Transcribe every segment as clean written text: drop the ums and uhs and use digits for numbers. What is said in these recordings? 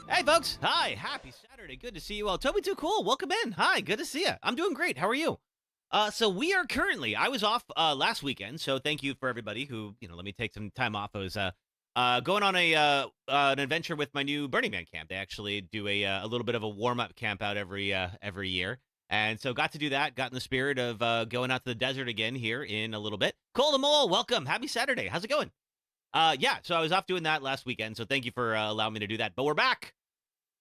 Hey, folks. Hi. Happy Saturday. Good to see you all. Toby Too Cool. Welcome in. Hi. Good to see you. I'm doing great. How are you? So we are currently, I was off last weekend, so thank you for everybody who, let me take some time off. I was going on an adventure with my new Burning Man camp. They actually do a little bit of a warm-up camp out every year. And so got to do that, got in the spirit of going out to the desert again here in a little bit. Cole the Mole, welcome. Happy Saturday. How's it going? Yeah, so I was off doing that last weekend, so thank you for allowing me to do that. But we're back.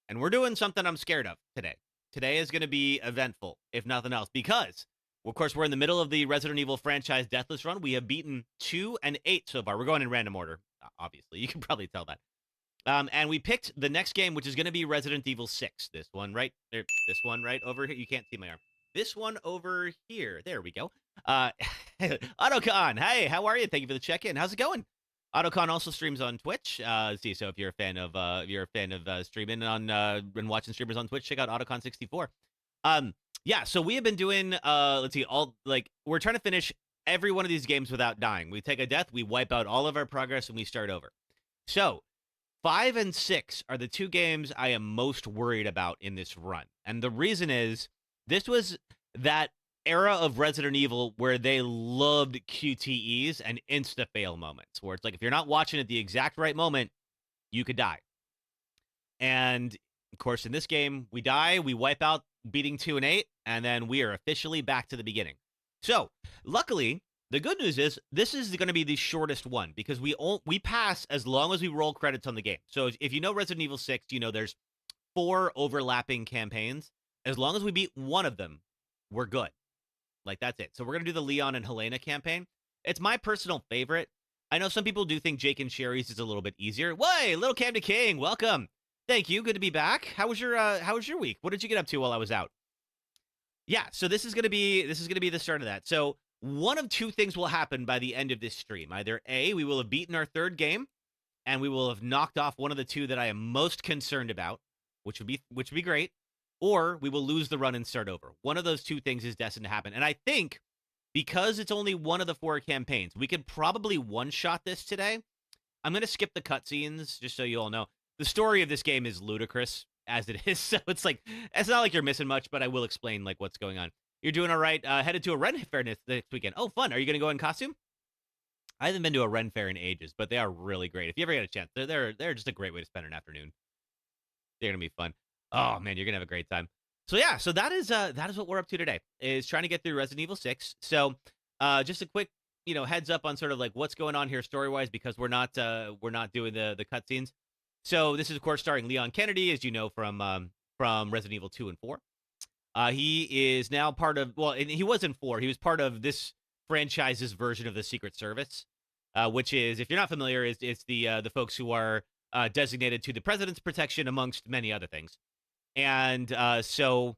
And we're doing something I'm scared of today. Today is going to be eventful, if nothing else, because, of course, we're in the middle of the Resident Evil franchise Deathless run. We have beaten 2 and 8 so far. We're going in random order, obviously. You can probably tell that. And we picked the next game, which is going to be Resident Evil 6. This one right there. This one right over here. You can't see my arm. This one over here. There we go. Autocon, hey, how are you? Thank you for the check-in. How's it going? Autocon also streams on Twitch. So if you're a fan of streaming on and watching streamers on Twitch, check out Autocon64. Yeah, so we have been doing we're trying to finish every one of these games without dying. We take a death, we wipe out all of our progress, and we start over. So 5 and 6 are the two games I am most worried about in this run. And the reason is this was that era of Resident Evil where they loved QTEs and insta-fail moments, where it's like if you're not watching at the exact right moment, you could die. And, of course, in this game, we die, we wipe out beating 2 and 8, and then we are officially back to the beginning. So, luckily, the good news is this is going to be the shortest one because we pass as long as we roll credits on the game. So if you know Resident Evil 6, you know there's 4 overlapping campaigns. As long as we beat one of them, we're good. Like, that's it. So we're going to do the Leon and Helena campaign. It's my personal favorite. I know some people do think Jake and Sherry's is a little bit easier. Way, Little Cam to King, welcome. Thank you. Good to be back. How was your week? What did you get up to while I was out? Yeah, so this is going to be the start of that. So one of two things will happen by the end of this stream. Either A, we will have beaten our third game, and we will have knocked off one of the two that I am most concerned about, which would be great. Or we will lose the run and start over. One of those two things is destined to happen. And I think because it's only one of the 4 campaigns, we could probably one-shot this today. I'm going to skip the cutscenes just so you all know. The story of this game is ludicrous as it is. So it's not like you're missing much, but I will explain what's going on. You're doing all right. Headed to a Ren Fair this weekend. Oh, fun. Are you going to go in costume? I haven't been to a Ren Fair in ages, but they are really great. If you ever get a chance, they're just a great way to spend an afternoon. They're going to be fun. Oh, man, you're going to have a great time. So, yeah, so that is what we're up to today, is trying to get through Resident Evil 6. So, just a quick, heads up on sort of what's going on here story-wise, because we're not doing the cutscenes. So, this is, of course, starring Leon Kennedy, as you know, from Resident Evil 2 and 4. He is now part of, and he was in 4. He was part of this franchise's version of the Secret Service, which is, if you're not familiar, it's the folks who are designated to the president's protection, amongst many other things. And so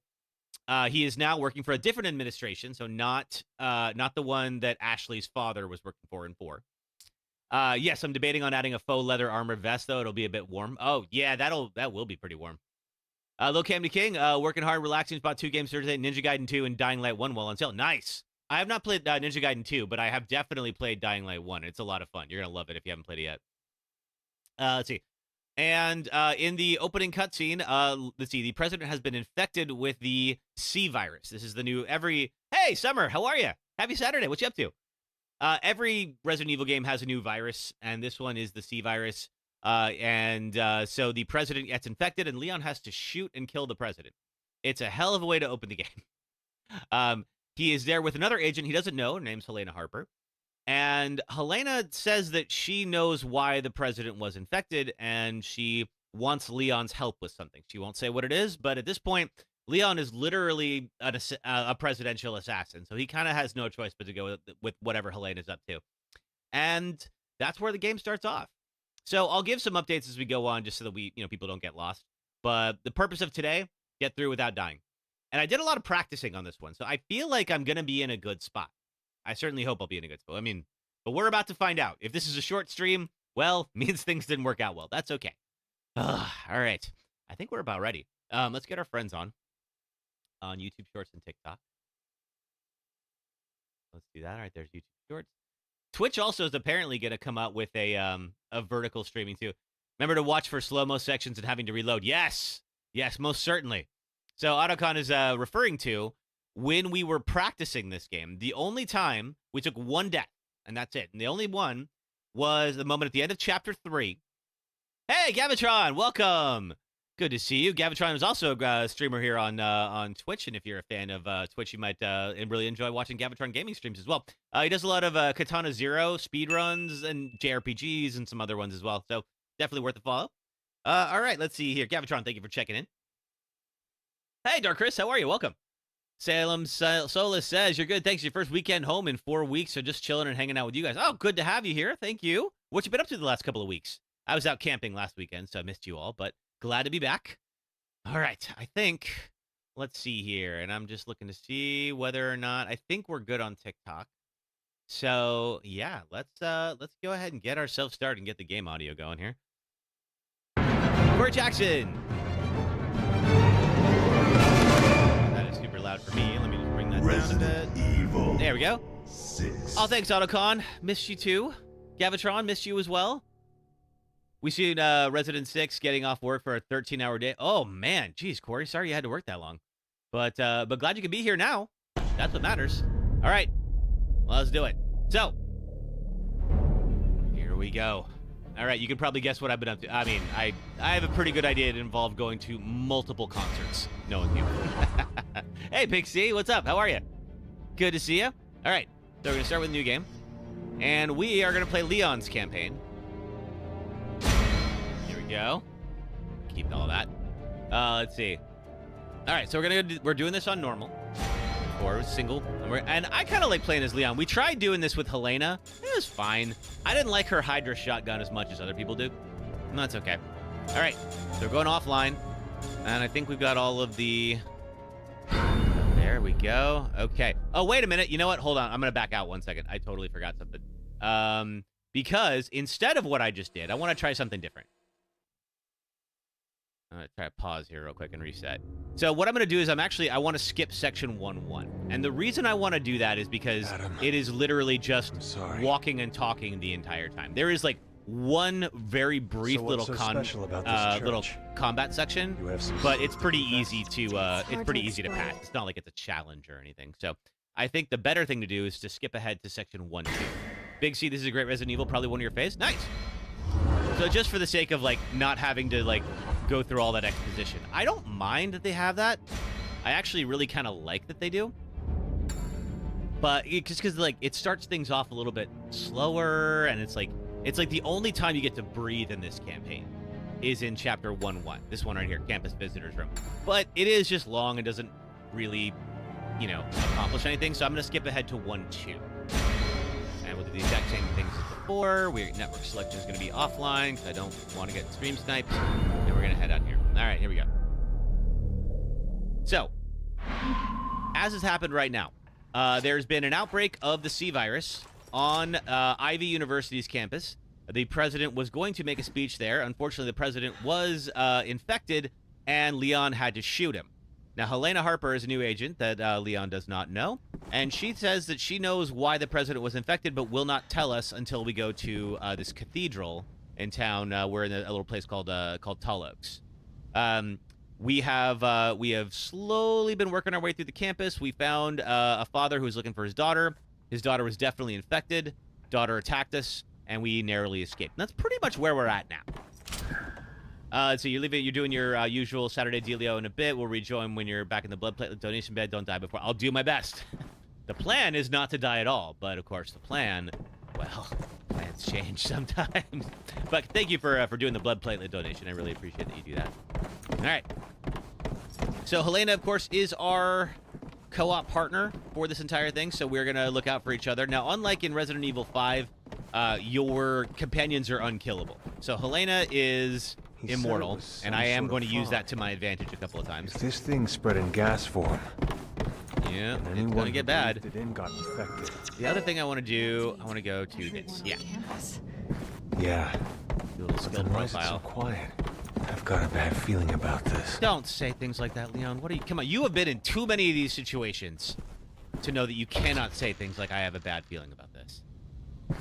he is now working for a different administration, so not the one that Ashley's father was working for in 4. Yes, I'm debating on adding a faux leather armor vest, though. It'll be a bit warm. Oh, yeah, that will be pretty warm. Low Cam to King, working hard, relaxing. Bought 2 games Thursday, Ninja Gaiden 2 and Dying Light 1 while on sale. Nice. I have not played Ninja Gaiden 2, but I have definitely played Dying Light 1. It's a lot of fun. You're going to love it if you haven't played it yet. Let's see. And in the opening cutscene, let's see, the president has been infected with the C virus. This is the new Hey, Summer, how are you? Happy Saturday. What you up to? Every Resident Evil game has a new virus, and this one is the C virus. So the president gets infected, and Leon has to shoot and kill the president. It's a hell of a way to open the game. He is there with another agent he doesn't know. Her name's Helena Harper. And Helena says that she knows why the president was infected, and she wants Leon's help with something. She won't say what it is, but at this point, Leon is literally a presidential assassin, so he kind of has no choice but to go with whatever Helena's up to. And that's where the game starts off. So I'll give some updates as we go on, just so that people don't get lost. But the purpose of today, get through without dying. And I did a lot of practicing on this one, so I feel like I'm going to be in a good spot. I certainly hope I'll be in a good spot. But we're about to find out. If this is a short stream, well, means things didn't work out well. That's okay. All right. I think we're about ready. Let's get our friends on YouTube Shorts and TikTok. Let's do that. All right, there's YouTube Shorts. Twitch also is apparently going to come out with a vertical streaming too. Remember to watch for slow-mo sections and having to reload. Yes. Yes, most certainly. So Autocon is referring to when we were practicing this game, the only time we took one death, and that's it. And the only one was the moment at the end of Chapter 3. Hey, Gavitron, welcome. Good to see you. Gavitron is also a streamer here on Twitch, and if you're a fan of Twitch, you might really enjoy watching Gavitron gaming streams as well. He does a lot of Katana Zero speedruns and JRPGs and some other ones as well, so definitely worth a follow. All right, let's see here. Gavitron, thank you for checking in. Hey, Dark Chris, how are you? Welcome. Salem Solus says, you're good. Thanks. Your first weekend home in 4 weeks, so just chilling and hanging out with you guys. Oh, good to have you here. Thank you. What you been up to the last couple of weeks? I was out camping last weekend, so I missed you all, but glad to be back. All right, I think, let's see here, and I'm just looking to see whether or not, I think we're good on TikTok. So, yeah, let's go ahead and get ourselves started and get the game audio going here. Corey Jackson. Super loud for me. Let me just bring that down a bit. Evil. There we go. 6. Oh, thanks, Autocon. Missed you too. Gavitron, missed you as well. We seen Resident 6 getting off work for a 13-hour day. Oh, man. Jeez, Corey. Sorry you had to work that long. But glad you can be here now. That's what matters. All right. Well, let's do it. So, here we go. All right, you can probably guess what I've been up to. I mean, I have a pretty good idea. It involved going to multiple concerts. No one knew. Hey, Pixie, what's up? How are you? Good to see you. All right, so we're going to start with a new game. And we are going to play Leon's campaign. Here we go. Keep all that. Let's see. All right, so we're doing this on normal. Or single. And I kind of like playing as Leon. We tried doing this with Helena. It was fine. I didn't like her Hydra shotgun as much as other people do. And that's okay. All right. So we're going offline. And I think we've got all of the... There we go. Okay. Oh, wait a minute. You know what? Hold on. I'm going to back out 1 second. I totally forgot something. Because instead of what I just did, I want to try something different. I'm going to try to pause here real quick and reset. So what I'm going to do is I want to skip section 1.1. And the reason I want to do that is because it is literally just walking and talking the entire time. There is like one very brief little combat section, but it's pretty easy to pass. It's not like it's a challenge or anything. So I think the better thing to do is to skip ahead to section 1.2. Big C, this is a great Resident Evil, probably one of your faves. Nice. So just for the sake of like not having to like go through all that exposition, I don't mind that they have that. I actually really kind of like that they do. But just because like it starts things off a little bit slower, and it's like the only time you get to breathe in this campaign is in chapter 1.1. This one right here, Campus Visitors Room. But it is just long and doesn't really, you know, accomplish anything. So I'm going to skip ahead to 1.2. And we'll do the exact same things as before. Network selection is going to be offline because I don't want to get stream sniped. And we're going to head out here. All right, here we go. So, as has happened right now, there's been an outbreak of the C virus on Ivy University's campus. The president was going to make a speech there. Unfortunately, the president was infected, and Leon had to shoot him. Now, Helena Harper is a new agent that Leon does not know, and she says that she knows why the president was infected, but will not tell us until we go to this cathedral in town. We're in a little place called Tall Oaks. We have slowly been working our way through the campus. We found a father who was looking for his daughter. His daughter was definitely infected. Daughter attacked us, and we narrowly escaped. And that's pretty much where we're at now. So you're doing your usual Saturday dealio in a bit. We'll rejoin when you're back in the blood platelet donation bed. Don't die before. I'll do my best. The plan is not to die at all, but of course the plan, well, plans change sometimes. But thank you for doing the blood platelet donation. I really appreciate that you do that. All right. So Helena, of course, is our co-op partner for this entire thing, so we're going to look out for each other. Now, unlike in Resident Evil 5, your companions are unkillable. So Helena is immortal, and I am going to use that to my advantage a couple of times. If this thing's spreading gas form, yeah, it's going to get bad. Got infected. The other thing I want to do, I want to go to this. Yeah. Yeah. Do a little skill profile. So quiet. I've got a bad feeling about this. Don't say things like that, Leon. What are you? Come on, you have been in too many of these situations to know that you cannot say things like I have a bad feeling about this. So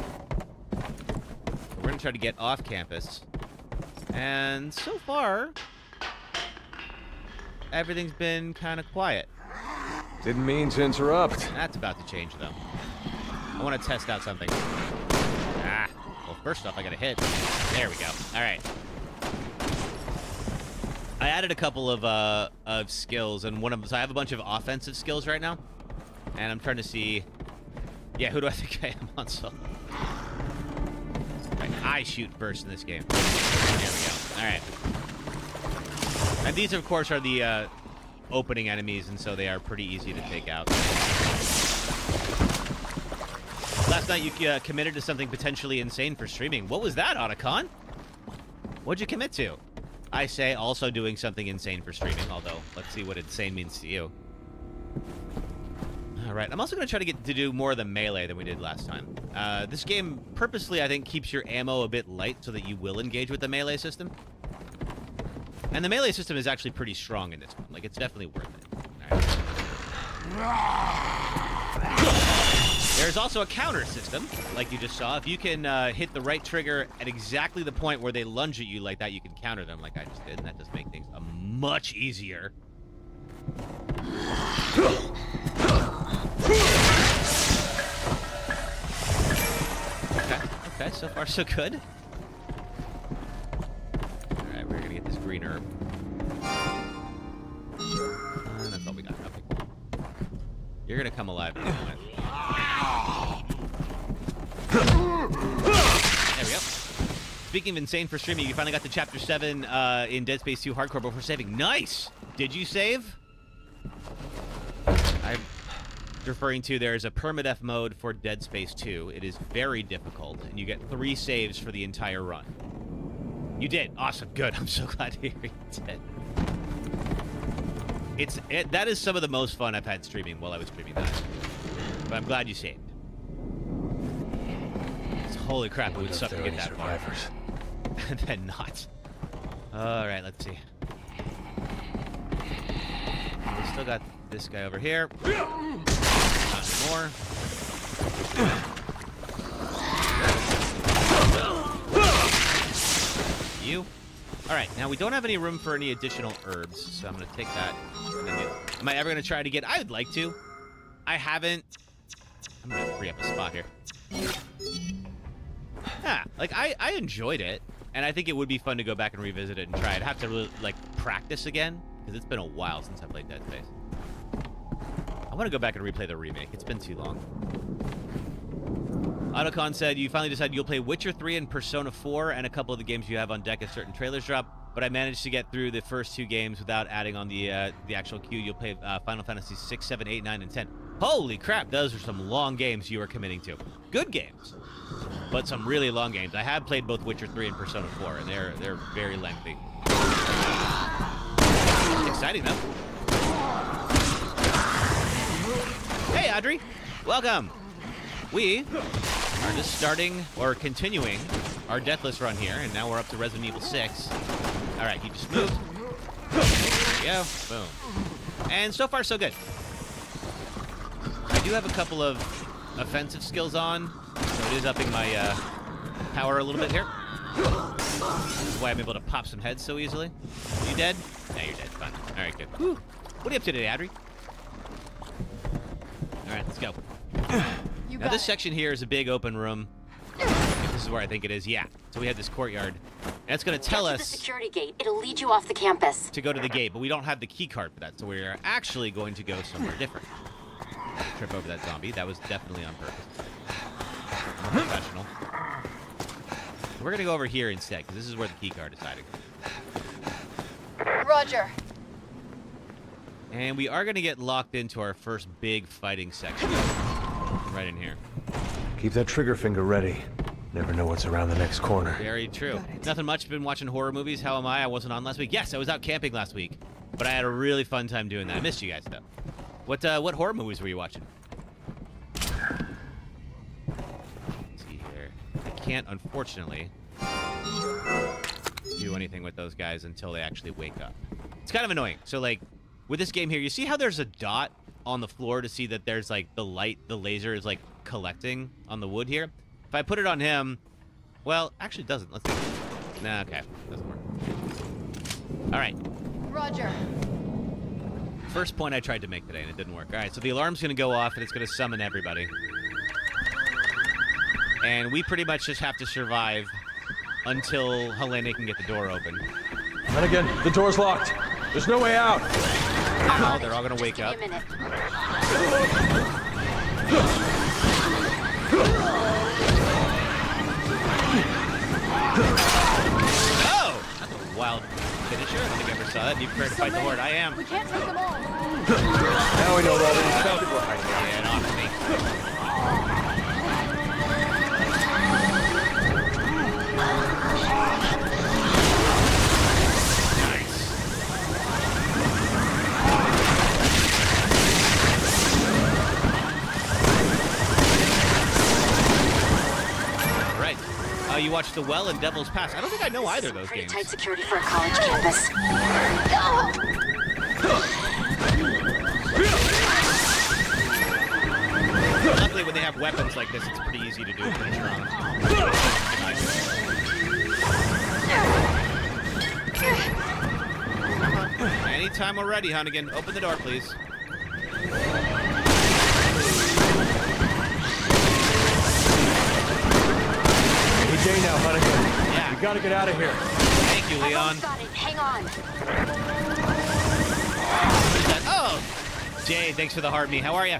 we're gonna try to get off campus And so far, everything's been kind of quiet. Didn't mean to interrupt. That's about to change, though. I want to test out something. Ah. Well, first off, I got to hit. There we go. All right. I added a couple of skills, and one of them. So I have a bunch of offensive skills right now, and I'm trying to see. Yeah, who do I think I am on solo? Right, I shoot first in this game. There we go. All right. And these, of course, are the opening enemies, and so they are pretty easy to take out. Last night, you committed to something potentially insane for streaming. What was that, Otacon? What'd you commit to? I say also doing something insane for streaming, although let's see what insane means to you. All right, I'm also going to try to get to do more of the melee than we did last time. This game purposely, I think, keeps your ammo a bit light so that you will engage with the melee system. And the melee system is actually pretty strong in this one. Like, it's definitely worth it. All right. There's also a counter system, like you just saw. If you can hit the right trigger at exactly the point where they lunge at you like that, you can counter them like I just did, and that does make things much easier. Okay, so far so good. Alright, we're gonna get this green herb. That's all we got. Okay. You're gonna come alive in a moment. There we go. Speaking of insane for streaming, you finally got to Chapter 7 in Dead Space 2 Hardcore before saving. Nice! Did you save? I'm referring to there's a permadeath mode for Dead Space 2. It is very difficult, and you get 3 saves for the entire run. You did. Awesome. Good. I'm so glad to hear you did. That is some of the most fun I've had streaming while I was streaming that. But I'm glad you saved. Holy crap, it would suck to get that far. And then not. Alright, let's see. We still got this guy over here. Not anymore. You. Alright, now we don't have any room for any additional herbs, so I'm going to take that. Am I ever going to try to get... I would like to. I haven't. I'm going to free up a spot here. Yeah, like, I enjoyed it, and I think it would be fun to go back and revisit it and try it. I'd have to really, like, practice again, because it's been a while since I played Dead Space. I want to go back and replay the remake. It's been too long. Autocon said, you finally decided you'll play Witcher 3 and Persona 4 and a couple of the games you have on deck as certain trailers drop, but I managed to get through the first 2 games without adding on the actual queue. You'll play Final Fantasy 6, 7, 8, 9, and 10. Holy crap, those are some long games you are committing to. Good games, but some really long games. I have played both Witcher 3 and Persona 4, and they're very lengthy. Exciting, though. Hey, Audrey. Welcome. We are just starting, or continuing, our Deathless run here, and now we're up to Resident Evil 6. All right, you just moved. There we go. Boom. And so far, so good. I do have a couple of offensive skills on, so it is upping my power a little bit here. This is why I'm able to pop some heads so easily. Are you dead? No, you're dead. Fine. All right, good. Whew. What are you up to today, Adri? All right, let's go. Now, this section here is a big open room. This is where I think it is. Yeah. So we have this courtyard. And it's going to tell us... the security gate. It'll lead you off the campus. ...to go to the gate, but we don't have the key card for that, so we're actually going to go somewhere different. Trip over that zombie. That was definitely on purpose. I'm a professional. So we're going to go over here instead, because this is where the key card is hiding. Roger. And we are going to get locked into our first big fighting section. Right in here. Keep that trigger finger ready. Never know what's around the next corner. Very true. Nothing much. Been watching horror movies. How am I? I wasn't on last week. Yes, I was out camping last week. But I had a really fun time doing that. I missed you guys, though. What horror movies were you watching? Let's see here. I can't, unfortunately, do anything with those guys until they actually wake up. It's kind of annoying. So, like, with this game here, you see how there's a dot on the floor to see that there's, like, the light, the laser is, like, collecting on the wood here? If I put it on him, well, actually it doesn't. Let's see. Nah, okay. Doesn't work. All right. Roger. First point I tried to make today, and it didn't work. All right, so the alarm's going to go off, and it's going to summon everybody. And we pretty much just have to survive until Helena can get the door open. And again, the door's locked. There's no way out. Oh, they're all going to wake up. Oh! That's a wild finisher. I don't think I ever saw that. You prepared to fight the Horde. I am. We can't take them all. Now we know that it's counted behind me. Yeah, and off me. Nice. Right. You watched The Well and Devil's Pass. I don't think I know either of those Pretty games. tight security for a college campus. Luckily, when they have weapons like this, it's pretty easy to do a finisher on. Anytime we're ready, Hunnigan. Open the door, please. Any day now, Hunnigan. Yeah. We gotta get out of here. Thank you, Leon. Got it. Hang on. Oh! Jay, thanks for the hard me. How are you?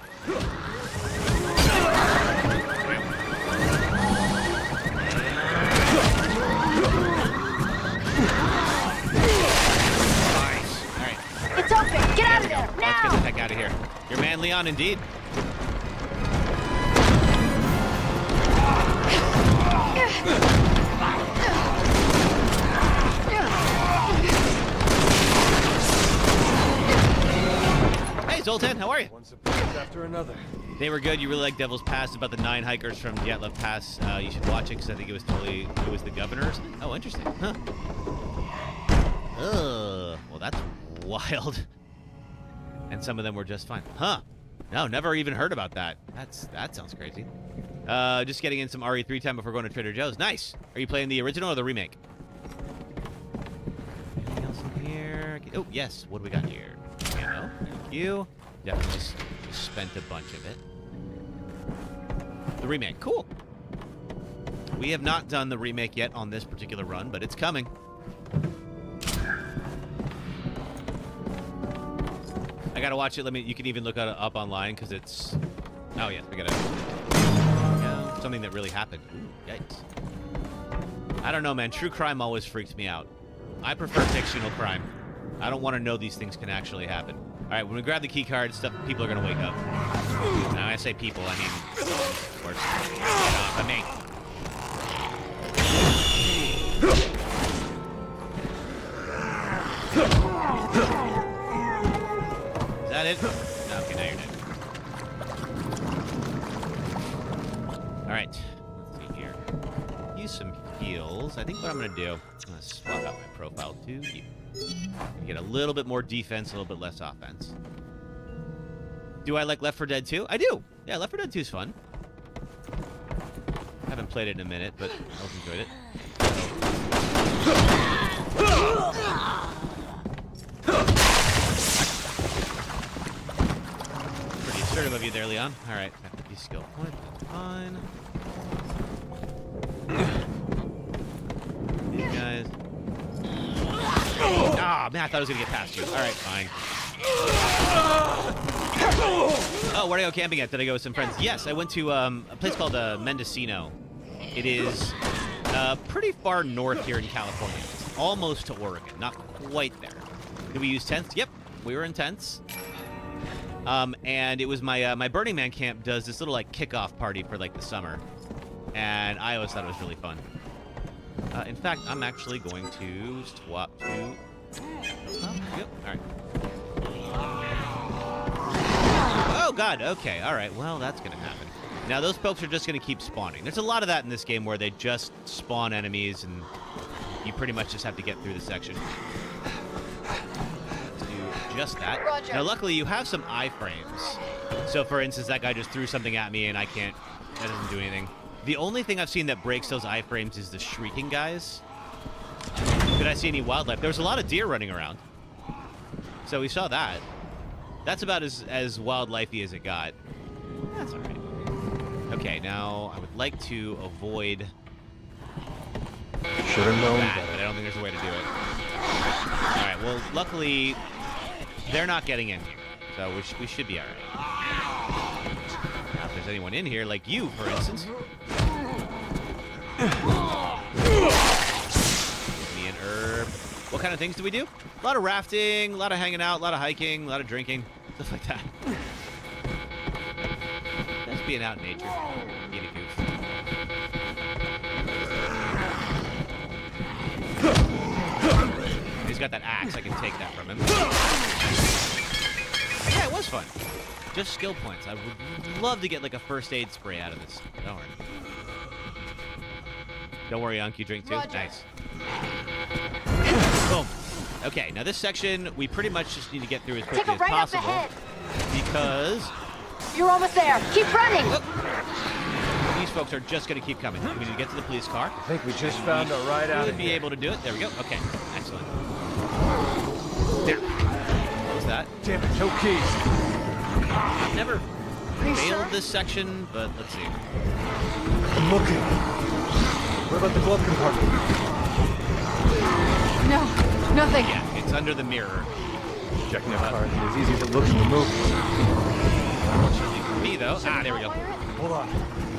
Nice. All right. It's open. Get out of there. Let's get the Now. heck out of here. Your man, Leon, indeed. Hey, Zoltan, how are you? One surprise after another. They were good. You really like Devil's Pass about the 9 hikers from Deathless Pass. You should watch it because I think it was the governors. Oh, interesting. Huh. Well, that's wild. And some of them were just fine. Huh. No, never even heard about that. That sounds crazy. Just getting in some RE3 time before going to Trader Joe's. Nice. Are you playing the original or the remake? Anything else in here? Oh, yes. What do we got here? Piano. Thank you. Definitely just spent a bunch of it. The remake. Cool. We have not done the remake yet on this particular run, but it's coming. I gotta watch it. You can even look it up online because it's. Oh yes, we gotta. Yeah, something that really happened. Ooh, yikes. I don't know, man. True crime always freaks me out. I prefer fictional crime. I don't want to know these things can actually happen. All right, when we grab the key card, people are gonna wake up. Now I say people, I mean, of course. I mean. Is that it? No, okay, now you're dead. All right, let's see here. Use some heals. I think what I'm gonna do, I'm gonna swap out my profile to you. Get a little bit more defense, a little bit less offense. Do I like Left 4 Dead 2? I do. Yeah, Left 4 Dead 2 is fun. Haven't played it in a minute, but I've enjoyed it. Pretty assertive of you there, Leon. All right, got 50 skill points. That's fine. These guys. Ah, man, I thought I was gonna get past you. All right, fine. Oh, where did I go camping at? Did I go with some friends? Yes, I went to a place called Mendocino. It is pretty far north here in California. It's almost to Oregon, not quite there. Did we use tents? Yep, we were in tents. And it was my Burning Man camp does this little like kickoff party for like the summer, and I always thought it was really fun. In fact, I'm actually going to swap to. Yep. All right. Oh God. Okay. All right. Well, that's gonna happen. Now those folks are just gonna keep spawning. There's a lot of that in this game where they just spawn enemies, and you pretty much just have to get through the section. Let's do just that. Roger. Now, luckily, you have some iframes. So, for instance, that guy just threw something at me, and I can't. That doesn't do anything. The only thing I've seen that breaks those iframes is the shrieking guys. Did I see any wildlife? There was a lot of deer running around. So we saw that. That's about as wildlifey as it got. That's all right. Okay, now I would like to avoid Should have known that, better. but I don't think there's a way to do it. All right, well, luckily, they're not getting in here, so we should be all right. Now, if there's anyone in here, like you, for instance. Give me an herb. What kind of things do we do? A lot of rafting, a lot of hanging out, a lot of hiking, a lot of drinking, stuff like that. Just being out in nature, being a goof. He's got that axe. I can take that from him. Yeah, it was fun. Just skill points. I would love to get like a first aid spray out of this. Don't worry. Don't worry, Unc. You drink too? Roger. Nice. Boom. Okay, now this section, we pretty much just need to get through as quickly Take a as right up possible. ahead. Because You're almost there. Keep running. these folks are just going to keep coming. We need to get to the police car. I think we just found a ride out Should of be here. able to do it. There we go. Okay, excellent. There. What was that? Damn it, no keys. I've never you failed sure? this section, but let's see. I'm looking. What about the glove compartment? No, nothing. Yeah, it's under the mirror. Checking a car isn't as easy as it looks in the movie. Unfortunately for me, though. Ah, there we go. Hold on.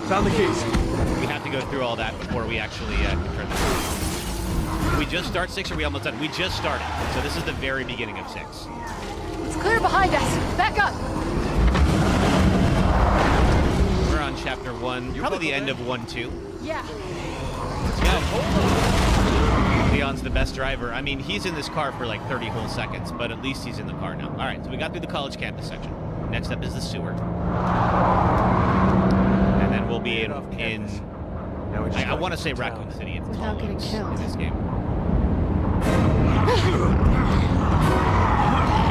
Found the keys. We have to go through all that before we actually can turn this on. We just start 6, or are we almost done? We just started. So this is the very beginning of 6. It's clear behind us. Back up. We're on chapter 1, probably the end of 1-2. Yeah. Let's go. Leon's the best driver. I mean, he's in this car for like 30 whole seconds, but at least he's in the car now. All right, so we got through the college campus section. Next up is the sewer. And then we'll be in Now we just I gotta want to get say to Raccoon town. City. It's Without getting Tollwood's killed. in this game.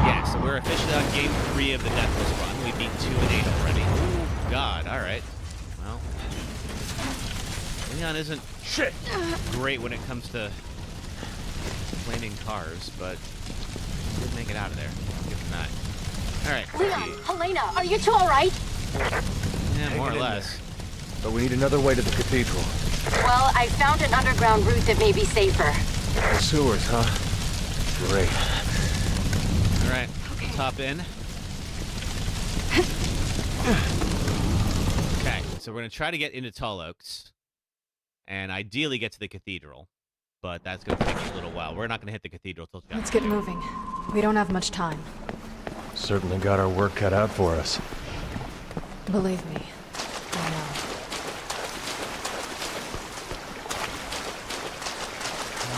Yeah, so we're officially on game 3 of the Deathless run. We beat 2 and 8 already. Oh, God. All right. Well, Leon isn't great when it comes to flaming cars, but he did make it out of there. I'll give him that. All right. let's Leon, see. Helena, are you two all right? Yeah, more or Hanging in less. But we need another way to the cathedral. Well, I found an underground route that may be safer. The sewers, huh? Great. All right. Let's hop in. Okay, so we're going to try to get into Tall Oaks and ideally get to the cathedral, but that's going to take a little while. We're not going to hit the cathedral till Let's get moving. We don't have much time. Certainly got our work cut out for us. Believe me, I know.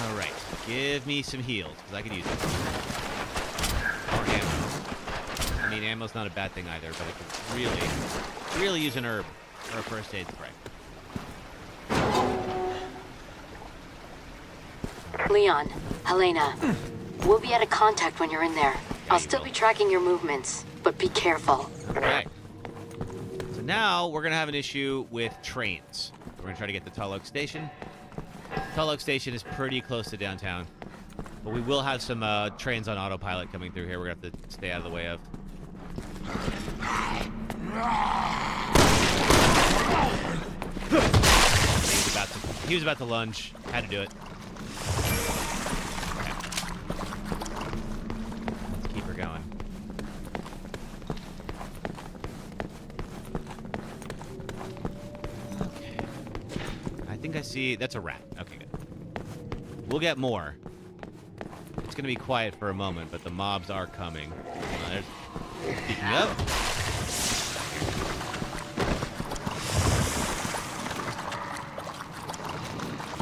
All right, give me some heals, because I could use it. Or ammo. I mean, ammo's not a bad thing either, but I could really use an herb or a first aid spray. Leon, Helena, we'll be out of contact when you're in there. I'll still be tracking your movements, but be careful. Okay. So now we're going to have an issue with trains. We're going to try to get to Tall Oak Station. Tall Oak Station is pretty close to downtown. But we will have some trains on autopilot coming through here we're going to have to stay out of the way of. He was about to lunge. Had to do it. Okay. Let's keep her going. Okay. I think I see... That's a rat. Okay, good. We'll get more. It's going to be quiet for a moment, but the mobs are coming. There's... Speaking of...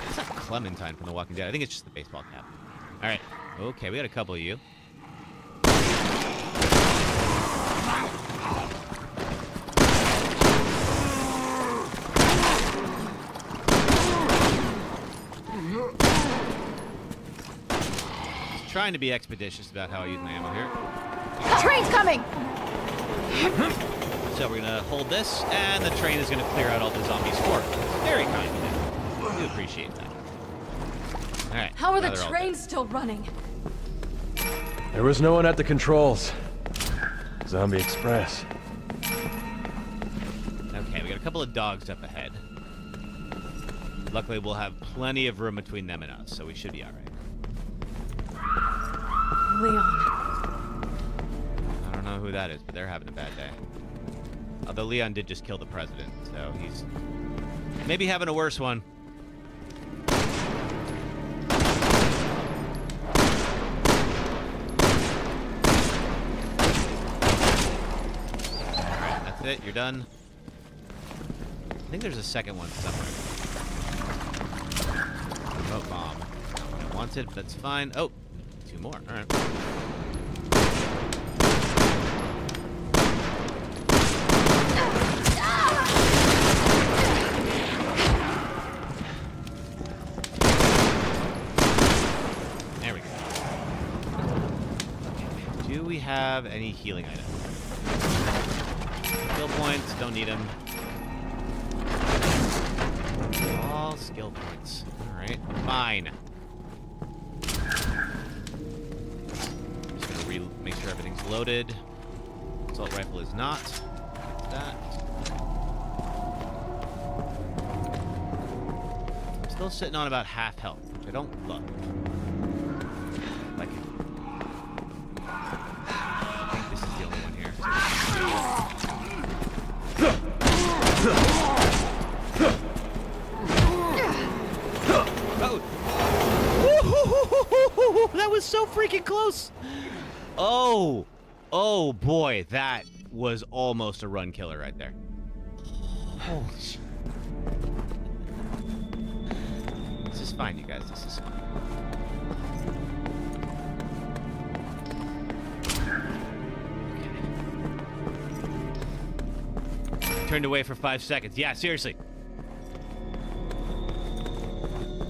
It's not Clementine from The Walking Dead. I think it's just the baseball cap. All right. Okay, we got a couple of you. Just trying to be expeditious about how I use my ammo here. Train's coming! So we're gonna hold this, and the train is gonna clear out all the zombies for us. Very kind of them. I do appreciate that. right. How are the now they're all trains still running? There was no one at the controls. Zombie Express. Okay, we got a couple of dogs up ahead. Luckily, we'll have plenty of room between them and us, so we should be all right. Leon. I don't know who that is, but they're having a bad day. Although Leon did just kill the president, so he's maybe having a worse one. Alright, that's it. You're done. I think there's a second one somewhere. Oh, bomb. I wanted, but that's fine. Oh, two more. Alright. There we go. Okay. Do we have any healing items? Skill points, don't need them. All skill points. Alright, fine. Just gonna make sure everything's loaded. Assault rifle is not. That's that. I'm still sitting on about half health, which I don't love. Like, I think this is the only one here. Oh! That was so freaking close! Oh! Oh boy, that was almost a run killer right there. Holy shit. This is fine, you guys. This is fine. Okay. Turned away for 5 seconds. Yeah, seriously.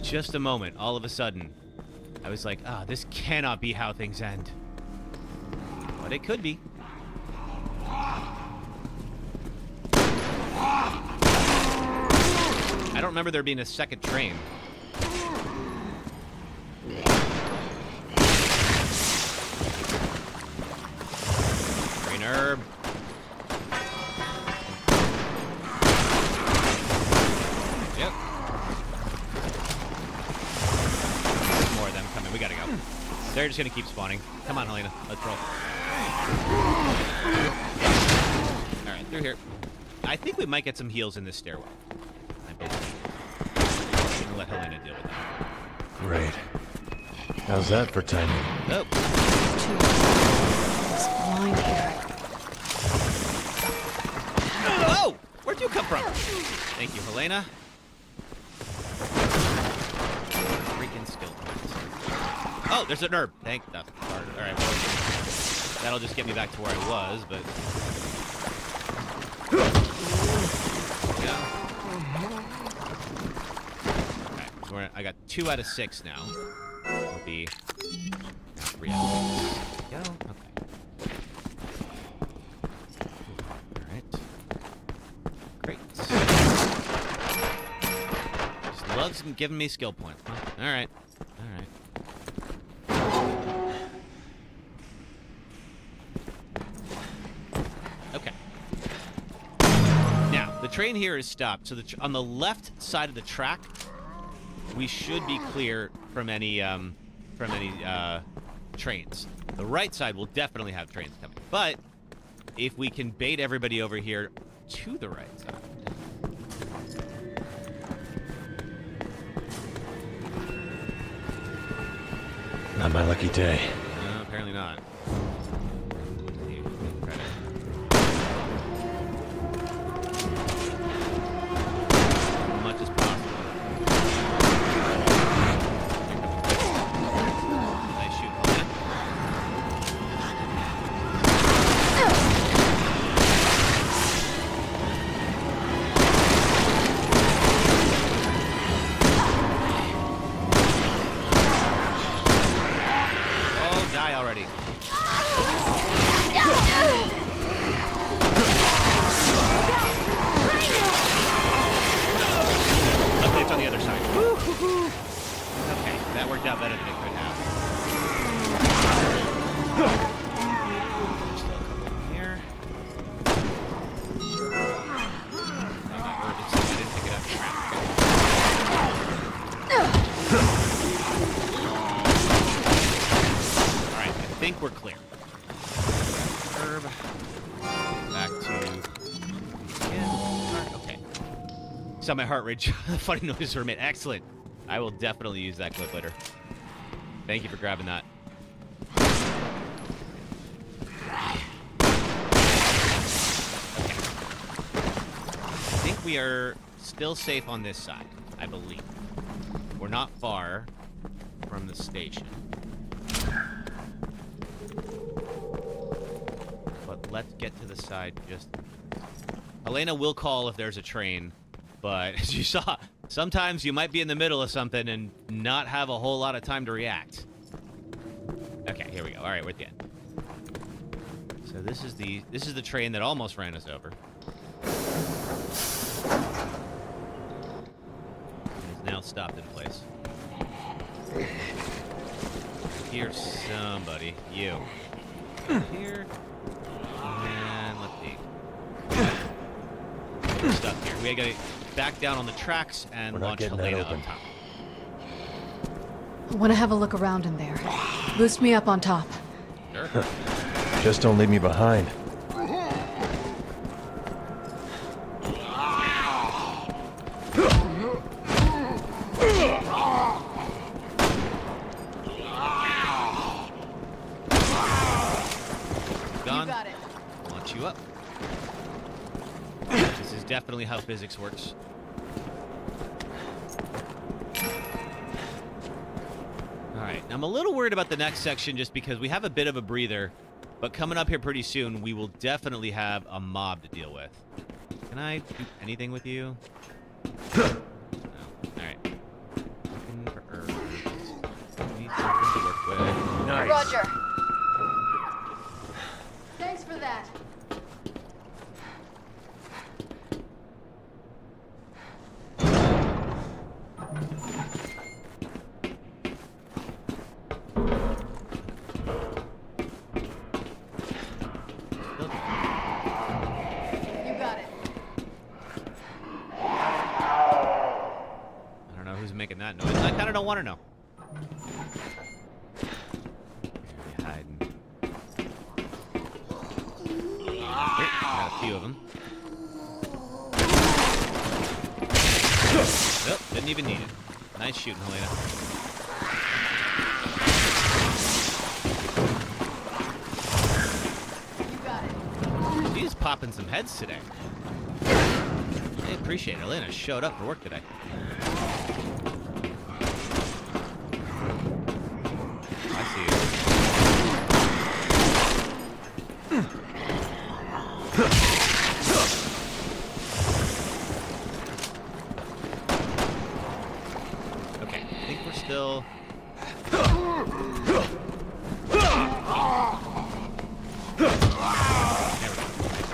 Just a moment, all of a sudden, I was like, ah, this cannot be how things end. But it could be. I don't remember there being a second train. Green herb. Yep. More of them coming. We gotta go. They're just gonna keep spawning. Come on, Helena. Let's roll. Alright, through here. I think we might get some heals in this stairwell. I believe. I'm gonna let Helena deal with that. Great. How's that for timing? Oh. This blind here. Oh! Where'd you come from? Thank you, Helena. Freaking skill points. Oh, there's an herb. Thank the Lord. Alright, well, that'll just get me back to where I was, but... Yeah. Okay, I got 2 out of 6 now. Will be 3 out of 6. Go. Okay. Alright. Great. Just loves giving me skill points, huh? Alright. Alright. Okay. Now, the train here is stopped, so on the left side of the track, we should be clear from any trains. The right side will definitely have trains coming, but if we can bait everybody over here to the right side. Not my lucky day. No, apparently not. Here, try to- As much as possible. Nice shoot, Helena. Oh, die already. Okay, it's on the other side. Okay. That worked out better than it could have. Still a couple here. I didn't pick it up. Alright, I think we're clear. Herb. Back to... Yeah. Okay. Saw my heart rate. Funny noise for a minute. Excellent. I will definitely use that clip later. Thank you for grabbing that. Okay. I think we are still safe on this side, I believe. We're not far from the station. But let's get to the side just... Elena will call if there's a train, but as you saw, sometimes you might be in the middle of something and not have a whole lot of time to react. Okay, here we go. All right, we're at the end. So this is the train that almost ran us over. It's now stopped in place. Here's somebody. You. Here. And let's see. We're stuck here. We gotta back down on the tracks and launch Helena up top. I want to have a look around in there. Boost me up on top. Sure. Just don't leave me behind. Gone. You got it. Launch you up. This is definitely how physics works. Alright, I'm a little worried about the next section just because we have a bit of a breather, but coming up here pretty soon, we will definitely have a mob to deal with. Can I do anything with you? No. Alright. Looking for herbs. Need something to work with. Nice. Roger. Thanks for that. Making that noise. I kind of don't want to know. Hiding. Got a few of them. Nope, didn't even need it. Nice shooting, Helena. She's popping some heads today. I appreciate it. Helena showed up for work today. Okay, I think we're still... There we go.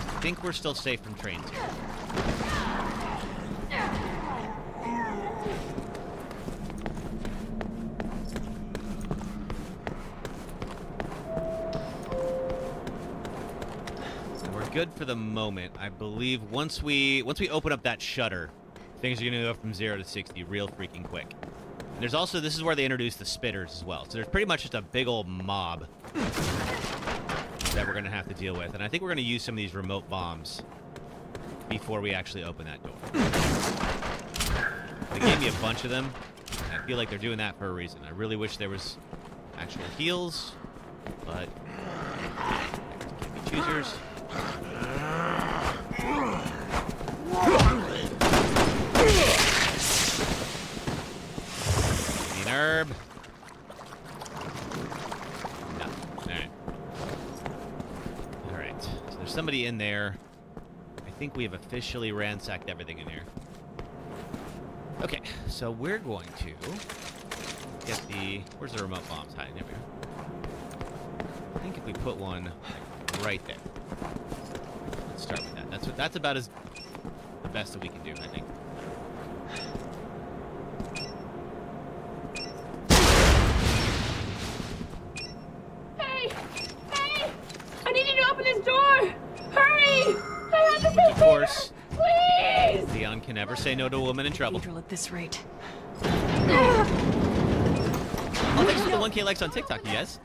I think we're still safe from trains here. Good for the moment. I believe once we open up that shutter, things are gonna go from 0 to 60 real freaking quick. And there's also, this is where they introduce the spitters as well. So there's pretty much just a big old mob that we're gonna have to deal with. And I think we're gonna use some of these remote bombs before we actually open that door. They gave me a bunch of them, and I feel like they're doing that for a reason. I really wish there was actual heals, but Diffusers. Need an herb. No. Alright. So there's somebody in there. I think we have officially ransacked everything in here. Okay, so we're going to get the... Where's the remote bombs hiding? There we go. I think if we put one right there. Let's start with that. That's about as the best that we can do, I think. open this door! Hurry! I have to say Of course, please! Leon can never say no to a woman in trouble. Cathedral at this rate. Oh, thanks for the 1K likes on TikTok, you guys.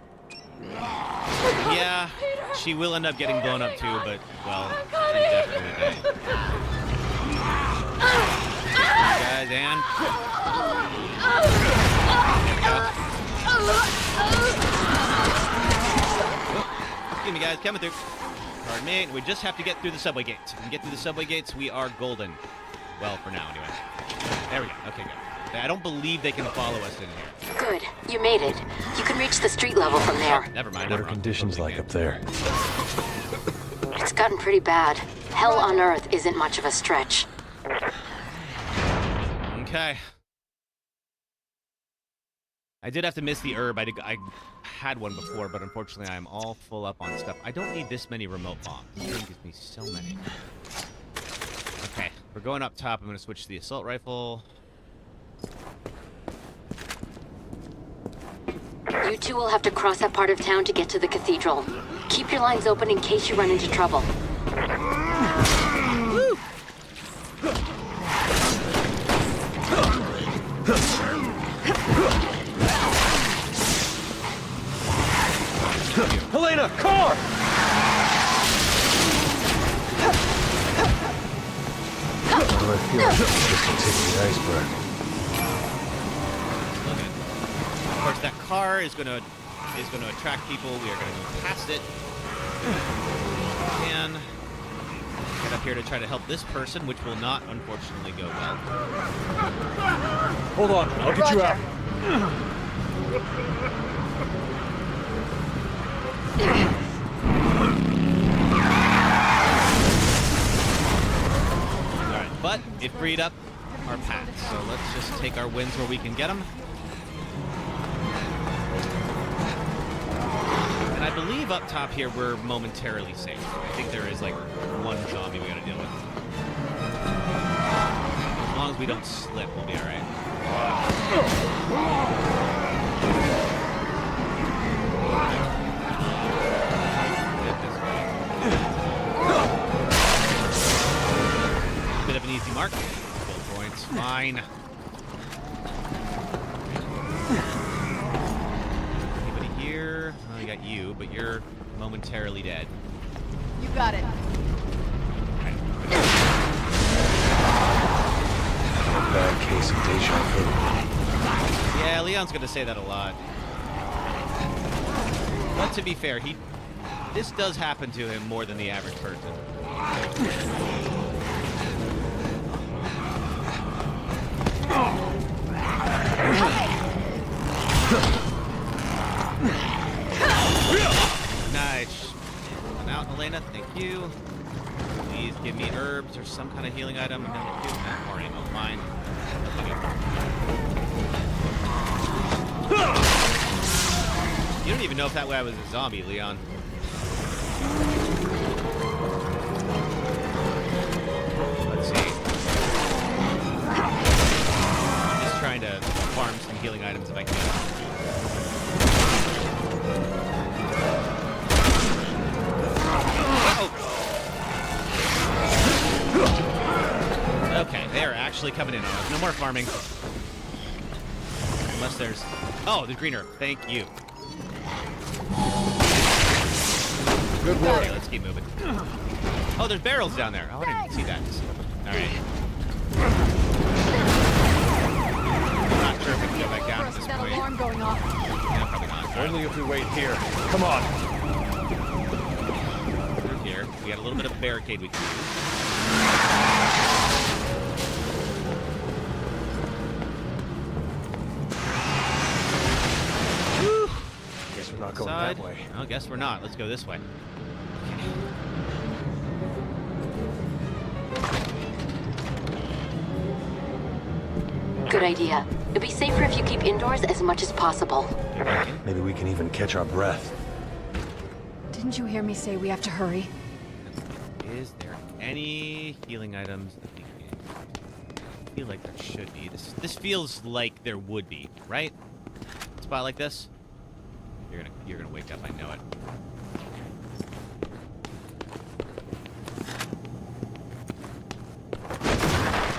Yeah, she will end up getting blown up too, but, well, she's definitely dead. Guys, and... Excuse me, guys, coming through. Pardon me, we just have to get through the subway gates. If we can get through the subway gates, we are golden. Well, for now, anyway. There we go. Okay, good. I don't believe they can follow us in here. Good. You made it. You can reach the street level from there. Never mind. What I'm are wrong. conditions like up there? It's gotten pretty bad. Hell on Earth isn't much of a stretch. Okay. I did have to miss the herb. I had one before, but unfortunately I'm all full up on stuff. I don't need this many remote bombs. This game gives me so many. Okay, we're going up top. I'm going to switch to the assault rifle. You two will have to cross that part of town to get to the cathedral. Keep your lines open in case you run into trouble. Woo! Helena, car! How do I feel like this can take the iceberg? Okay. Of course, that car is gonna attract people. We are gonna go past it. And get up here to try to help this person, which will not, unfortunately, go well. Hold on, I'll get you out. Alright, but it freed up our path, so let's just take our wins where we can get them. And I believe up top here we're momentarily safe. I think there is like one zombie we gotta deal with. As long as we don't slip, we'll be alright. Bit of an easy mark. 12 points. Fine. Anybody here? Oh, I got you, but you're momentarily dead. You got it. A bad case of deja vu. Yeah, Leon's gonna say that a lot. But to be fair, this does happen to him more than the average person. Nice. Come out, Elena. Thank you. Please give me herbs or some kind of healing item. No, more ammo. Fine. You don't even know if that way I was a zombie, Leon. Let's see. I'm just trying to farm some healing items if I can. Uh-oh. Okay, they're actually coming in on us. No more farming. Unless there's... Oh, the green herb. Thank you. Good work. Okay, let's keep moving. Oh, there's barrels down there. Oh, I didn't see that. All right. I'm not sure if we can go back down at this That point. alarm going off. Yeah, probably not. All right, Only if we wait here. Come on. through here. We got a little bit of a barricade we can use. Guess we're not going Side. that way. I guess we're not. Let's go this way. Good idea. It'd be safer if you keep indoors as much as possible. Maybe we can even catch our breath. Didn't you hear me say we have to hurry? Is there any healing items that we can... I feel like there should be. This feels like there would be, right? A spot like this? You're gonna wake up, I know it.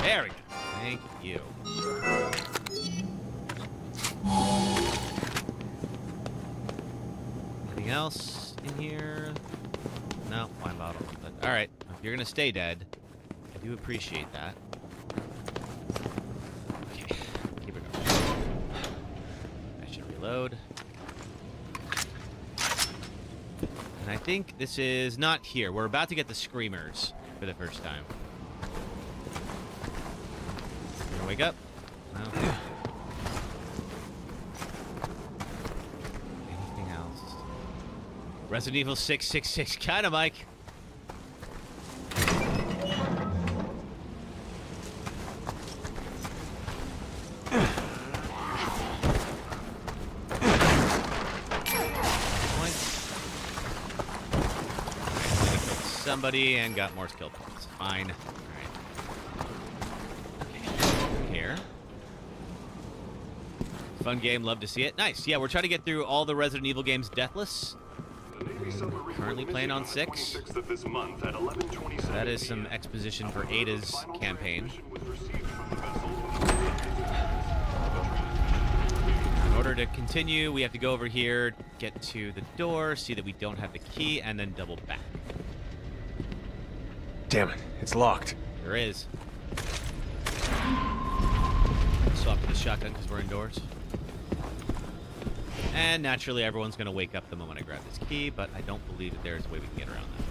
There we go. Thank you. Anything else in here? No, wine bottle. But all right, if you're gonna stay dead, I do appreciate that. Okay, keep it going. I should reload. And I think this is not here. We're about to get the screamers for the first time. You gonna wake up? No. Anything else? Resident Evil 666. Kinda, Mike. Somebody and got more skill points. Fine. Alright. Okay. Here. Fun game, love to see it. Nice. Yeah, we're trying to get through all the Resident Evil games Deathless. Currently playing on 6. So that is some exposition for Ada's campaign. In order to continue, we have to go over here, get to the door, see that we don't have the key, and then double back. Damn it, it's locked. There is. Swap to the shotgun because we're indoors. And naturally, everyone's going to wake up the moment I grab this key, but I don't believe that there's a way we can get around that.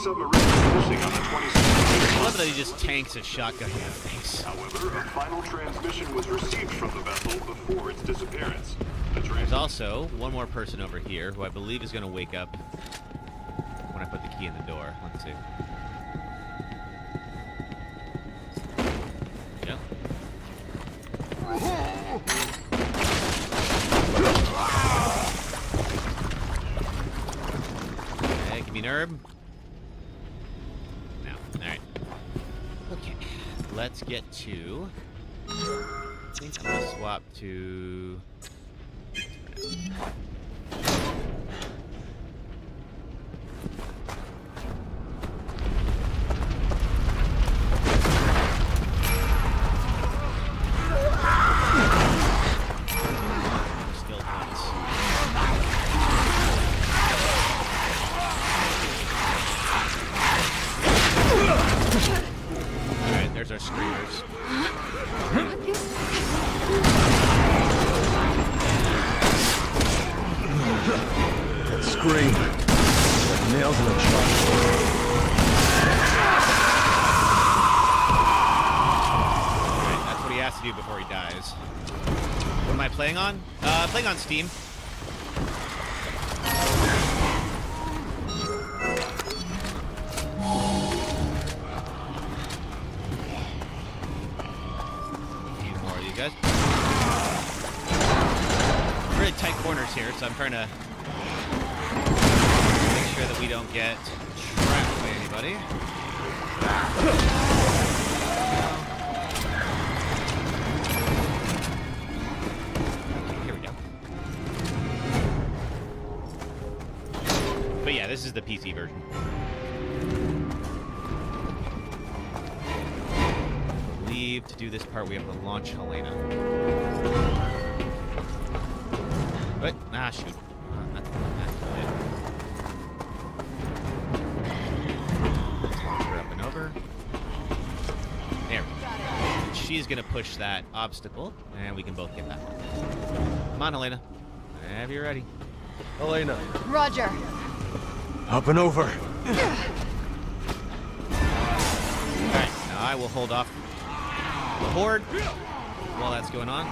Submarine is missing on the 26th. I love that he just tanks a shotgun. Yeah, thanks. However, a final transmission was received from the vessel before its disappearance. There's also one more person over here who I believe is going to wake up when I put the key in the door. Let's see. Yep. Okay, give me an herb. Alright. Okay. Let's get to... I think I'm going to swap to... There's our screamers. That scream. Like nails in a chalkboard. Alright, that's what he has to do before he dies. What am I playing on? Playing on Steam. Guys. Really tight corners here, so I'm trying to make sure that we don't get trapped by anybody. Okay, here we go. But yeah, this is the PC version. To do this part, we have to launch Helena. What? Ah, shoot. That's it. Let's launch her up and over. There we go. She's going to push that obstacle, and we can both get that. Come on, Helena. Whenever you're ready. Helena. Roger. Up and over. Alright, now I will hold off the horde while that's going on.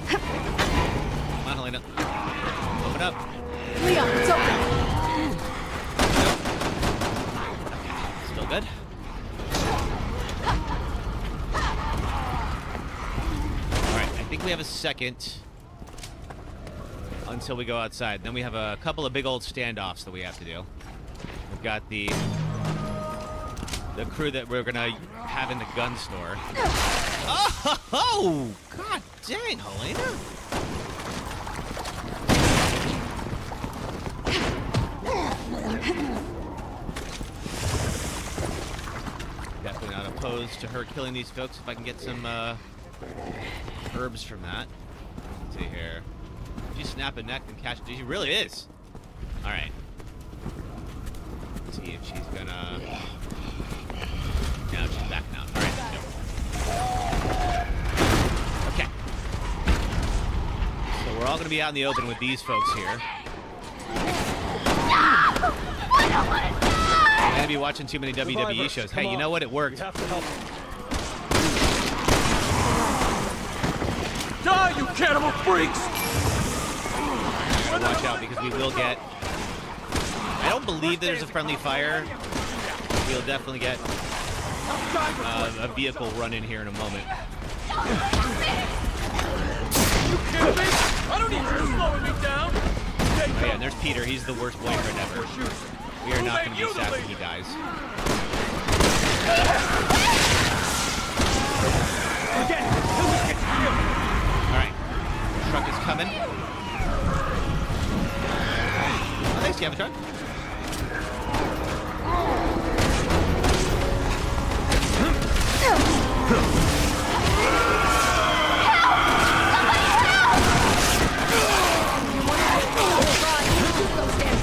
Come on, Helena. Open up. Leon, it's open. Still good. second until we go outside. Then we have a couple of big old standoffs that we have to do. We've got the crew that we're gonna have in the gun store. Oh, god dang, Helena. Definitely not opposed to her killing these folks if I can get some herbs from that. Let's see here. Did you snap a neck and catch? She really is. All right. Let's see if she's gonna. No, she's back now. All right. Okay. So we're all gonna be out in the open with these folks here. I'm gonna be watching too many WWE shows. Hey, you know what? It worked. Die, you cannibal freaks! Watch out because we will get. I don't believe that there's a friendly fire. We'll definitely get a vehicle run in here in a moment. You kidding me? I don't need you slowing me down! Oh yeah, and there's Peter. He's the worst boyfriend ever. We are not going to be sad when he dies. Alright. Truck is coming. Oh, thanks, Gavatron.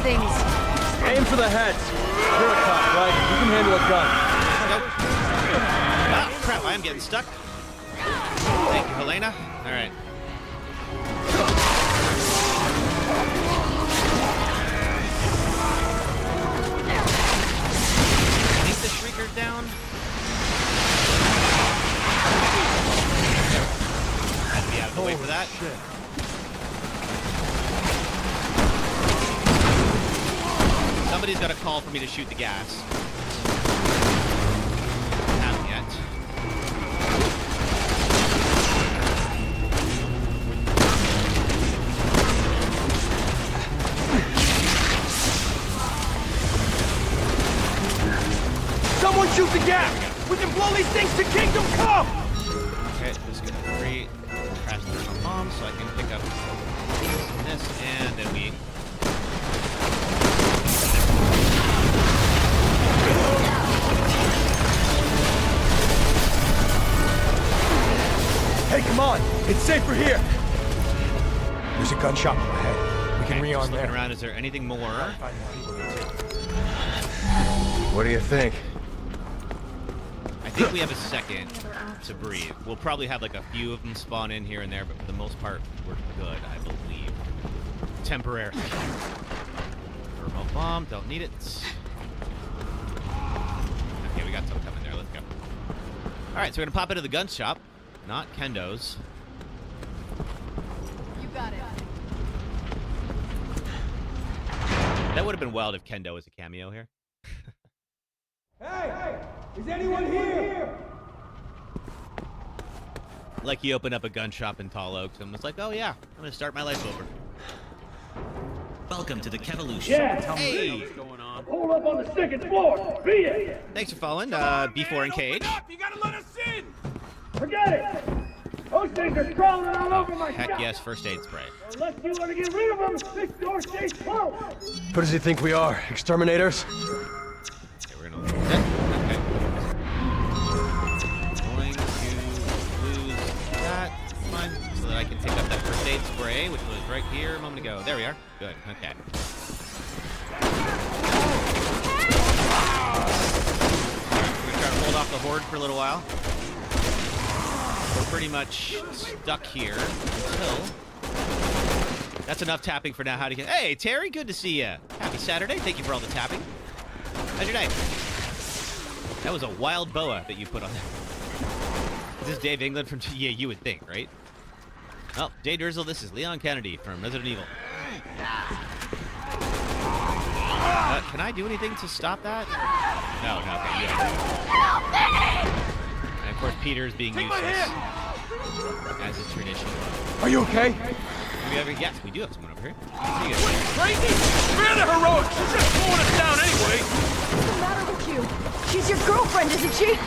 Things. Aim for the heads. You're a cop, right? You can handle a gun. Nope. Ah, crap, I am getting stuck. Thank you, Helena. Alright. Keep the shriekers down. Have to be out of the way for that. Somebody's got a call for me to shoot the gas. Haven't yet. Someone shoot the gas! We can blow these things to kingdom come! Okay, just gonna create crash thermal bomb so I can pick up this and then we. Hey, come on! It's safer here! There's a gun shop up ahead. We can rearm Just looking there. around, is there anything more? What do you think? I think we have a second to breathe. We'll probably have like a few of them spawn in here and there, but for the most part, we're good, I believe. Temporarily. Thermal bomb, don't need it. Okay, we got some coming there, let's go. Alright, so we're gonna pop into the gun shop. Not Kendo's. You got it. That would have been wild if Kendo was a cameo here. Hey! Is anyone here? Like he opened up a gun shop in Tall Oaks and was like, oh yeah, I'm gonna start my life over. Welcome to the Kevolution. Yeah. Hey! Hold up on the second floor. Beat it. Thanks for following, B4 and Cage. You gotta let us in! Forget it. Those things are crawling all over my Heck shop. yes, first aid spray. Unless you want to get rid of them, this door stays closed. What does he think we are? Exterminators? Okay, we're gonna lose that. Okay. Going to lose that. Fine. So that I can pick up that first aid spray, which was right here a moment ago. There we are. Good. Okay. We're gonna try to hold off the horde for a little while. We're pretty much stuck here until. That's enough tapping for now. How to get? Hey, Terry, good to see you. Happy Saturday. Thank you for all the tapping. How's your day? That was a wild boa that you put on there. Is this Dave England from? Yeah, you would think, right? Oh, Jay Drizzle, this is Leon Kennedy from Resident Evil. Can I do anything to stop that? No, okay, yeah. Help me! And of course, Peter's being useless. As is tradition. Are you okay? Yes, we do have someone over here. Crazy? Man, the heroic! She's just pulling us down anyway! What's the matter with you? She's your girlfriend, isn't she?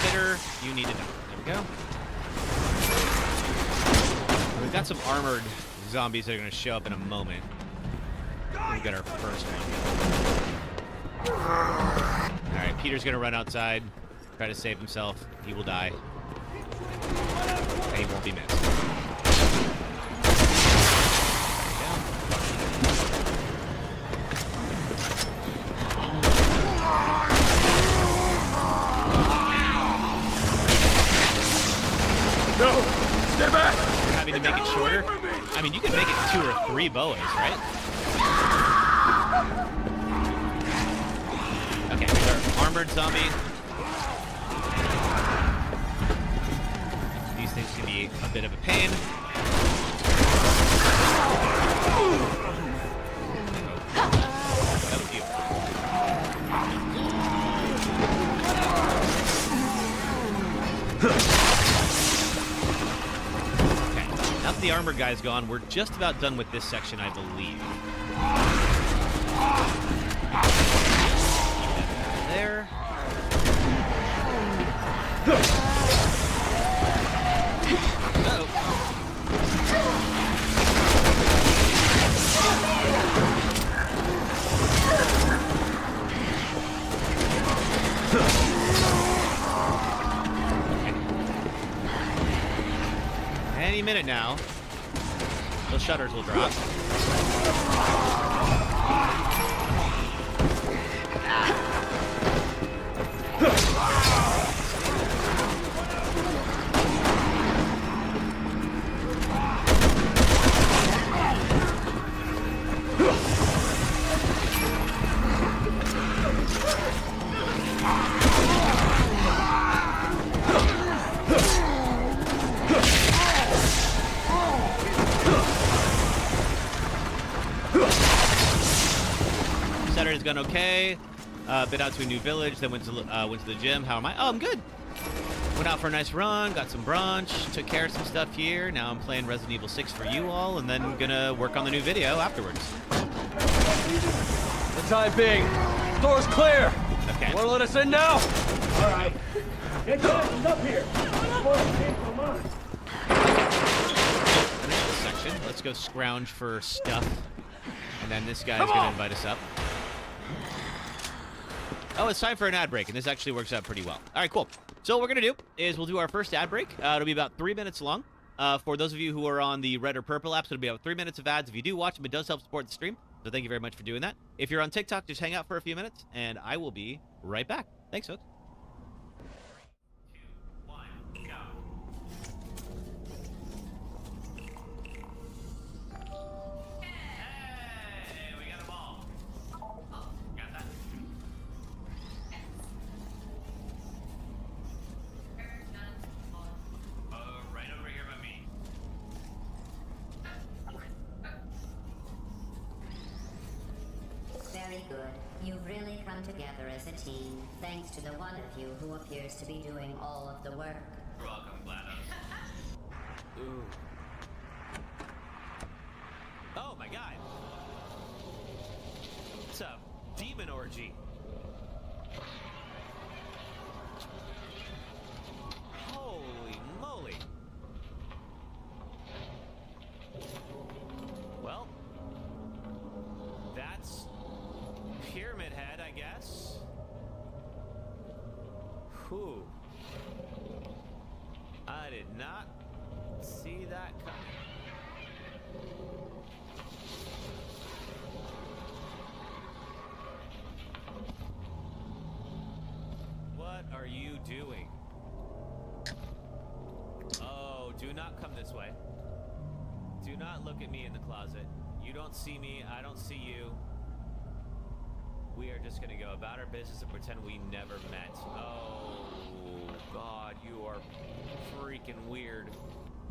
Fitter, you need to know. There we go. We've got some armored zombies that are going to show up in a moment. We've got our first one. Alright, Peter's going to run outside, try to save himself. He will die. And he won't be missed. No! Stay back! Having to make it shorter? I mean, you can make it 2 or 3 boas, right? Okay, here's our armored zombie. These things can be a bit of a pain. That was you. Now that the armor guy's gone, we're just about done with this section, I believe. There. Any minute now, those shutters will drop. Saturday's gone okay. Been out to a new village, then went to the gym. How am I? Oh, I'm good. Went out for a nice run, got some brunch, took care of some stuff here. Now I'm playing Resident Evil 6 for you all, and then gonna work on the new video afterwards. For the time being, door's clear. Okay. Want to let us in now? All right. Get guys up here. Finish this section. Let's go scrounge for stuff. And then this guy's gonna invite us up. Oh, it's time for an ad break, and this actually works out pretty well. All right, cool. So what we're going to do is we'll do our first ad break. It'll be about 3 minutes long. For those of you who are on the red or purple apps, it'll be about 3 minutes of ads. If you do watch them, it does help support the stream. So thank you very much for doing that. If you're on TikTok, just hang out for a few minutes, and I will be right back. Thanks, folks. 3, 2, 1, go. Hey, we got a ball. Oh, got that. Right over here by me. Very good. You've really come together as a team, thanks to the one of you who appears to be doing all of the work. You're welcome, GLaDOS. Ooh. Oh my god. It's a demon orgy. Holy moly. Well, that's Pyramid Head, I guess. Whew. I did not see that coming. What are you doing? Oh, do not come this way. Do not look at me in the closet. You don't see me, I don't see you. We are just gonna go about our business and pretend we never met. Oh, God, you are freaking weird.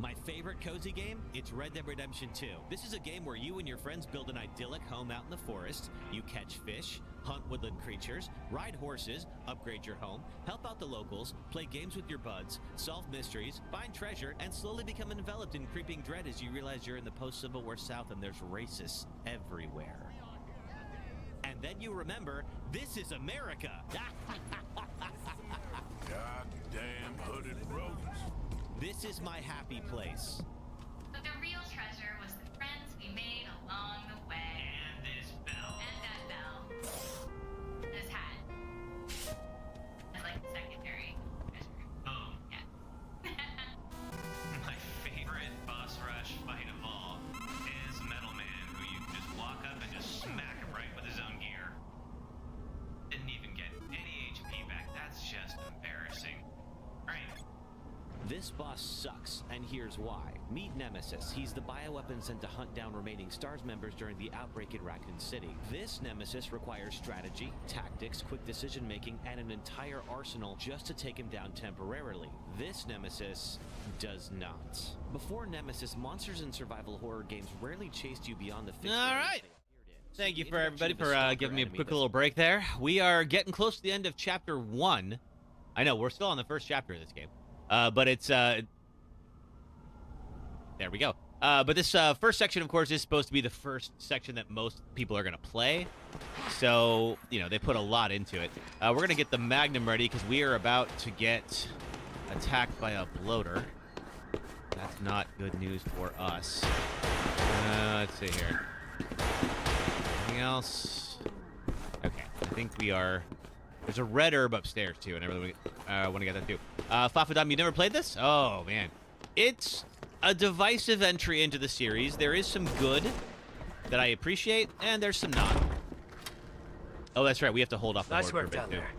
My favorite cozy game? It's Red Dead Redemption 2. This is a game where you and your friends build an idyllic home out in the forest. You catch fish, hunt woodland creatures, ride horses, upgrade your home, help out the locals, play games with your buds, solve mysteries, find treasure, and slowly become enveloped in creeping dread as you realize you're in the post-Civil War South and there's racists everywhere. And then you remember, this is America. Goddamn hooded rodents. This is my happy place. But the real treasure was the friends we made along the way. And this bell. And that bell. This hat. It's like secondary treasure. Oh. Yeah. My favorite boss rush fight of all is Metal Man, who you can just walk up and just smack him right with his own gear. Didn't even get any HP back. That's just embarrassing. Right. This boss sucks, and here's why. Meet Nemesis. He's the bioweapon sent to hunt down remaining STARS members during the outbreak in Raccoon City. This Nemesis requires strategy, tactics, quick decision-making, and an entire arsenal just to take him down temporarily. This Nemesis does not. Before Nemesis, monsters in survival horror games rarely chased you beyond the fixed All areas right. they appeared in. Thank you The for everybody introduction of for a giving me a stalker quick enemy little break there. We are getting close to the end of chapter 1. I know, we're still on the first chapter of this game. But it's... There we go. But this first section, of course, is supposed to be the first section that most people are going to play. So, you know, they put a lot into it. We're going to get the Magnum ready because we are about to get attacked by a bloater. That's not good news for us. Let's see here. Anything else? Okay, I think we are... There's a red herb upstairs, too, and I really want to get that, too. Fafadam, you never played this? Oh, man. It's a divisive entry into the series. There is some good that I appreciate, and there's some not. Oh, that's right. We have to hold off the Nice horde work for a down bit, too. there.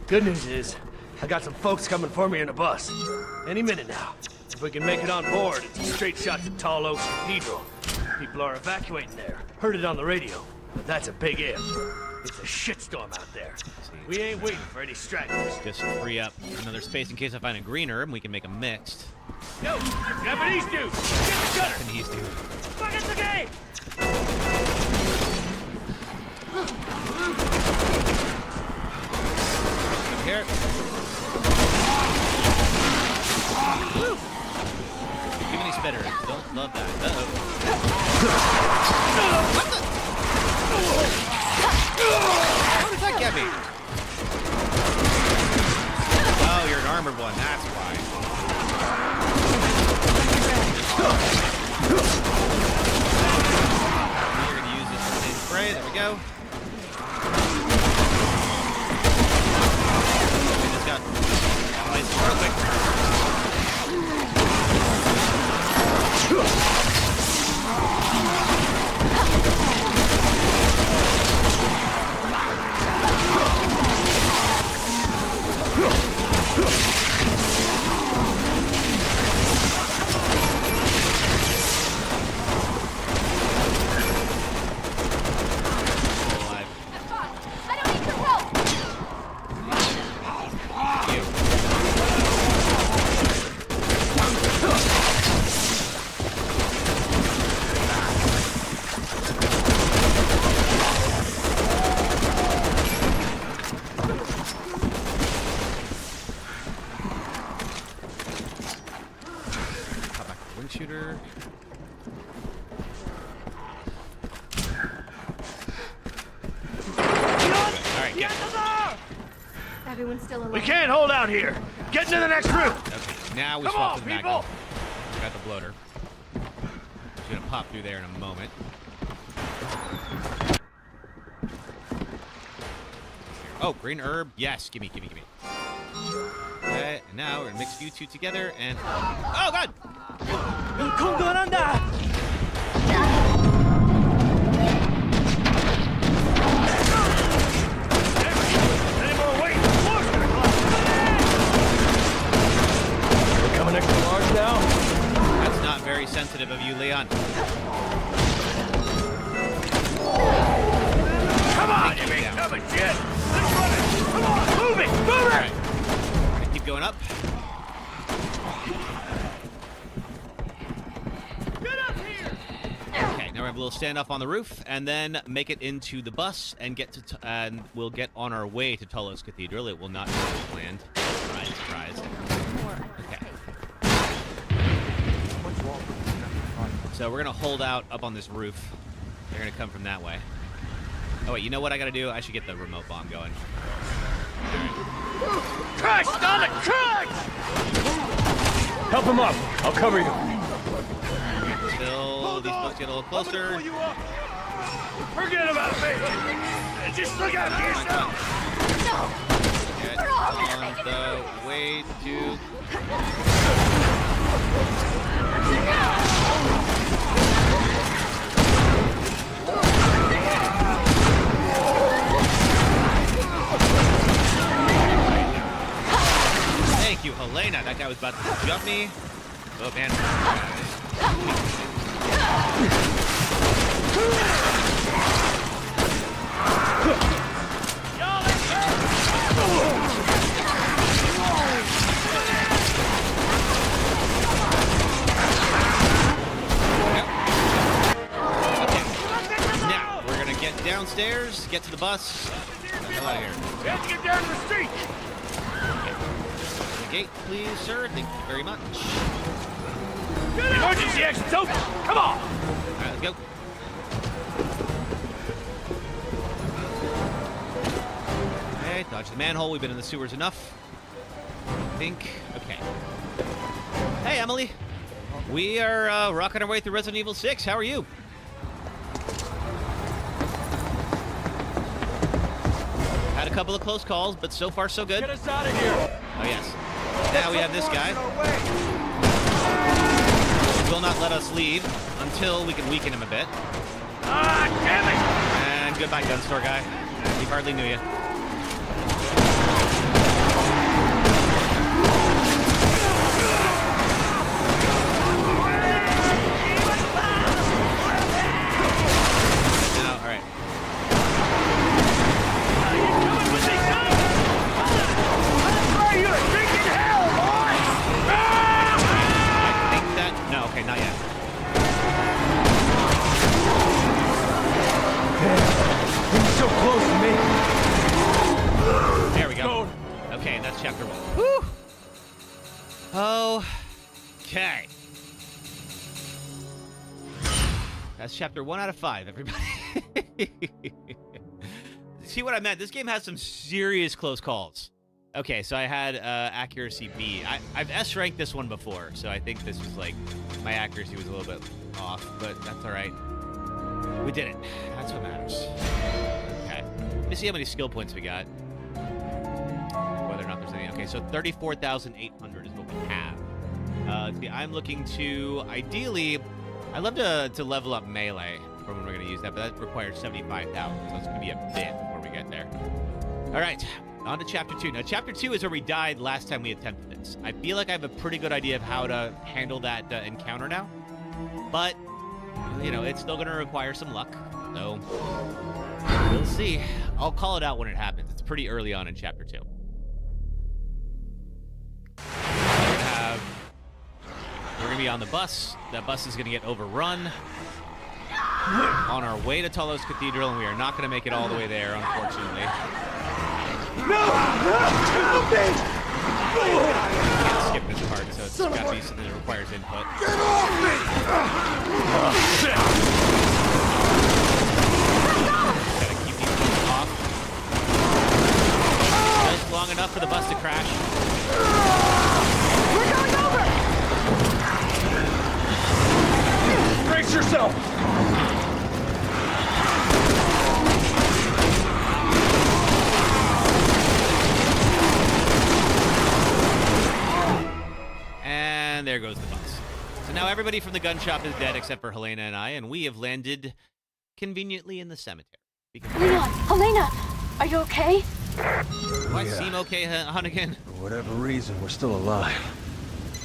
Good news is, I got some folks coming for me in a bus. Any minute now. If we can make it on board, it's a straight shot to Tall Oaks Cathedral. People are evacuating there. Heard it on the radio. But that's a big if. It's a shitstorm out there. We ain't waiting for any stragglers. Just free up another space in case I find a green herb, and we can make a mixed. Yo, Japanese dude! Get the gunner! Japanese dude. Fuck it, the game! Here. Give me any spitters. Don't love that. Uh-oh. What the? How did that get me? Oh, you're an armored one. That's why. You're going to use this same spray. There we go. We just got nice real quick. Alive. I don't need your help! You. Pop back the wing shooter. All right, get. Everyone's still alive. We can't hold out here! Get into the next room! Okay, now we Come swap on, to the people! Magnum. We got the bloater. She's gonna pop through there in a moment. Oh, green herb. Yes, gimme. Okay, and now we're gonna mix you two together and... Oh, God! Any more weight? Floor's gonna collapse! We're coming extra large now? That's not very sensitive of you, Leon. Come on, you Take big it down. tub of shit! Let's run it! Come on, move it! Move All it! right. Gonna keep going up. we'll stand up on the roof and then make it into the bus and get to and we'll get on our way to Talos Cathedral. It will not land. Surprise, surprise. Okay. So we're gonna hold out up on this roof. They're gonna come from that way. Oh wait, you know what I gotta do? I should get the remote bomb going. Crash! Stop it! Crash! Help him up. I'll cover you. Until these folks get a little closer. Forget about me! Just look out for yourself! Get on the way to... Thank you, Helena. That guy was about to jump me. Oh, man. Now, we're going to get downstairs, get to the bus. Get the hell out of here. We have to get down to the street! Gate, please, sir. Thank you very much. Emergency exit's open! Come on! All right, let's go. Okay, dodge the manhole. We've been in the sewers enough. I think. Okay. Hey, Emily. We are rocking our way through Resident Evil 6. How are you? Had a couple of close calls, but so far so good. Get us out of here! Oh, yes. Now we have this guy. Will not let us leave until we can weaken him a bit. Ah, damn it! And goodbye, gun store guy. We hardly knew you. No, all right. No, okay, not yet. He's so close to me. There we go. Okay, that's chapter 1. Whew. Okay. That's chapter 1 out of 5, everybody. See what I meant? This game has some serious close calls. Okay, so I had accuracy B. I've S-ranked this one before, so I think this was like, my accuracy was a little bit off, but that's all right. We did it. That's what matters. Okay. Let me see how many skill points we got. Whether or not there's any. Okay, so 34,800 is what we have. See, I'm looking to, ideally, I'd love to level up melee for when we're going to use that, but that requires 75,000, so it's going to be a bit before we get there. All right. On to Chapter 2. Now, Chapter 2 is where we died last time we attempted this. I feel like I have a pretty good idea of how to handle that encounter now. But, you know, it's still going to require some luck. So, we'll see. I'll call it out when it happens. It's pretty early on in Chapter 2. We're going to be on the bus. That bus is going to get overrun. On our way to Talos Cathedral, and we are not going to make it all the way there, unfortunately. No! Can't skip this part, so it's got to be something that requires input. Get off me! Gotta keep these things off. Just long enough for the bus to crash. We're going over! Brace yourself! And there goes the bus. So now everybody from the gun shop is dead except for Helena and I, and we have landed conveniently in the cemetery. Helena, are you okay? Do I seem okay, Hunnigan? For whatever reason, we're still alive.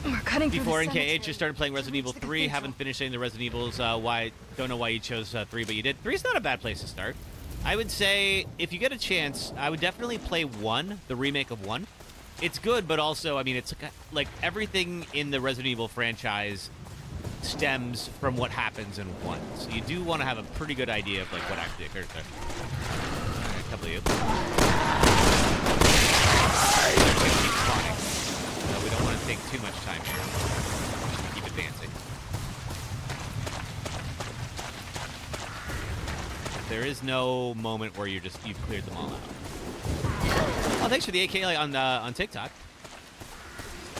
We're cutting through Before the cemetery. NKH just started playing Resident Evil 3, haven't finished any of the Resident Evils. Don't know why you chose 3, but you did. 3's not a bad place to start. I would say, if you get a chance, I would definitely play 1, the remake of 1. It's good, but also, I mean, it's like everything in the Resident Evil franchise stems from what happens in one. So you do want to have a pretty good idea of like what actually occurs there. All right, a couple of you. Keep spawning. So we don't want to take too much time here. Just keep advancing. There is no moment where you've cleared them all out. Oh, thanks for the AK on TikTok.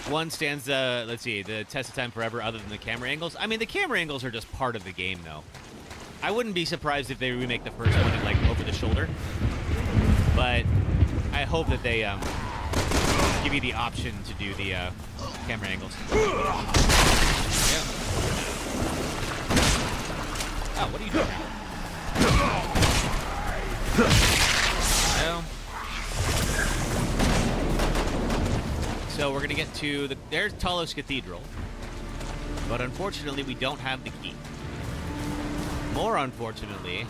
One stands, let's see, the test of time forever other than the camera angles. I mean, the camera angles are just part of the game, though. I wouldn't be surprised if they remake the first one in, like, over the shoulder. But I hope that they give you the option to do the camera angles. Yeah. Oh, what are you doing now? Well. So we're going to get to there's Talos Cathedral, but unfortunately we don't have the key. More unfortunately,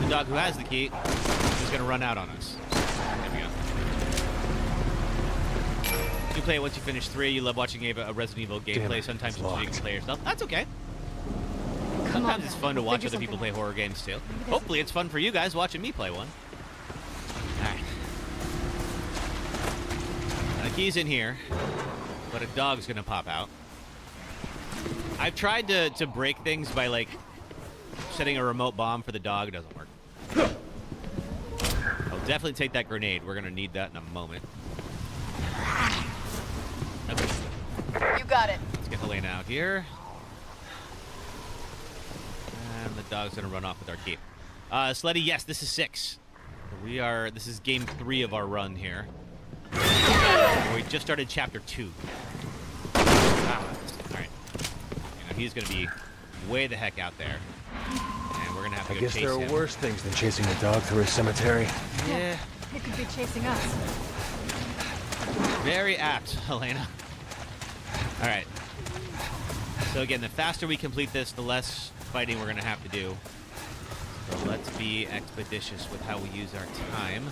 the dog who has the key is going to run out on us. There we go. You play it once you finish 3. You love watching a Resident Evil gameplay. Sometimes you can play yourself. That's okay. Sometimes it's fun to watch other people play horror games too. Hopefully it's fun for you guys watching me play one. Alright. The key's in here, but a dog's gonna pop out. I've tried to break things by like setting a remote bomb for the dog. It doesn't work. I'll definitely take that grenade. We're gonna need that in a moment. Okay. You got it. Let's get Helena out here. And the dog's gonna run off with our key. Sleddy, yes, this is 6. This is game 3 of our run here. We just started chapter 2. Alright. He's gonna be way the heck out there. And we're gonna have to go chase him. I guess there are worse things than chasing a dog through a cemetery. Yeah. It could be chasing us. Very apt, Helena. Alright. So again, the faster we complete this, the less fighting we're gonna have to do. So let's be expeditious with how we use our time.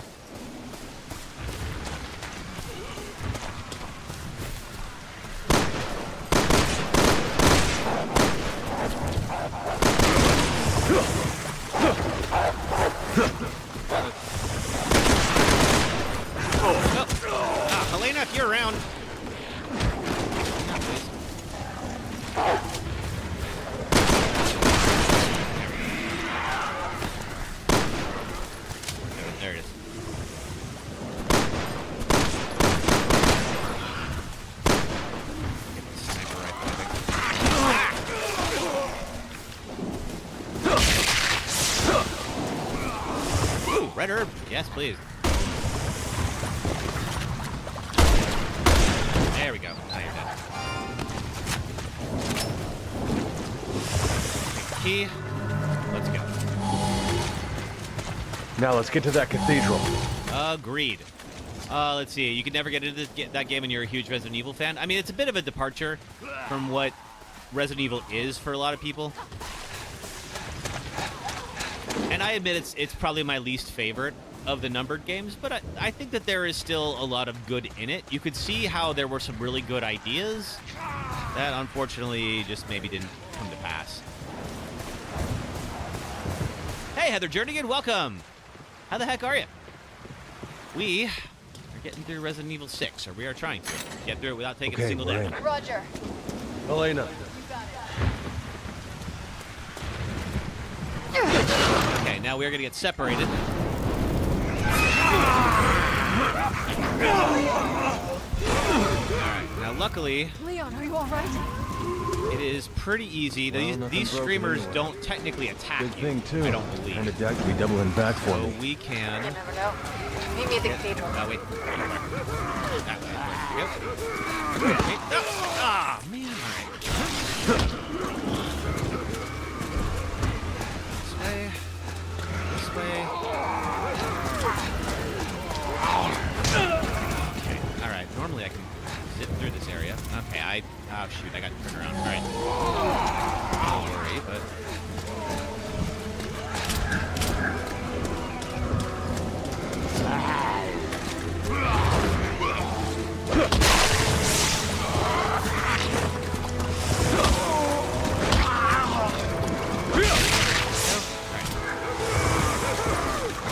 Helena, if you're around. There it is. Get the sniper rifle, Ooh, red herb. Yes, please. There we go. Now you're dead. Take the key. Let's go. Now let's get to that cathedral. Agreed. Let's see. You could never get into that game when you're a huge Resident Evil fan. I mean, it's a bit of a departure from what Resident Evil is for a lot of people. And I admit it's probably my least favorite of the numbered games, but I think that there is still a lot of good in it. You could see how there were some really good ideas that unfortunately just maybe didn't come to pass. Hey, Heather Jernigan, welcome! How the heck are you? We are getting through Resident Evil 6, or we are trying to get through it without taking a single damage. Roger. Elena. Okay, now we're going to get separated. Alright, now luckily... Leon, are you alright? It is pretty easy. These screamers don't technically attack Big you, thing too. I don't believe. And the deck could be doubling back for So me. we can... You never know. Meet me at the cathedral. Oh, wait. That way. Yep. Wait. No. Ah, man. All right. This way. Okay. All right. Normally I can zip through this area. Okay. Oh, shoot. I got to turn around. All right. Don't worry, but...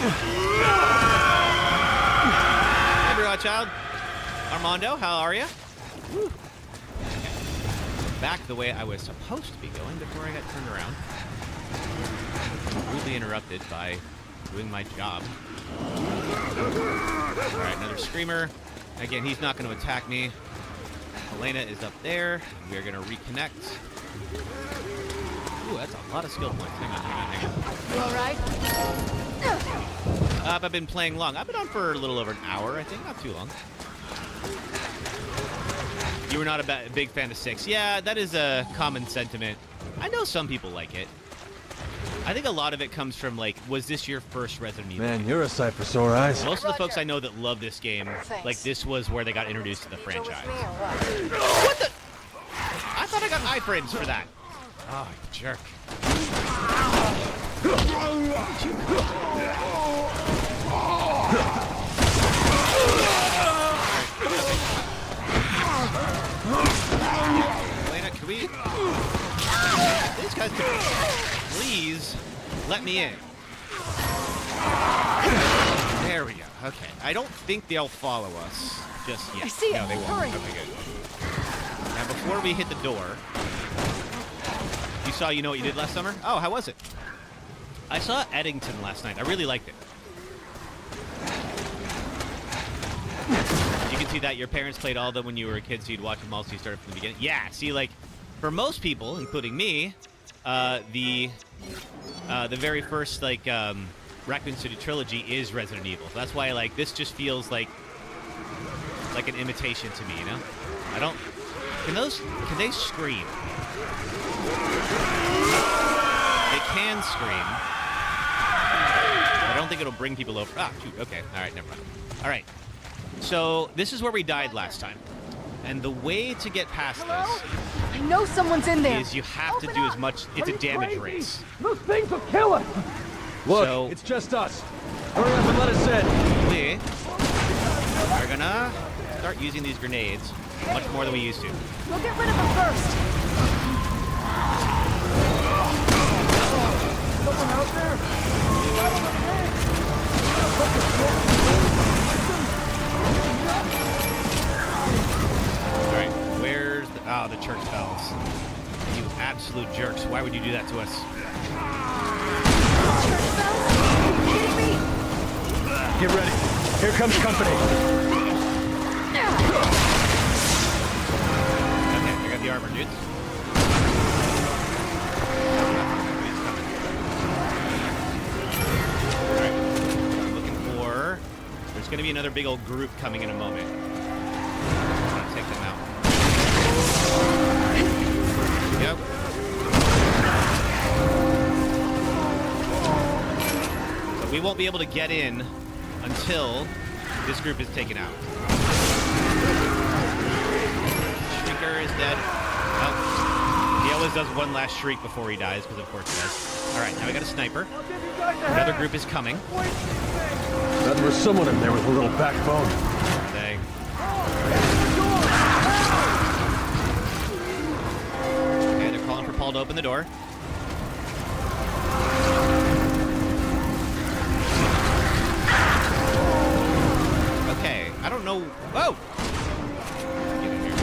Hey, Blue Child. Armando, how are you? Back the way I was supposed to be going before I got turned around. Rudely interrupted by doing my job. Alright, another screamer. Again, he's not going to attack me. Elena is up there. We are going to reconnect. Ooh, that's a lot of skill points. Hang on. You alright? I've been playing long. I've been on for a little over an hour, I think. Not too long. You were not a big fan of 6. Yeah, that is a common sentiment. I know some people like it. I think a lot of it comes from, like, was this your first Resident Evil? Man, you're a sight for sore eyes. Most of the folks I know that love this game, like, this was where they got introduced to the franchise. What the? I thought I got iframes for that. Oh, you jerk. Elena, can we... These guys can... Please, let me in. There we go. Okay. I don't think they'll follow us just yet. I see it. No, they won't. Hurry. Okay, good. Now, before we hit the door, you saw You Know What You Did Last Summer? Oh, how was it? I saw Eddington last night. I really liked it. You can see that your parents played all of them when you were a kid, so you'd watch them all, so you started from the beginning. Yeah, see, like, for most people, including me, the very first, like, Raccoon City trilogy is Resident Evil. So that's why, like, this just feels like an imitation to me, you know? I don't... Can they scream? They can scream. I don't think it'll bring people over. Ah, shoot. Okay. All right, never mind. All right. So this is where we died last time. And the way to get past this I know someone's in there. is you have to do as much... It's a damage race. Those things will kill us! Look, So- it's just us. Hurry up and let us in. We are gonna start using these grenades much more than we used to. We'll get rid of them first. Someone out there? Alright, where's the... Oh, the church bells. You absolute jerks. Why would you do that to us? Get ready. Here comes company. Okay, I got the armor, dudes. Alright, looking for... There's going to be another big old group coming in a moment. I'm going to take them out. Yep. But we won't be able to get in until this group is taken out. Shrieker is dead. Oh. He always does one last shriek before he dies, because of course he does. Alright, now we got a sniper. Another group is coming. There was someone in there with a little backbone. Dang. Okay, they're calling for Paul to open the door. Okay, I don't know. Whoa! Get in here.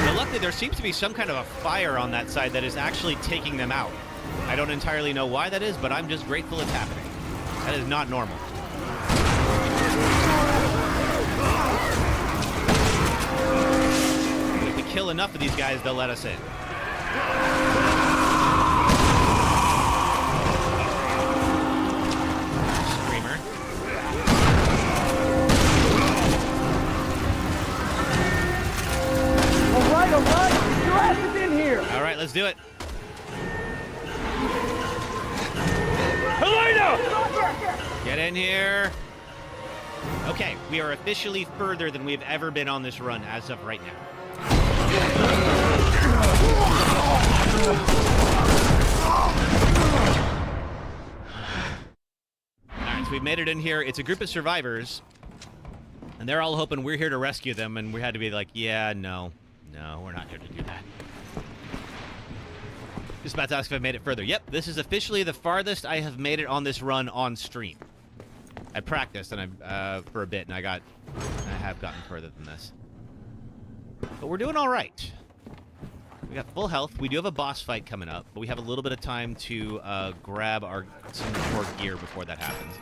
But luckily, there seems to be some kind of a fire on that side that is actually taking them out. I don't entirely know why that is, but I'm just grateful it's happening. That is not normal. If we kill enough of these guys, they'll let us in. Screamer. All right, your ass is in here! All right, let's do it. Elena! Get in here. Okay, we are officially further than we've ever been on this run as of right now. Alright, so we've made it in here. It's a group of survivors, and they're all hoping we're here to rescue them, and we had to be like, yeah, no. No, we're not here to do that. Just about to ask if I made it further. Yep, this is officially the farthest I have made it on this run on stream. I practiced and for a bit, and I have gotten further than this. But we're doing all right. We got full health. We do have a boss fight coming up, but we have a little bit of time to grab some more gear before that happens.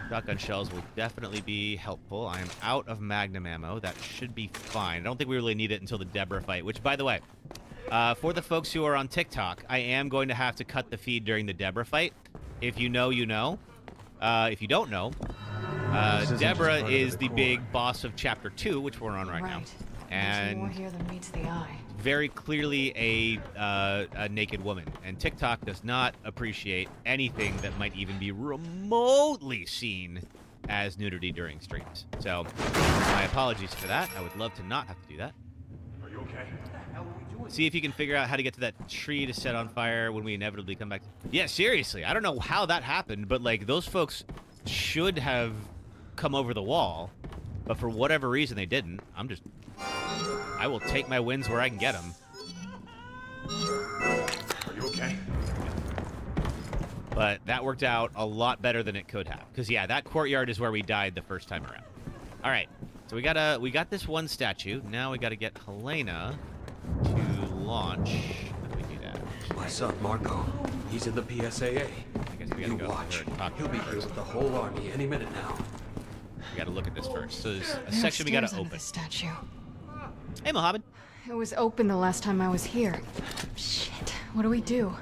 Shotgun shells will definitely be helpful. I am out of magnum ammo. That should be fine. I don't think we really need it until the Deborah fight, which, by the way, for the folks who are on TikTok, I am going to have to cut the feed during the Deborah fight. If you know, you know. If you don't know, Deborah is the big boss of Chapter 2, which we're on right now. There's more And here than meets the eye. very clearly a naked woman. And TikTok does not appreciate anything that might even be remotely seen as nudity during streams. So, my apologies for that. I would love to not have to do that. Are you okay? See if you can figure out how to get to that tree to set on fire when we inevitably come back. Yeah, seriously. I don't know how that happened, but, like, those folks should have come over the wall. But for whatever reason, they didn't. I will take my wins where I can get them. Are you okay? But that worked out a lot better than it could have. Because, yeah, that courtyard is where we died the first time around. All right. So we got this one statue. Now we got to get Helena to launch. How do we do that? My son, Marco. He's in the PSAA. I guess we got to go watch. over and talk to He'll be him here first. with the whole army any minute now. We got to look at this first. So there's a They're section we got upstairs to under open. the statue. Hey, Mohammed. It was open the last time I was here. Shit. What do we do?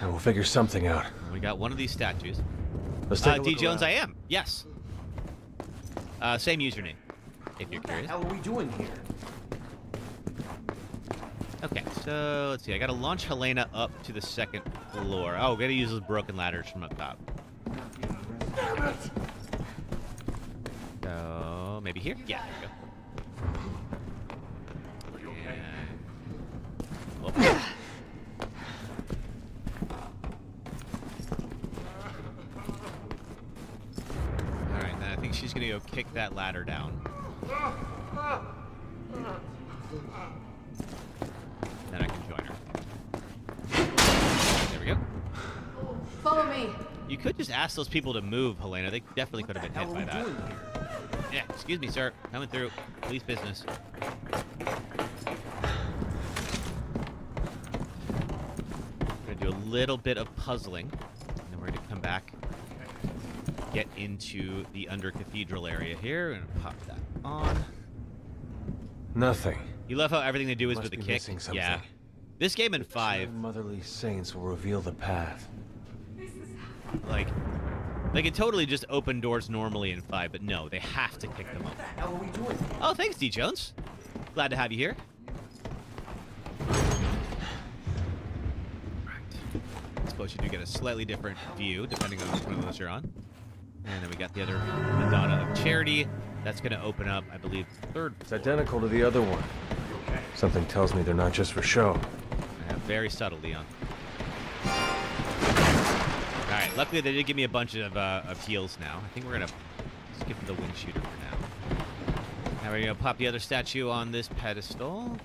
We'll figure something out. We got one of these statues. Let's take a D look Jones, around. I am. Yes. Same username, if you're curious. How are we doing here? Okay, so let's see. I gotta launch Helena up to the second floor. Oh, gotta use those broken ladders from up top. So maybe here? Yeah, there we go. And... Alright, then I think she's gonna go kick that ladder down. Then I can join her. There we go. Follow me. You could just ask those people to move, Helena. They definitely could have been hit by that. Yeah, excuse me, sir. Coming through. Police business. We're gonna do a little bit of puzzling, and then we're gonna come back, get into the under cathedral area here. We're gonna pop that on. Nothing. You love how everything they do is Must with a be kick. missing something. Yeah. This game in 5, Motherly saints will reveal the path. like, they could totally just open doors normally in 5, but no, they have to kick them open. How are we doing? Oh, thanks, D. Jones. Glad to have you here. Right. I suppose you do get a slightly different view, depending on which one of those you're on. And then we got the other Madonna of Charity. That's going to open up, I believe, the third It's floor. identical to the other one. Something tells me they're not just for show. Very subtle, Leon. Alright, luckily they did give me a bunch of heals now. I think we're going to skip the wind shooter for now. Now we're going to pop the other statue on this pedestal.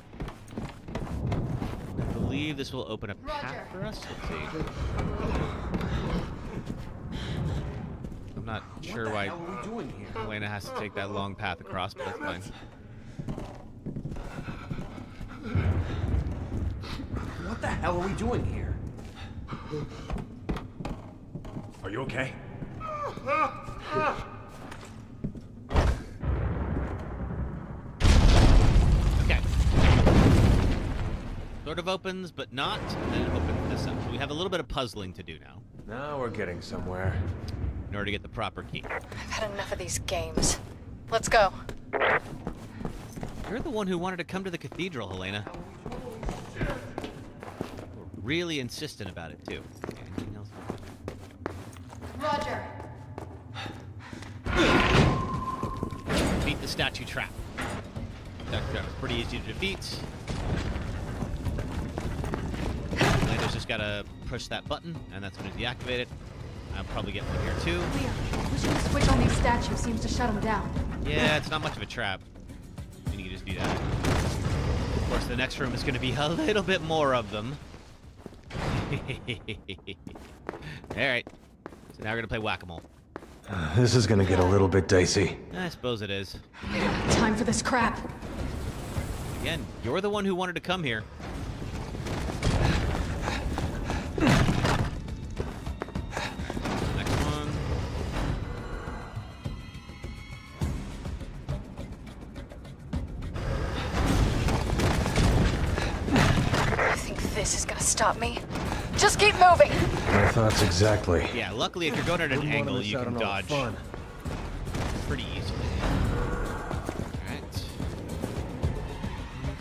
I believe this will open a path for us. Let's see. I'm not sure why How are we doing here? Helena has to take that long path across, but that's fine. What the hell are we doing here? Are you okay? Okay. Sort of opens, but not, and then it opens this up. So we have a little bit of puzzling to do now Now we're getting somewhere. in order to get the proper key. I've had enough of these games. Let's go. You're the one who wanted to come to the cathedral, Helena. We're really insistent about it, too. Okay, anything else? Roger. Defeat the statue trap. That was pretty easy to defeat. Helena's just gotta push that button, and that's gonna deactivate it. I'll probably get through here, too. Leon, pushing the switch on these statues seems to shut them down. Yeah, it's not much of a trap. You can just do that. So the next room is going to be a little bit more of them. Alright. So now we're going to play whack-a-mole. This is gonna get a little bit dicey. I suppose it is. Time for this crap. Again, you're the one who wanted to come here. Next one. I think this is gonna stop me. Just keep moving. My thoughts exactly. Yeah, luckily if you're going at an angle, you can dodge pretty easily. Alright.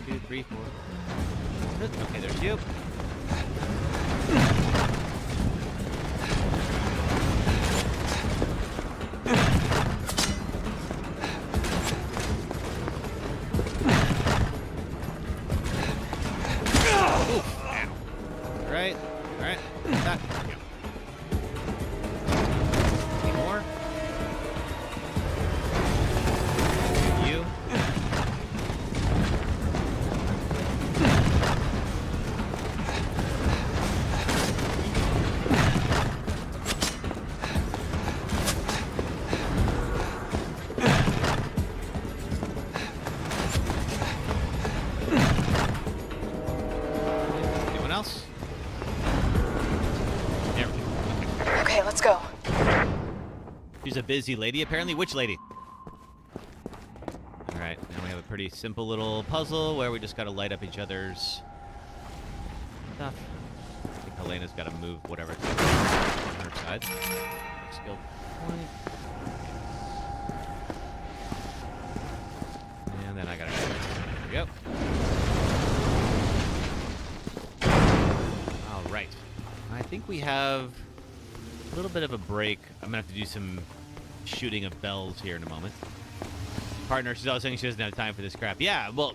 1, 2, 3, 4. Okay, there's you. Right. Alright. That. Any more? You. Anyone else? There we go. Okay, let's go. She's a busy lady, apparently. Which lady? Alright, now we have a pretty simple little puzzle where we just gotta light up each other's stuff. I think Helena's gotta move whatever on her side. Skill point. And then I gotta do it. There we go. Alright. I think we have a little bit of a break. I'm gonna have to do some shooting of bells here in a moment. Partner, she's always saying she doesn't have time for this crap. Yeah, well,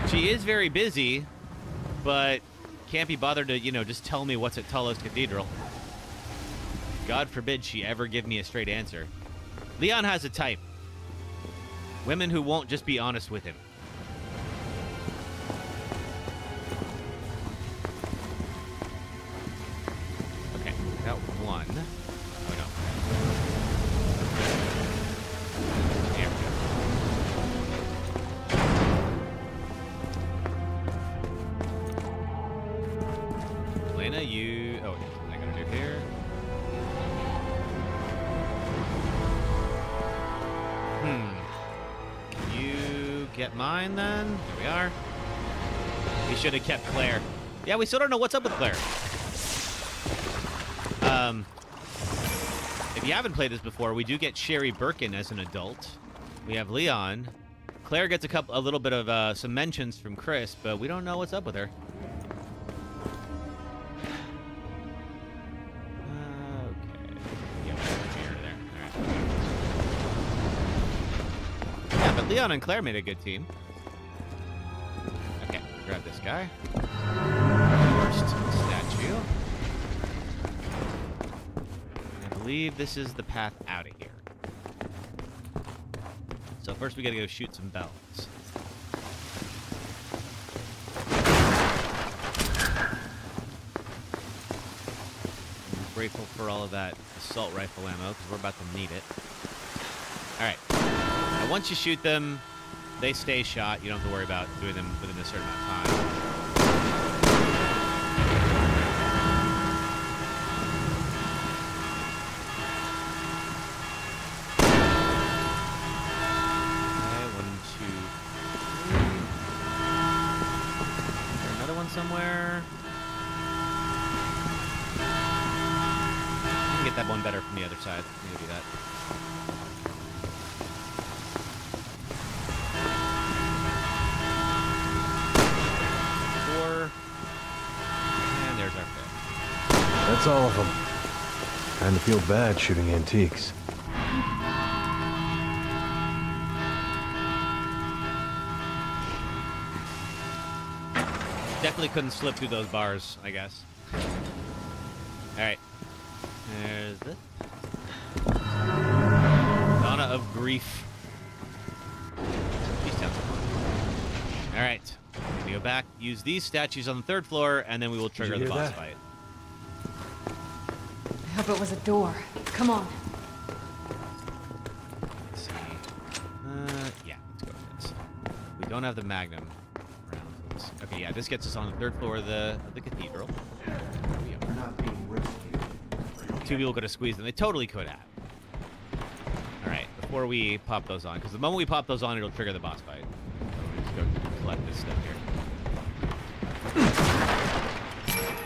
she is very busy, but can't be bothered to, just tell me what's at Talos Cathedral. God forbid she ever give me a straight answer. Leon has a type. Women who won't just be honest with him. Okay, got one. Oh, no. There we go. Lena, you... Oh, okay. I gotta do here. Can you get mine, then? Here we are. We should have kept Claire. Yeah, we still don't know what's up with Claire. If you haven't played this before, we do get Sherry Birkin as an adult. We have Leon. Claire gets a little bit of some mentions from Chris, but we don't know what's up with her. Okay. Yeah, there. All right. Yeah, but Leon and Claire made a good team. Okay, grab this guy. First statue. I believe this is the path out of here. So first we gotta go shoot some bells. I'm grateful for all of that assault rifle ammo, because we're about to need it. Alright. Now once you shoot them, they stay shot. You don't have to worry about doing them within a certain amount of time. Somewhere. I can get that one better from the other side. I'm gonna do that. Four. And there's our fifth. That's all of them. Kinda feel bad shooting antiques. Definitely couldn't slip through those bars, I guess. Alright. There's this. Donna of Grief. Alright. right. We go back, use these statues on the 3rd floor, and then we will trigger the boss fight. I hope it was a door. Come on. Let's see. Yeah, let's go with this. We don't have the Magnum rounds. Okay, yeah, this gets us on the 3rd floor of the cathedral. We're not being risky. 2 people could have squeezed them. They totally could have. All right, before we pop those on, because the moment we pop those on, it'll trigger the boss fight. So we'll just go collect this stuff here.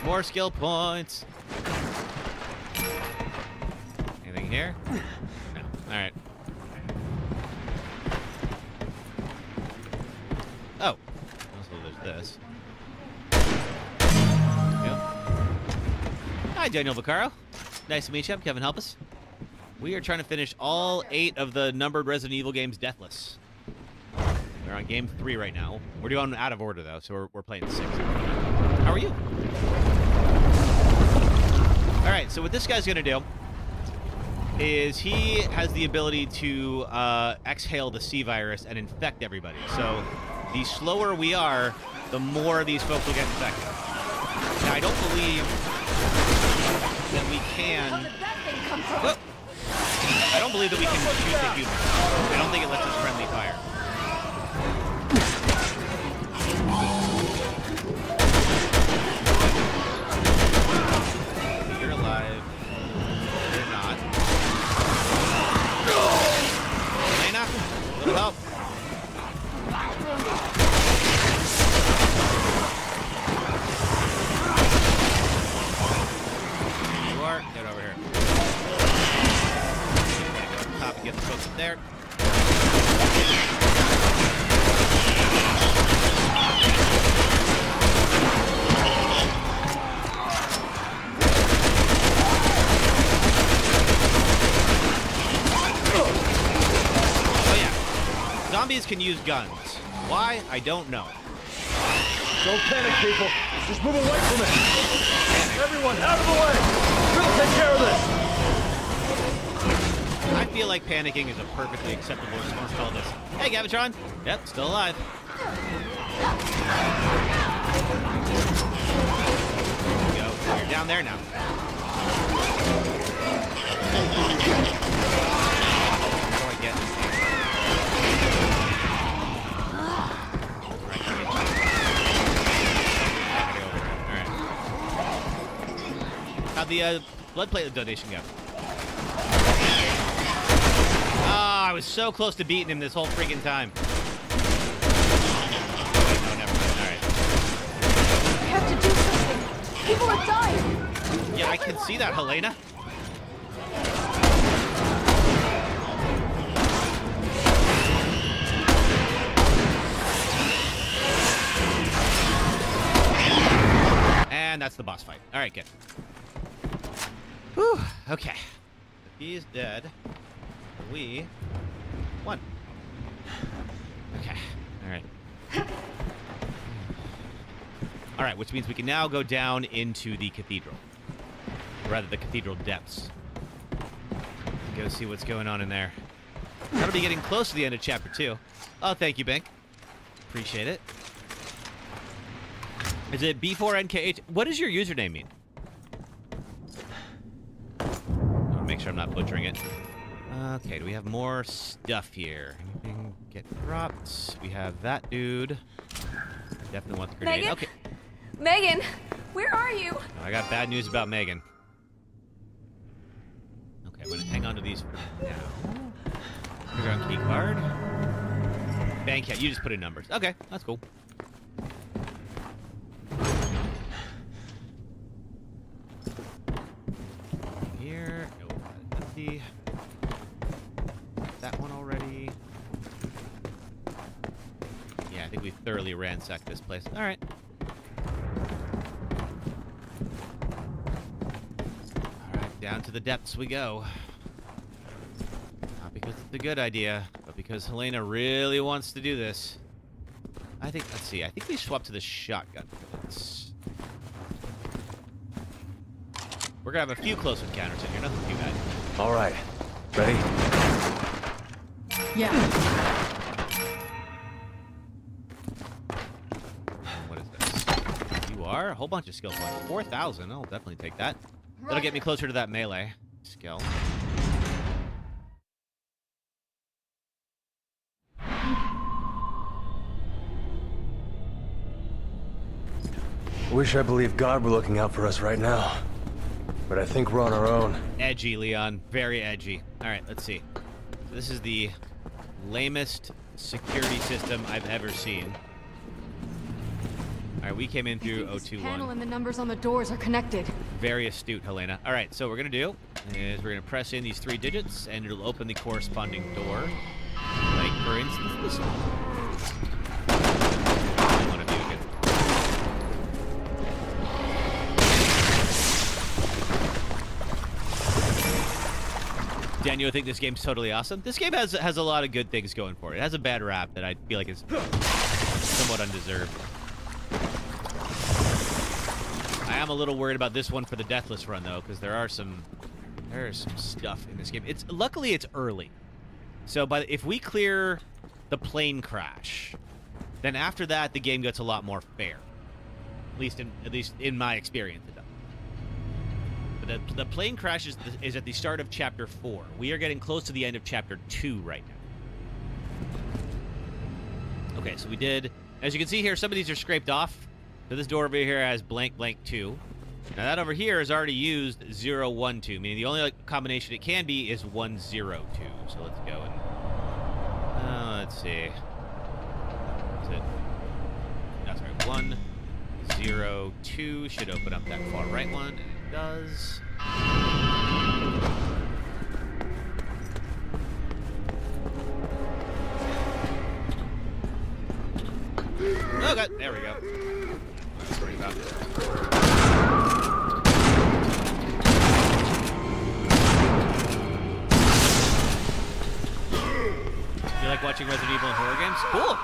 More skill points. Anything here? No. All right. Oh. Also, there's this. Yep. Hi, Daniel Vaccaro. Nice to meet you. I'm KevinHelpUs. We are trying to finish all 8 of the numbered Resident Evil games Deathless. We're on game 3 right now. We're doing out of order, though, so we're playing 6. How are you? All right, so what this guy's going to do is he has the ability to exhale the C virus and infect everybody. So the slower we are, the more of these folks will get infected. Now, I don't believe that we can... Whoop. I don't believe that we can shoot the humans. I don't think it lets us friendly fire. You're alive. You're not. Elena, a little help. You are. Get over here. Top and get the folks up there. Oh yeah. Zombies can use guns. Why? I don't know. Don't panic, people. Just move away from it. Everyone, out of the way. We'll take care of this. I feel like panicking is a perfectly acceptable response to all this. Hey, Gavatron. Yep, still alive. There you go. You're down there now. How do I get this thing? Alright. How'd the blood platelet donation go? Oh, I was so close to beating him this whole freaking time. No, never mind. All right. We have to do something. People are dying. Yeah, I can see that, Helena. And that's the boss fight. All right, good. Whew, okay. He's dead. We won. Okay. All right. All right, which means we can now go down into the cathedral. Or rather, the cathedral depths. Go see what's going on in there. That'll be getting close to the end of Chapter 2. Oh, thank you, Bank. Appreciate it. Is it B4NKH? What does your username mean? I want to make sure I'm not butchering it. Okay, do we have more stuff here? Anything get dropped? We have that dude. I definitely want the grenade. Megan? Okay. Megan, where are you? Oh, I got bad news about Megan. Okay, I'm gonna hang on to these for now. Underground key card. Bank, yeah, you just put in numbers. Okay, that's cool. Here, no, that's empty. That one already. Yeah, I think we thoroughly ransacked this place. All right. All right, down to the depths we go. Not because it's a good idea, but because Helena really wants to do this. I think, let's see, I think we swap to the shotgun for this. We're gonna have a few close encounters in here, nothing too bad. All right. Ready? Yeah. far. A whole bunch of skill points. 4,000. I'll definitely take that. That'll get me closer to that melee skill. Wish I believed God were looking out for us right now. But I think we're on our own. Edgy, Leon. Very edgy. All right, let's see. So this is the lamest security system I've ever seen. All right, we came in through 021. Panel and the numbers on the doors are connected. Very astute, Helena. All right, so what we're going to do is we're going to press in these 3 digits, and it'll open the corresponding door. Like, for instance, this one. One of you can... Daniel, I think this game's totally awesome. This game has a lot of good things going for it. It has a bad rap that I feel like is somewhat undeserved. I am a little worried about this one for the Deathless run, though, because there's some stuff in this game. Luckily it's early, so if we clear the plane crash, then after that the game gets a lot more fair. At least in my experience, it does. But the plane crash is at the start of Chapter 4. We are getting close to the end of Chapter 2 right now. Okay, so we did, as you can see here, some of these are scraped off. So this door over here has blank, blank 2. Now that over here is already used 0, 1, 2, meaning the only combination it can be is 1, 0, 2. So let's go and let's see. Is it? No, sorry, 1, 0, 2 should open up that far right one, and it does. Oh god, there we go. You like watching Resident Evil and horror games? Cool.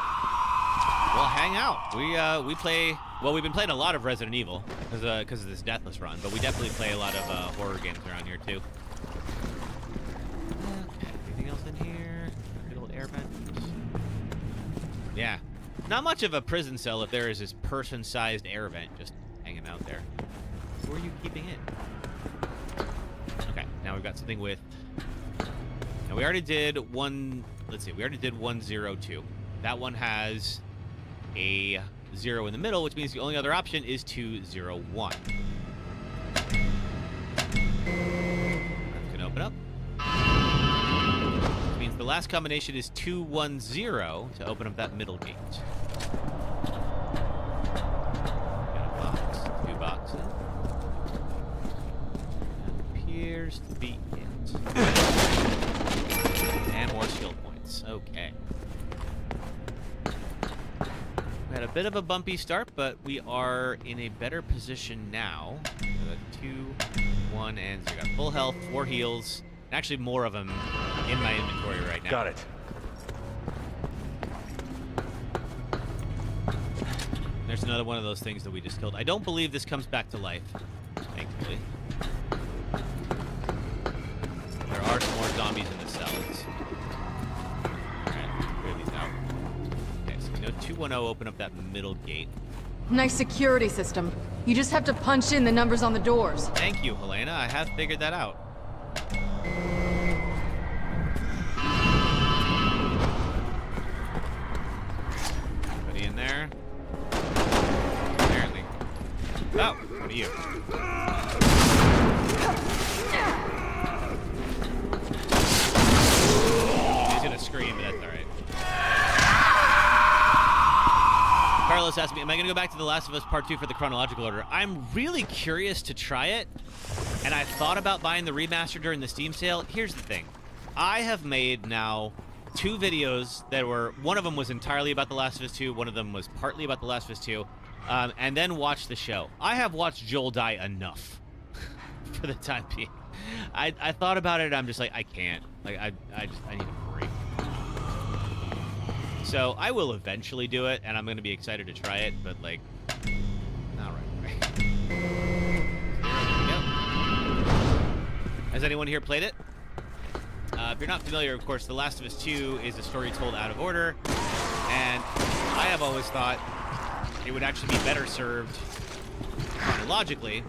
Well, hang out. We play. Well, we've been playing a lot of Resident Evil because of this Deathless run, but we definitely play a lot of horror games around here too. Okay, anything else in here? Good old air vent. Yeah. Not much of a prison cell if there is this person-sized air vent just hanging out there. Who are you keeping in? Okay, now we've got something with... Now we already did one... Let's see, we already did 102. That one has a 0 in the middle, which means the only other option is 201. That's gonna open up. Which means the last combination is 210 to open up that middle gate. Got a box, 2 boxes. That appears to be it. And more skill points. Okay. We had a bit of a bumpy start, but we are in a better position now. 2, 1, and 0. Got full health, 4 heals. Actually, more of them in my inventory right now. Got it. There's another one of those things that we just killed. I don't believe this comes back to life, thankfully. There are some more zombies in the cells. Alright, clear these out. Okay, so we know 210 open up that middle gate. Nice security system. You just have to punch in the numbers on the doors. Thank you, Helena. I have figured that out. Anybody in there? Apparently. Oh, what are you? He's gonna scream, but that's alright. Carlos asked me, am I gonna go back to The Last of Us Part 2 for the chronological order? I'm really curious to try it, and I thought about buying the remaster during the Steam sale. Here's the thing. I have made now 2 videos that were, one of them was entirely about The Last of Us 2, one of them was partly about The Last of Us 2, and then watched the show. I have watched Joel die enough for the time being. I thought about it, and I'm just like, I can't. Like, I need a break. So I will eventually do it, and I'm going to be excited to try it, but like, not right away. There we go. Has anyone here played it? If you're not familiar, of course, The Last of Us 2 is a story told out of order, and I have always thought it would actually be better served chronologically.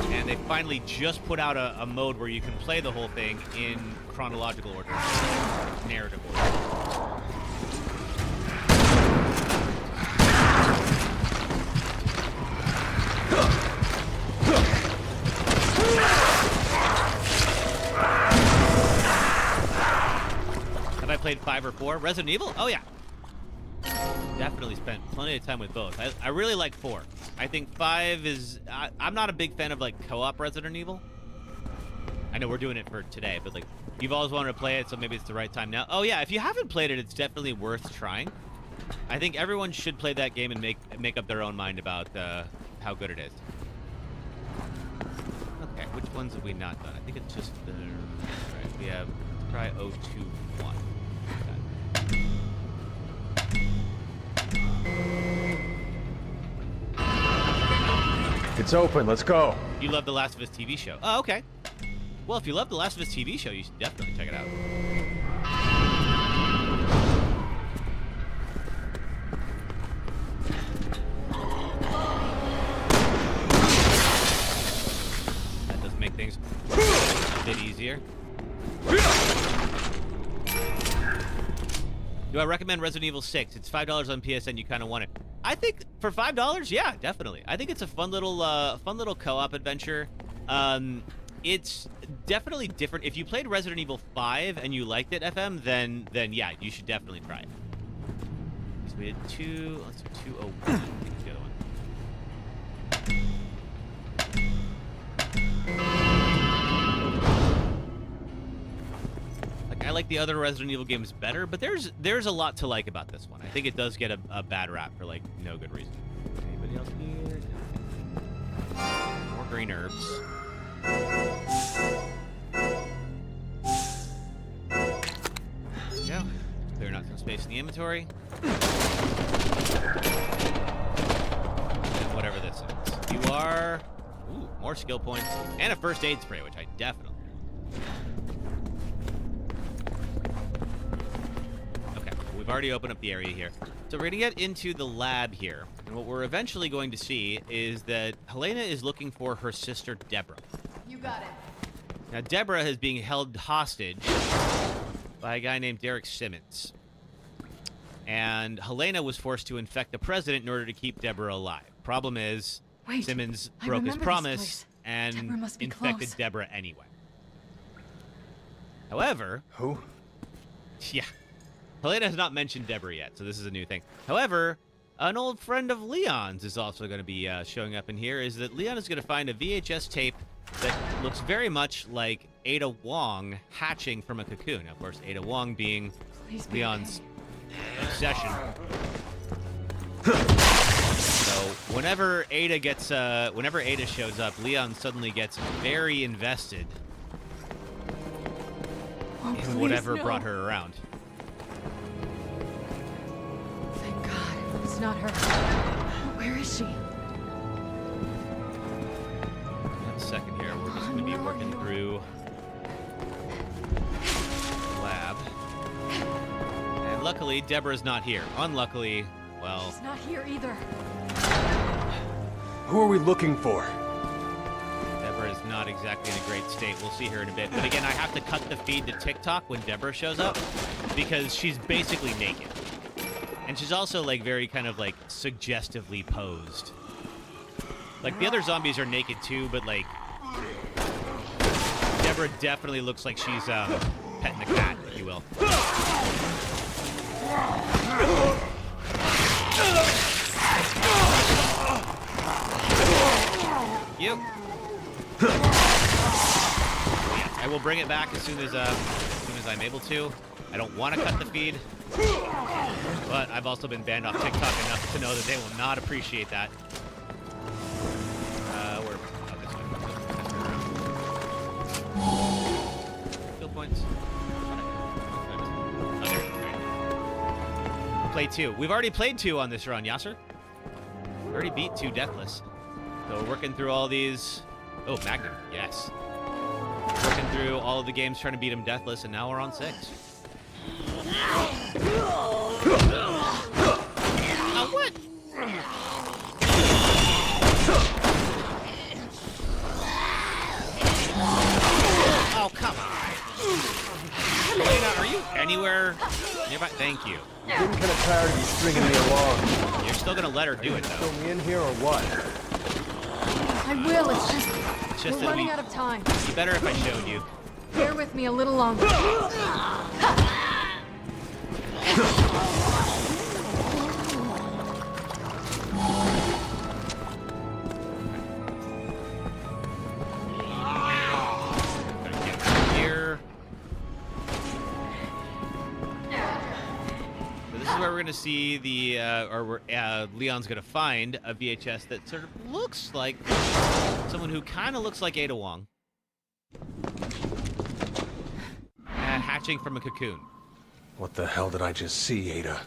And they finally just put out a mode where you can play the whole thing in chronological order, narrative order. Have I played 5 or 4? Resident Evil? Oh, yeah. Definitely spent plenty of time with both. I really like 4. I think 5 is... I'm not a big fan of, like, co-op Resident Evil. I know we're doing it for today, but, like, you've always wanted to play it, so maybe it's the right time now. Oh, yeah, if you haven't played it, it's definitely worth trying. I think everyone should play that game and make up their own mind about how good it is. Okay, which ones have we not done? I think it's just the... Right, we have... Try 021. It's open. Let's go. You love The Last of Us TV show. Oh, okay. Well, if you love The Last of Us TV show, you should definitely check it out. That does make things a bit easier. Do I recommend Resident Evil 6? It's $5 on PSN. You kind of want it. I think for $5, yeah, definitely. I think it's a fun little co-op adventure. It's definitely different. If you played Resident Evil 5 and you liked it, FM, then yeah, you should definitely try it. So we had 2. Let's do 201. I think it's the other one. I like the other Resident Evil games better, but there's a lot to like about this one. I think it does get a bad rap for, like, no good reason. Anybody else here? More green herbs. There we go. Clearing out some space in the inventory. And whatever this is. You are... Ooh, more skill points. And a first aid spray, which I definitely... We've already opened up the area here. So we're going to get into the lab here. And what we're eventually going to see is that Helena is looking for her sister, Deborah. You got it. Now, Deborah is being held hostage by a guy named Derek Simmons. And Helena was forced to infect the president in order to keep Deborah alive. Problem is, Wait, Simmons I broke his remember this promise place. and Deborah must be infected close. Deborah anyway. However... Who? Yeah. Helena has not mentioned Deborah yet, so this is a new thing. However, an old friend of Leon's is also going to be showing up in here, is that Leon is going to find a VHS tape that looks very much like Ada Wong hatching from a cocoon. Of course, Ada Wong being Please be Leon's obsession. So whenever Ada shows up, Leon suddenly gets very invested Oh, in please, whatever no. brought her around. Thank God, it's not her. Where is she? In a second here, we're just going to be Where are working you? through the lab. And luckily, Deborah's not here. Unluckily, well, She's not here either. Who are we looking for? Deborah is not exactly in a great state. We'll see her in a bit. But again, I have to cut the feed to TikTok when Deborah shows up because she's basically naked. And she's also, like, very kind of, like, suggestively posed. Like, the other zombies are naked too, but, like, Deborah definitely looks like she's petting the cat, if you will. You. I will bring it back as soon as I'm able to. I don't want to cut the feed, but I've also been banned off TikTok enough to know that they will not appreciate that. We're this way. Skill points. Okay. Play 2. We've already played 2 on this run, Yasser. We already beat 2 Deathless. So we're working through all these. Oh, Magnum, yes. Working through all of the games, trying to beat him Deathless, and now we're on 6. What? tired of you stringing me along. You're still gonna let her do it, though. Fill me in here or what? I will, it's It's just just we're that running out of time. It'd be better if I showed you. Bear with me a little longer. Gotta get right here. So this is where we're gonna see the, Leon's gonna find a VHS that sort of looks like someone who kind of looks like Ada Wong. Hatching from a cocoon. What the hell did I just see, Ada?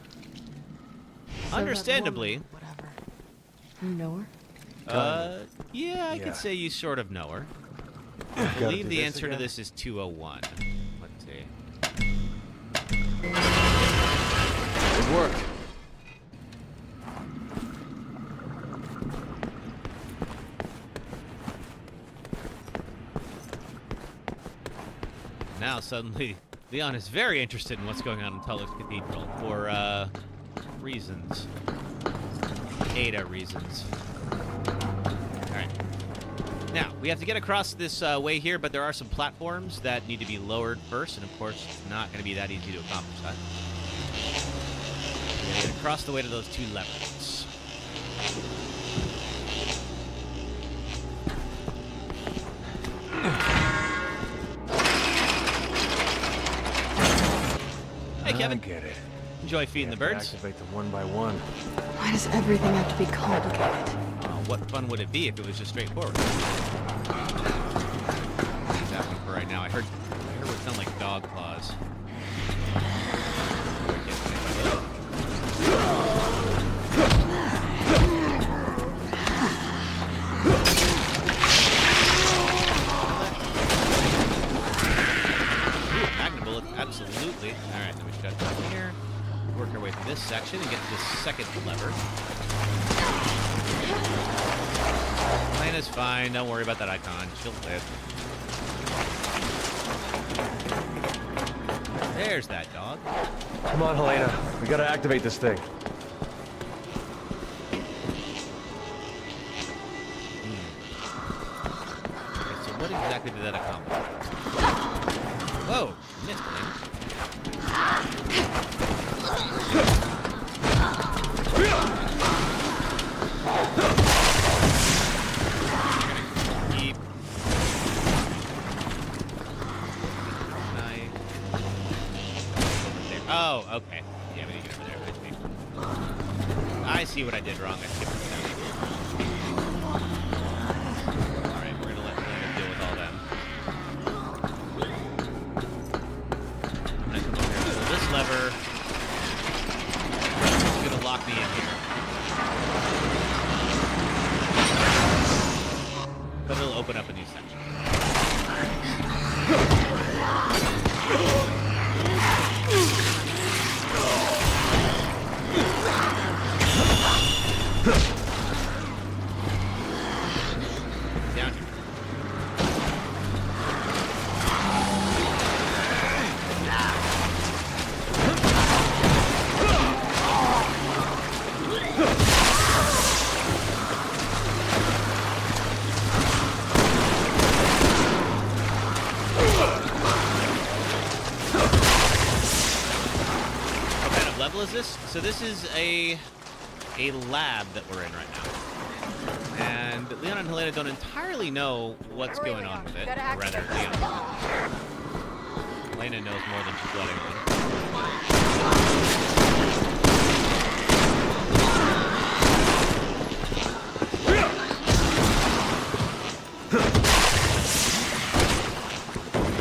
So Understandably. that woman, whatever. You know her? Yeah, I Yeah. could say you sort of know her. I Gotta believe do the this answer to again? this is 201. Let's see. Good work. Now suddenly, Leon is very interested in what's going on in Tulloch's Cathedral for reasons. Ada reasons. Alright. Now, we have to get across this way here, but there are some platforms that need to be lowered first, and of course, it's not going to be that easy to accomplish that. We're going to get across the way to those two levers. Hey, Kevin. I get it. Enjoy feeding the You have to birds. activate them one by one. Why does everything have to be complicated? What fun would it be if it was just straightforward? What's happening for right now? I heard what sound like dog claws. Magnum bullet, absolutely. All right, then we shut down here. Work our way through this section and get to this second lever. Elena's fine. Don't worry about that icon. She'll live. There's that dog. Come on, Helena. We gotta activate this thing. Okay, so what exactly did that accomplish? Whoa! Missed, Elena. Keep. Knife. Over there. Oh, okay. Yeah, we need to get over there. I see what I did wrong. I skipped it down. Alright, we're gonna let Elena deal with all that. I'm gonna come over here. So this lever is gonna lock me in here. But it'll open up a new section. Down here. What kind of level is this? So this is a lab that we're in right now. And Leon and Helena don't entirely know what's going on with it. Or rather, Leon. Helena knows more than she's letting on.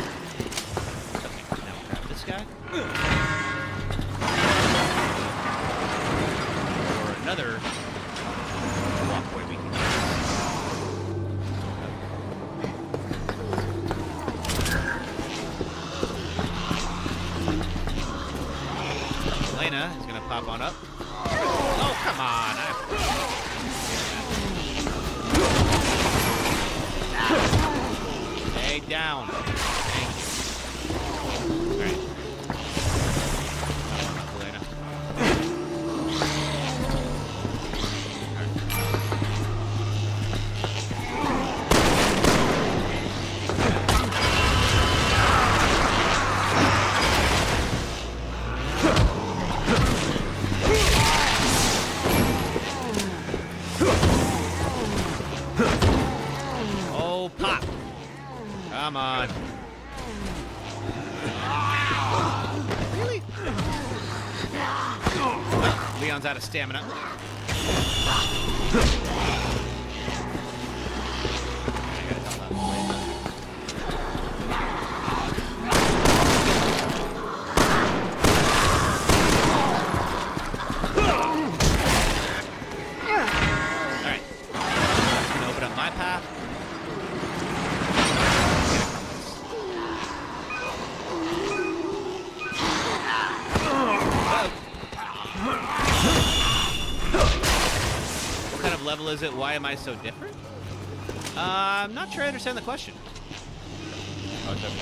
Okay, now grab this guy. Or another walkway we can use. Elena is gonna pop on up. Oh, come on! Stay down. Thank you. All right. Elena. Leon's out of stamina. Alright. Just gonna open up my path. What kind of level is it? Why am I so different? I'm not sure I understand the question. Oh, it's over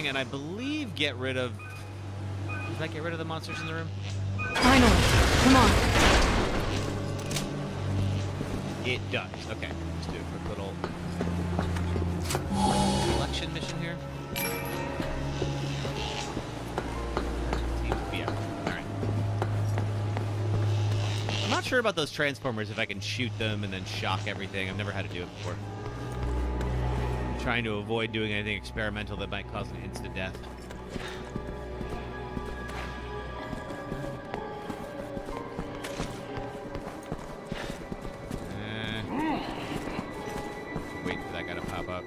and I believe get rid of... Does that get rid of the monsters in the room? Finally. Come on. It does. Okay. Let's do a quick little collection mission here. Seems to be everything. Alright. I'm not sure about those transformers, if I can shoot them and then shock everything. I've never had to do it before. Trying to avoid doing anything experimental that might cause an instant death. Wait for that guy to pop up.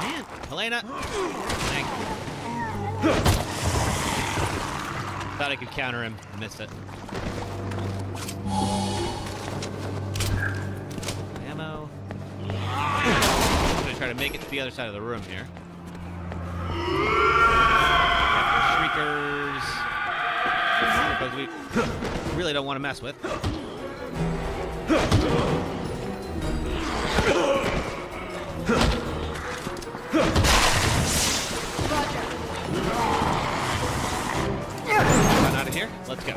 Man, Helena! Thank you. Thought I could counter him. Missed it. Ammo. I'm gonna try to make it to the other side of the room here. Shriekers. Because we really don't want to mess with. Out of here. Let's go.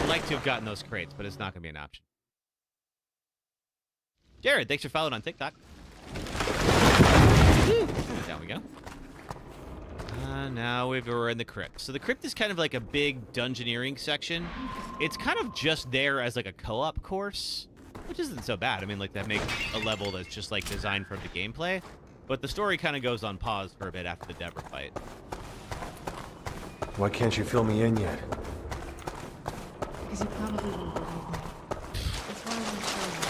I'd like to have gotten those crates, but it's not going to be an option. Jared, thanks for following on TikTok. Down we go. Now we're in the crypt. So the crypt is kind of like a big dungeoneering section. It's kind of just there as like a co-op course, which isn't so bad. I mean, like that makes a level that's just like designed for the gameplay. But the story kind of goes on pause for a bit after the Deborah fight. Why can't you fill me in yet? Because you probably won't believe me. That's why I want to show you.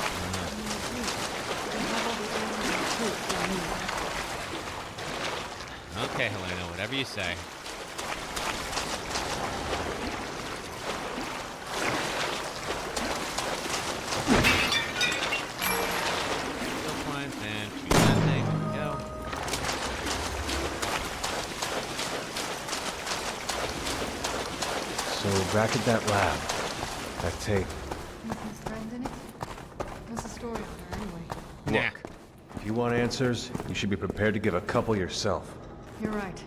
I have all the answers you need. Okay, Helena, whatever you say. And shoot that thing. There we go. So back at that lab, that tape. Nothing's threatened in it? What's the story on her anyway? Nah. Look, if you want answers, you should be prepared to give a couple yourself. You're right.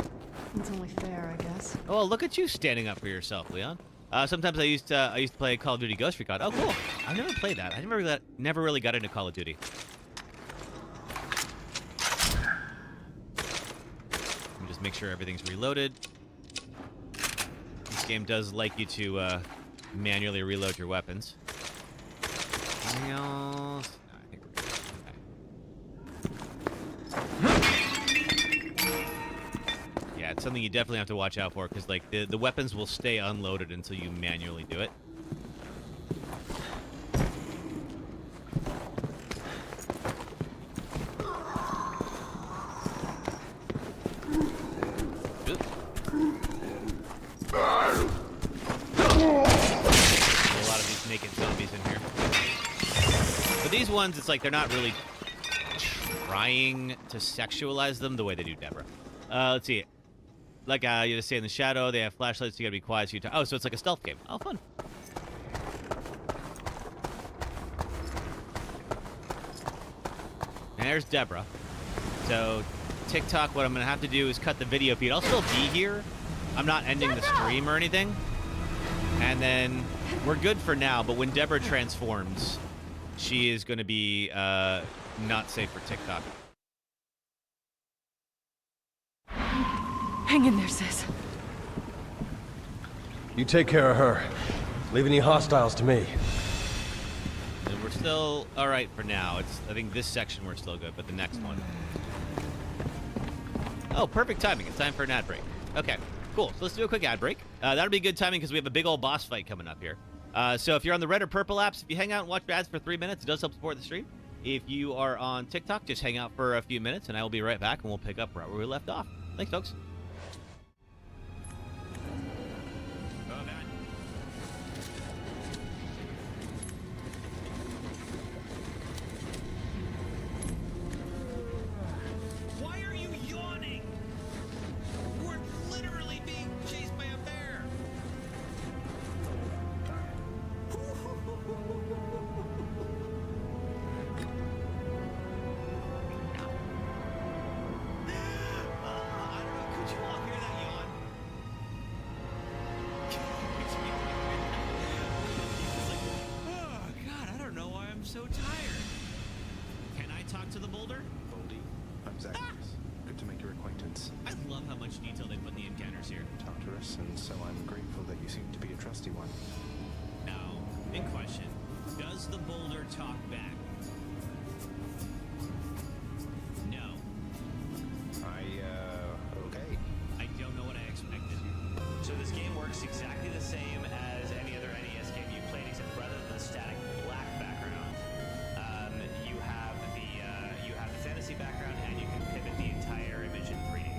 It's only fair, I guess. Oh, well, look at you standing up for yourself, Leon. Sometimes I used to play Call of Duty Ghost Recon. Oh, cool. I've never played that. I never really got into Call of Duty. Let me just make sure everything's reloaded. This game does like you to manually reload your weapons. Anything else? No, I think we're good. Okay. Yeah, it's something you definitely have to watch out for, because like the weapons will stay unloaded until you manually do it. Naked zombies in here. But these ones, it's like they're not really trying to sexualize them the way they do Deborah. Let's see. Like you just stay in the shadow. They have flashlights. So you gotta be quiet. So oh, so it's like a stealth game. Oh, fun. And there's Deborah. So TikTok, what I'm gonna have to do is cut the video feed. I'll still be here. I'm not ending the stream or anything. And then we're good for now. But when Deborah transforms, she is gonna be not safe for TikTok. Hang in there, sis. You take care of her. Leave any hostiles to me. And we're still all right for now. I think this section we're still good, but the next one. Oh, perfect timing. It's time for an ad break. Okay, cool. So let's do a quick ad break. That'll be good timing because we have a big old boss fight coming up here. So if you're on the red or purple apps, if you hang out and watch ads for 3 minutes, it does help support the stream. If you are on TikTok, just hang out for a few minutes, and I will be right back, and we'll pick up right where we left off. Thanks, folks. So tired. Can I talk to the boulder? Boldy, I'm Zacharias. Good to make your acquaintance. I love how much detail they put in the encounters here. Tartarus, and so I'm grateful that you seem to be a trusty one. Now, big question. Does the boulder talk back? No. Okay. I don't know what I expected. So this game works exactly the same as any other NES game you've played, except rather than the static black background, you have the fantasy background, and you can pivot the entire image in 3D.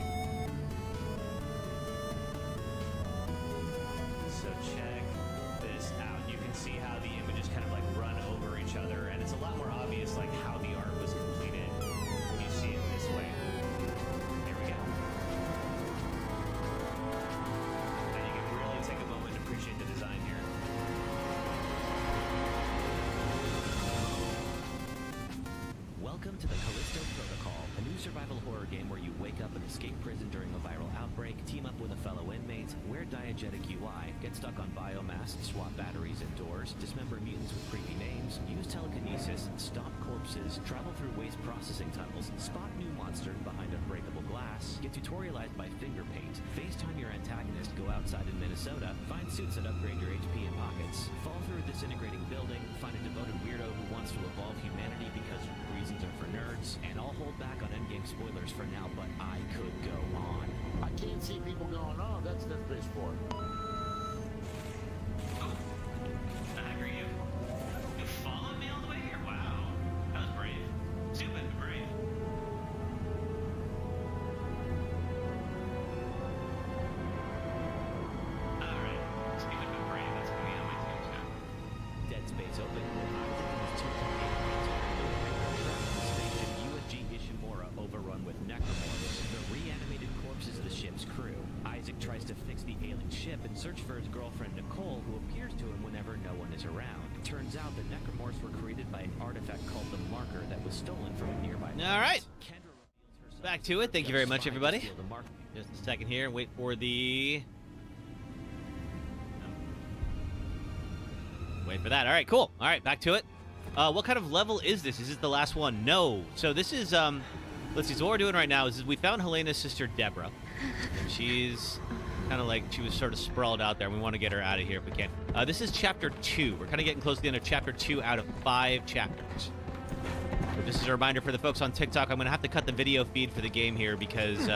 So check this out. You can see how the images kind of like run over each other, and it's a lot more obvious like how the art was completed when you see it this way. There we go. And you can really take a moment to appreciate the design here. Welcome to the Callisto Protocol, a new survival horror game where you wake up and escape prison during a viral outbreak, team up with a fellow inmate, wear diegetic UI, get stuck on biomass, swap batteries and doors, dismember mutants with creepy names, use telekinesis, stomp corpses, travel through waste processing tunnels, spot new monsters behind unbreakable glass, get tutorialized by finger paint, FaceTime your antagonist, go outside in Minnesota, find suits that upgrade your HP and pockets, fall through a disintegrating building, find a devoted weirdo who wants to evolve humanity because reasons are for nerds, and I'll hold back on endgame spoilers for now, but I could go on. I can't see people going on. That's the fish for. I agree. You followed me all the way here? Wow. That was brave. Stupid, but brave. Alright. Stupid, but brave. That's going to be on my tombstone. Dead Space open. Isaac and his 2.8 spaceship USG Ishimura overrun with necromorphs, the reanimated corpses of the ship's crew. Isaac tries to fix the ailing ship and search for his girlfriend Nicole, who appears to him whenever no one is around. Turns out the necromorphs were created by an artifact called the Marker that was stolen from a nearby All right. Back to it. Thank you very much, everybody. Just a second here. Wait for the... Wait for that. All right, cool. All right, back to it. What kind of level is this? Is this the last one? No. So this is, let's see. So what we're doing right now is we found Helena's sister, Deborah. And she's kind of like, she was sort of sprawled out there. We want to get her out of here if we can. This is chapter 2. We're kind of getting close to the end of chapter 2 out of 5 chapters. So this is a reminder for the folks on TikTok. I'm going to have to cut the video feed for the game here because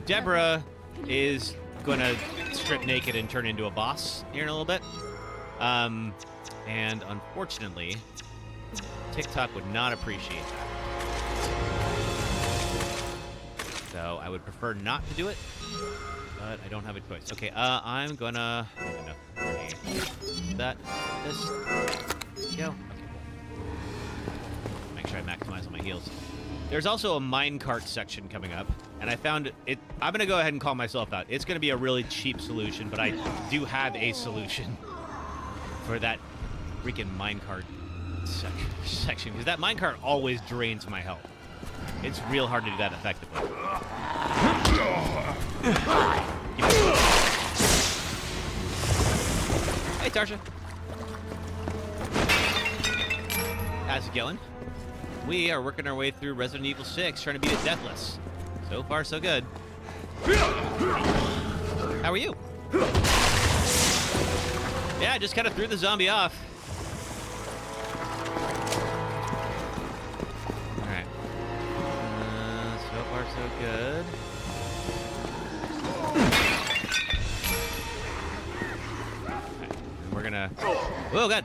Deborah is going to strip naked and turn into a boss here in a little bit. And unfortunately, TikTok would not appreciate that. So I would prefer not to do it, but I don't have a choice. Okay, I'm gonna that this go. Okay, cool. Make sure I maximize on my heals. There's also a minecart section coming up. and I found it. I'm going to go ahead and call myself out. It's going to be a really cheap solution, but I do have a solution for that freaking minecart section, because that minecart always drains my health. It's real hard to do that effectively. Hey, Tarsha. How's it going? We are working our way through Resident Evil 6, trying to beat it Deathless. So far, so good. How are you? Yeah, I just kind of threw the zombie off. Alright. So far, so good. Okay. And we're gonna... Oh, God!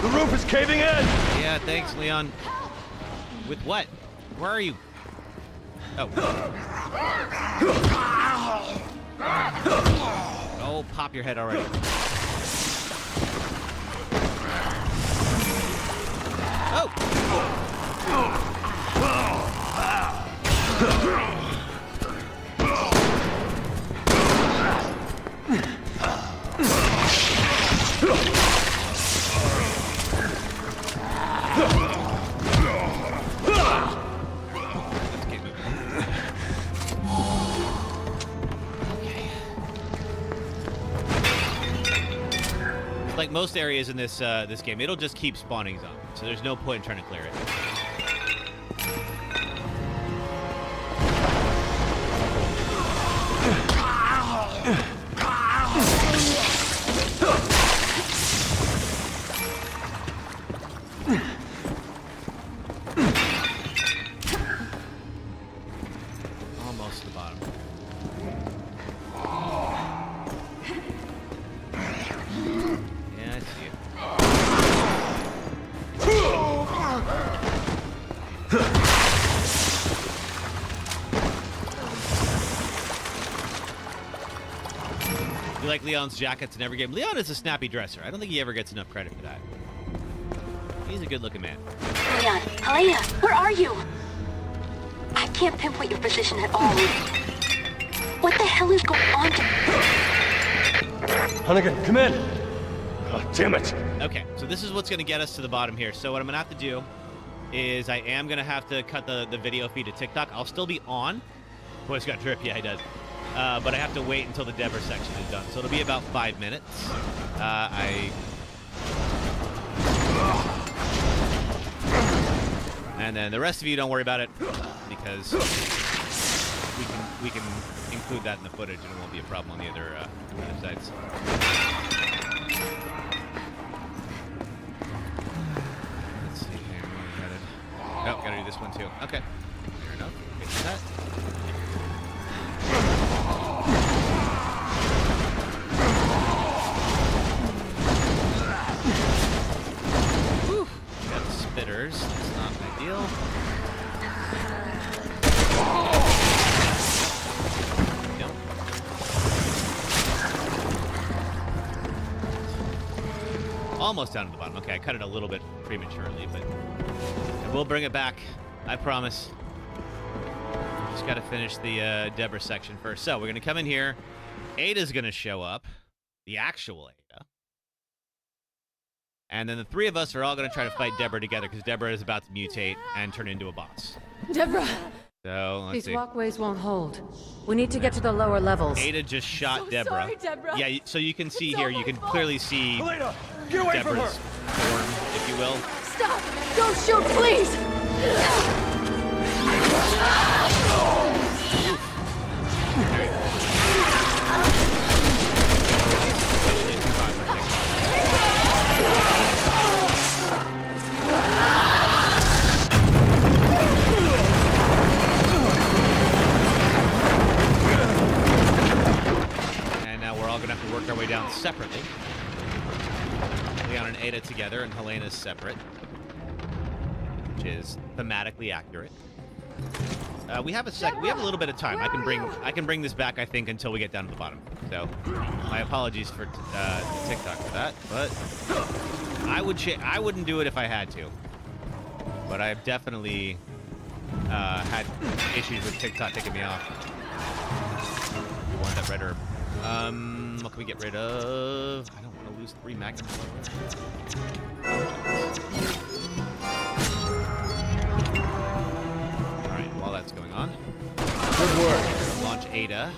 The roof is caving in! Yeah, thanks, Leon. With what? Where are you? Oh. Oh, pop your head already. Oh! Like most areas in this this game, it'll just keep spawning zombies, so there's no point in trying to clear it. Almost to the bottom. Yeah, I see it. You like Leon's jackets in every game? Leon is a snappy dresser. I don't think he ever gets enough credit for that. He's a good-looking man. Leon, Helena, where are you? I can't pinpoint your position at all. What the hell is going on? Hunnigan, come in! Oh, damn it! Okay, so this is what's going to get us to the bottom here. So what I'm going to have to do is I am going to have to cut the video feed to TikTok. I'll still be on. Boy, it's got drip. Yeah, he does. But I have to wait until the Deborah section is done. So it'll be about 5 minutes. And then the rest of you, don't worry about it, because we can include that in the footage, and it won't be a problem on the other sides. Let's see here. Where we headed? Oh, gotta do this one too. Okay, fair enough. Fix that. Whew. Got the spitters. That's not ideal. Yep. Almost down to the bottom. Okay, I cut it a little bit prematurely, but I will bring it back. I promise. Just got to finish the Deborah section first. So we're going to come in here. Ada's going to show up. The actual Ada. And then the three of us are all going to try to fight Deborah together, because Deborah is about to mutate and turn into a boss. Deborah! So, let's see. These walkways won't hold. We need to get to the lower levels. Ada just shot Deborah. Sorry, Deborah. Yeah, so you can see here, you can clearly see Helena, get away from her! Deborah's form, if you will. Stop! Don't shoot, please! And now we're all going to have to work our way down separately. Leon and Ada together, and Helena's separate, which is thematically accurate. We have a little bit of time. I can bring this back, I think, until we get down to the bottom. So, my apologies for TikTok for that, but I wouldn't do it if I had to. But I've definitely had issues with TikTok taking me off. We want that red herb. What can we get rid of? I don't want to lose 3 magnum. Alright, while that's going on. Good work. Launch Ada.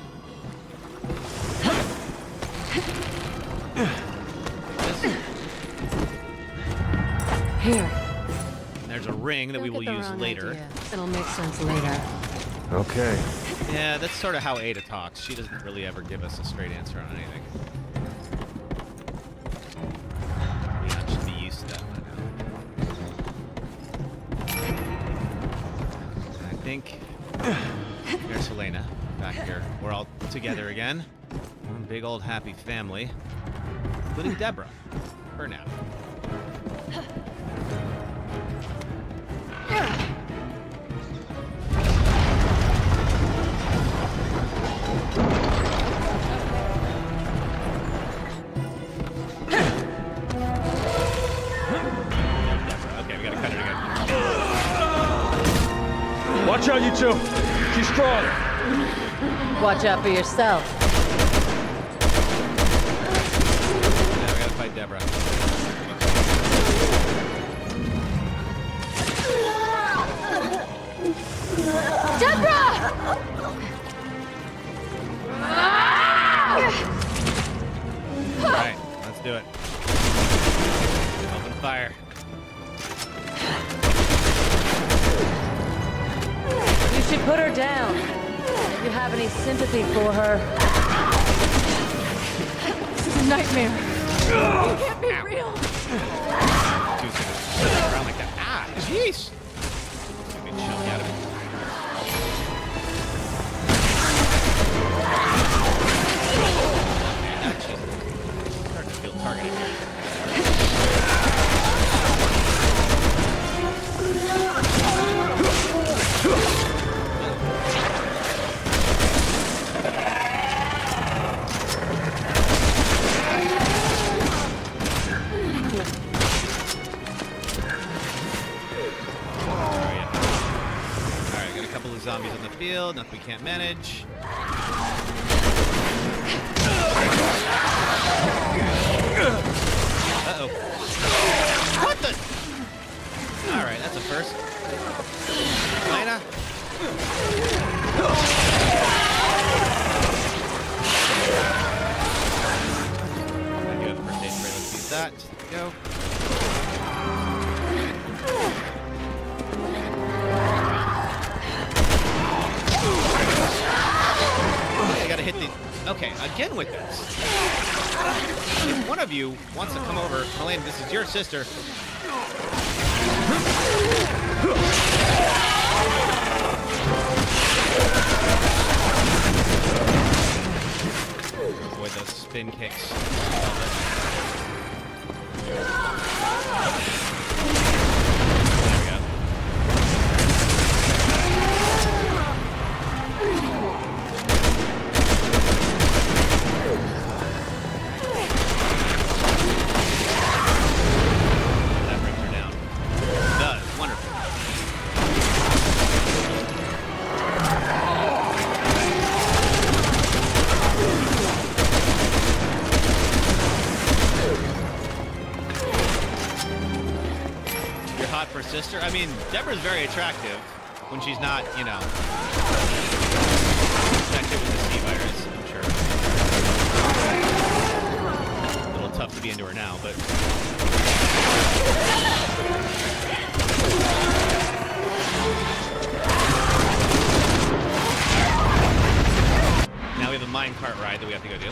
Here. There's a ring that we will use later. It'll make sense later. Okay. Yeah, that's sort of how Ada talks. She doesn't really ever give us a straight answer on anything. Leon should be used to that by now. I think there's Helena back here. We're all together again. One big old happy family, including Deborah. For now. Watch out, you two. She's strong. Watch out for yourself. Now we gotta fight Deborah. Deborah! Alright, let's do it. Open fire. You should put her down. If you have any sympathy for her. This is a nightmare. It can't be real. Around like that. Ah, jeez. Get me chunk out of it. Man, that's just starting to feel targeted here. Zombies in the field, nothing we can't manage. Uh-oh. What the? Alright, that's a first. Lena? I do have a first aid spray, let's use that. Just go. Gotta hit the... Okay, again with this. If one of you wants to come over, Helena, this is your sister. Avoid those spin kicks. Sister? I mean, Deborah's very attractive when she's not, you know, infected with the C virus, I'm sure. A little tough to be into her now, but... Now we have a minecart ride that we have to go do.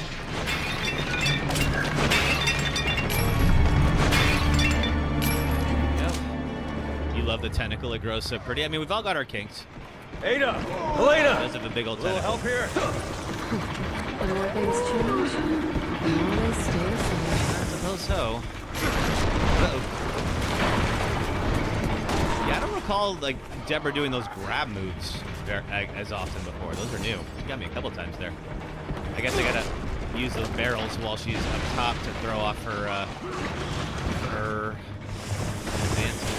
Love the tentacle, it grows so pretty. I mean, we've all got our kinks. Ada! Helena! Does have a big old little tentacle. help here? The more things change, the more they stay the same. I suppose so. Uh-oh. Yeah, I don't recall, like, Deborah doing those grab moves as often before. Those are new. She got me a couple times there. I guess I gotta use those barrels while she's up top to throw off her, her advances.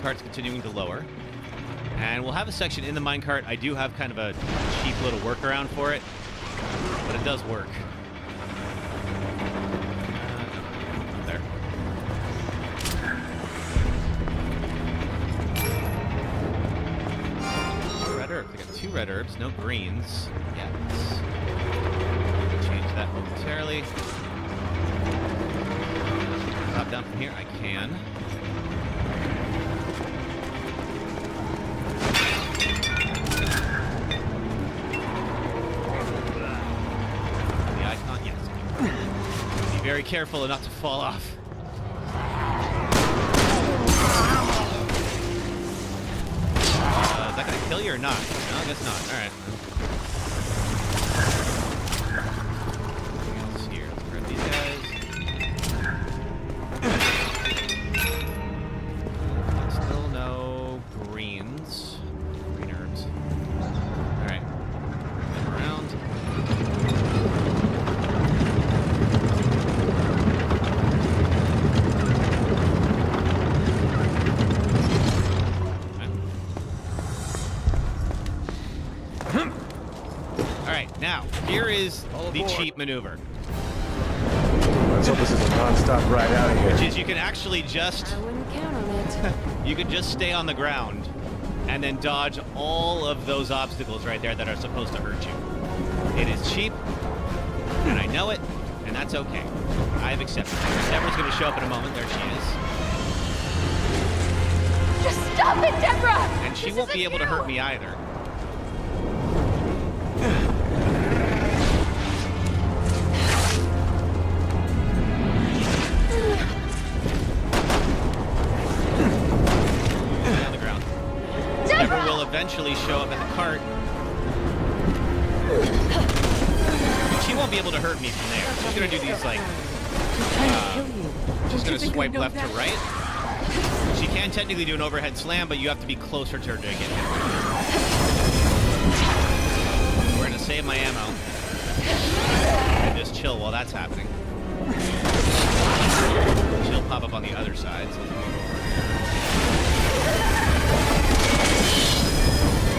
minecart's continuing to lower. And we'll have a section in the minecart. I do have kind of a cheap little workaround for it, but it does work. There. Red herbs. I got 2 red herbs, no greens. Yeah. Change that momentarily. Drop down from here. I can. Very careful not to fall off. Is that gonna kill you or not? No, I guess not. All right. Let's here. Let's grab these guys. Still no greens. Green herbs. All right. Come around. Now, here is the cheap maneuver. Let's hope this is a non-stop ride out of here. Which is you can actually just... I wouldn't count on it. You can just stay on the ground and then dodge all of those obstacles right there that are supposed to hurt you. It is cheap, and I know it, and that's okay. I've accepted it. Deborah's going to show up in a moment. There she is. Just stop it, Deborah! And she won't be able to hurt me either. Eventually show up in the cart. She won't be able to hurt me from there. She's gonna do these like she's gonna swipe left to right. She can technically do an overhead slam, but you have to be closer to her to get hit. We're gonna save my ammo and just chill while that's happening. She'll pop up on the other side. So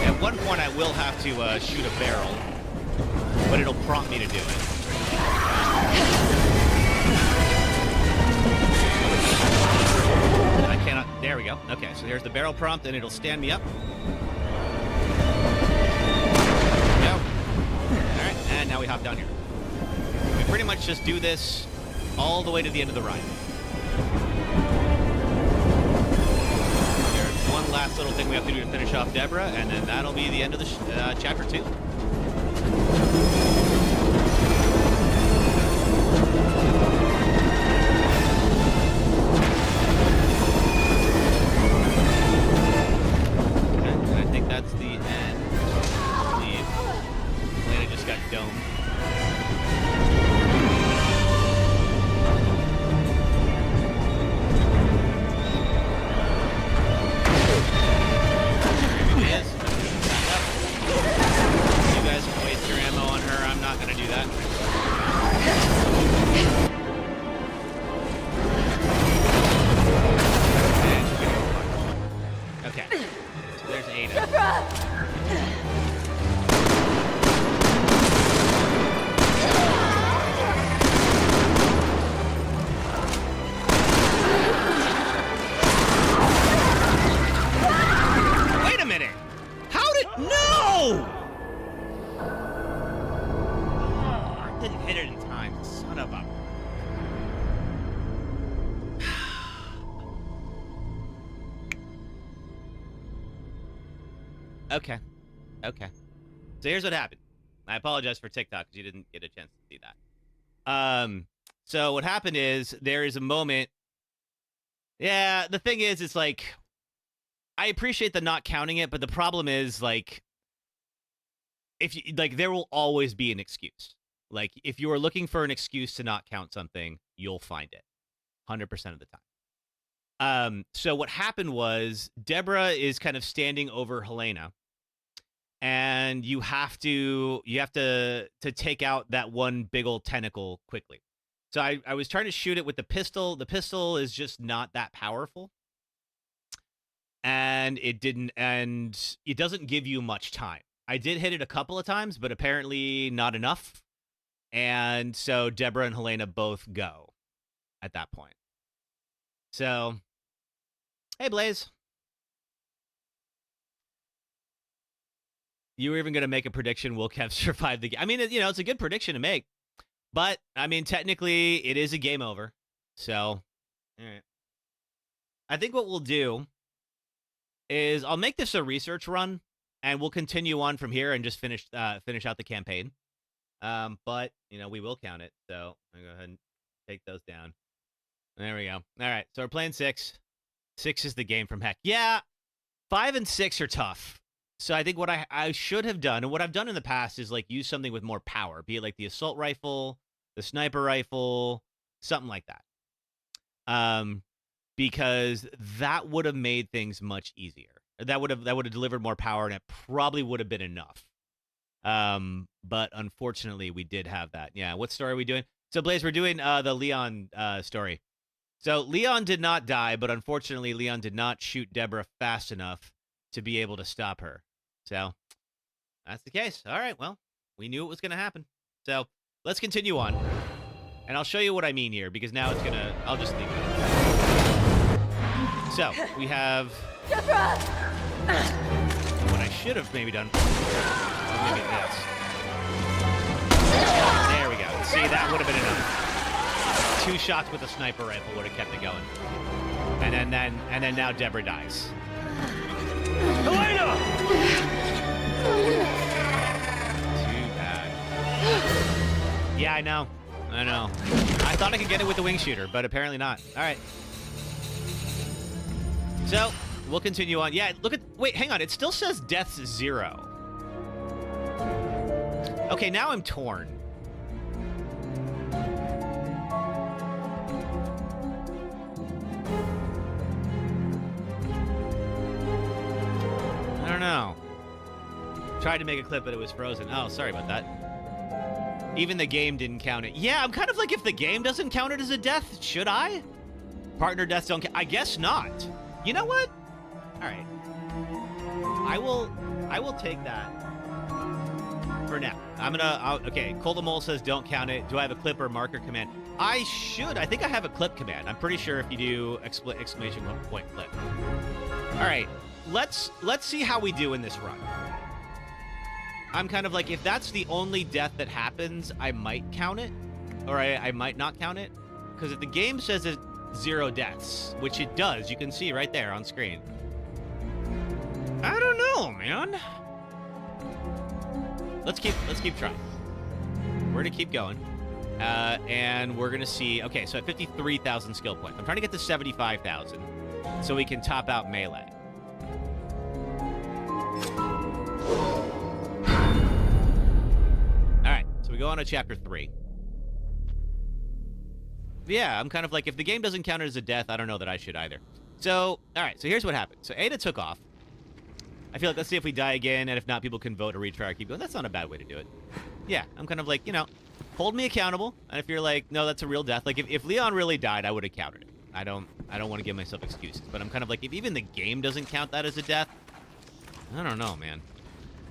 at one point, I will have to shoot a barrel, but it'll prompt me to do it. I cannot. There we go. Okay, so there's the barrel prompt, and it'll stand me up. There we go. All right, and now we hop down here. We pretty much just do this all the way to the end of the ride. One last little thing we have to do to finish off Deborah, and then that'll be the end of the chapter 2. Okay, and I think that's the end. I believe. Elena just got domed. Okay. So here's what happened. I apologize for TikTok because you didn't get a chance to see that. So what happened is there is a moment. Yeah, the thing is, it's like, I appreciate the not counting it, but the problem is, like, if you, like, there will always be an excuse. Like, if you are looking for an excuse to not count something, you'll find it 100% of the time. So what happened was Deborah is kind of standing over Helena, and you have to take out that one big old tentacle quickly. So I was trying to shoot it with the pistol. The pistol is just not that powerful. and it didn't, and it doesn't give you much time. I did hit it a couple of times, but apparently not enough. And so Deborah and Helena both go at that point. So, hey, Blaze. You were even going to make a prediction, will Kev survive the game? I mean, you know, it's a good prediction to make. But, I mean, technically, it is a game over. So, all right. I think what we'll do is I'll make this a research run, and we'll continue on from here and just finish out the campaign. But, you know, we will count it. So, I'll go ahead and take those down. There we go. All right, so we're playing 6. 6 is the game from heck. Yeah, 5 and 6 are tough. So I think what I should have done, and what I've done in the past, is like use something with more power, be it like the assault rifle, the sniper rifle, something like that. Because that would have made things much easier. That would have delivered more power, and it probably would have been enough. But unfortunately, we did have that. Yeah, what story are we doing? So Blaze, we're doing the Leon story. So Leon did not die, but unfortunately, Leon did not shoot Deborah fast enough to be able to stop her. So that's the case. All right, well, we knew it was going to happen. So let's continue on. And I'll show you what I mean here, because now it's going to... I'll just leave it. So we have... Deborah! What I should have maybe done... Maybe this. There we go. See, that would have been enough. 2 shots with a sniper rifle would have kept it going. And then now Deborah dies. Helena! Too bad. Yeah, I know. I thought I could get it with the wing shooter, but apparently not. All right. So, we'll continue on. Yeah, look at... Wait, hang on. It still says deaths 0. Okay, now I'm torn. I don't know. Tried to make a clip, but it was frozen. Oh, sorry about that. Even the game didn't count it. Yeah, I'm kind of like, if the game doesn't count it as a death, should I? Partner deaths don't count. I guess not. You know what? All right. I will take that for now. Okay, Coldemole says don't count it. Do I have a clip or marker command? I should. I think I have a clip command. I'm pretty sure if you do exclamation point clip. All right. Let's see how we do in this run. I'm kind of like, if that's the only death that happens, I might count it, or I might not count it, because if the game says it's 0 deaths, which it does, you can see right there on screen. I don't know, man. Let's keep trying. We're gonna keep going, and we're gonna see. Okay, so at 53,000 skill points, I'm trying to get to 75,000, so we can top out melee. So we go on to chapter 3. Yeah, I'm kind of like, if the game doesn't count it as a death, I don't know that I should either. So, all right, so here's what happened. So Ada took off. I feel like, let's see if we die again, and if not, people can vote or retry or keep going. That's not a bad way to do it. Yeah, I'm kind of like, you know, hold me accountable. And if you're like, no, that's a real death. Like, if Leon really died, I would have counted it. I don't want to give myself excuses. But I'm kind of like, if even the game doesn't count that as a death, I don't know, man.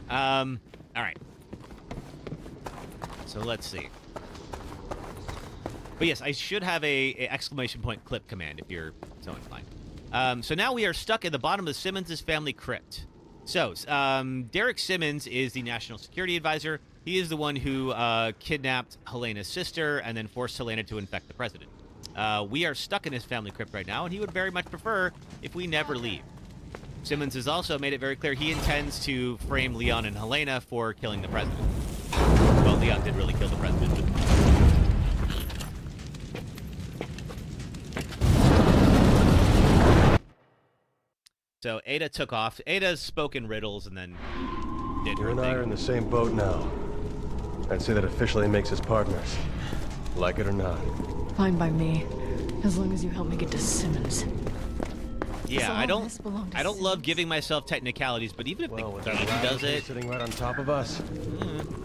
All right. So let's see. But yes, I should have a exclamation point clip command if you're so inclined. So now we are stuck at the bottom of Simmons' family crypt. So Derek Simmons is the national security advisor. He is the one who kidnapped Helena's sister and then forced Helena to infect the president. We are stuck in his family crypt right now, and he would very much prefer if we never leave. Simmons has also made it very clear he intends to frame Leon and Helena for killing the president. Well, Leon did really kill the president. So Ada took off. Ada's spoken riddles and then did her thing. You and I are in the same boat now. I'd say that officially makes us partners. Like it or not. Fine by me. As long as you help me get to Simmons. Yeah, I don't love giving myself technicalities, but even if the game does it... sitting right on top of us,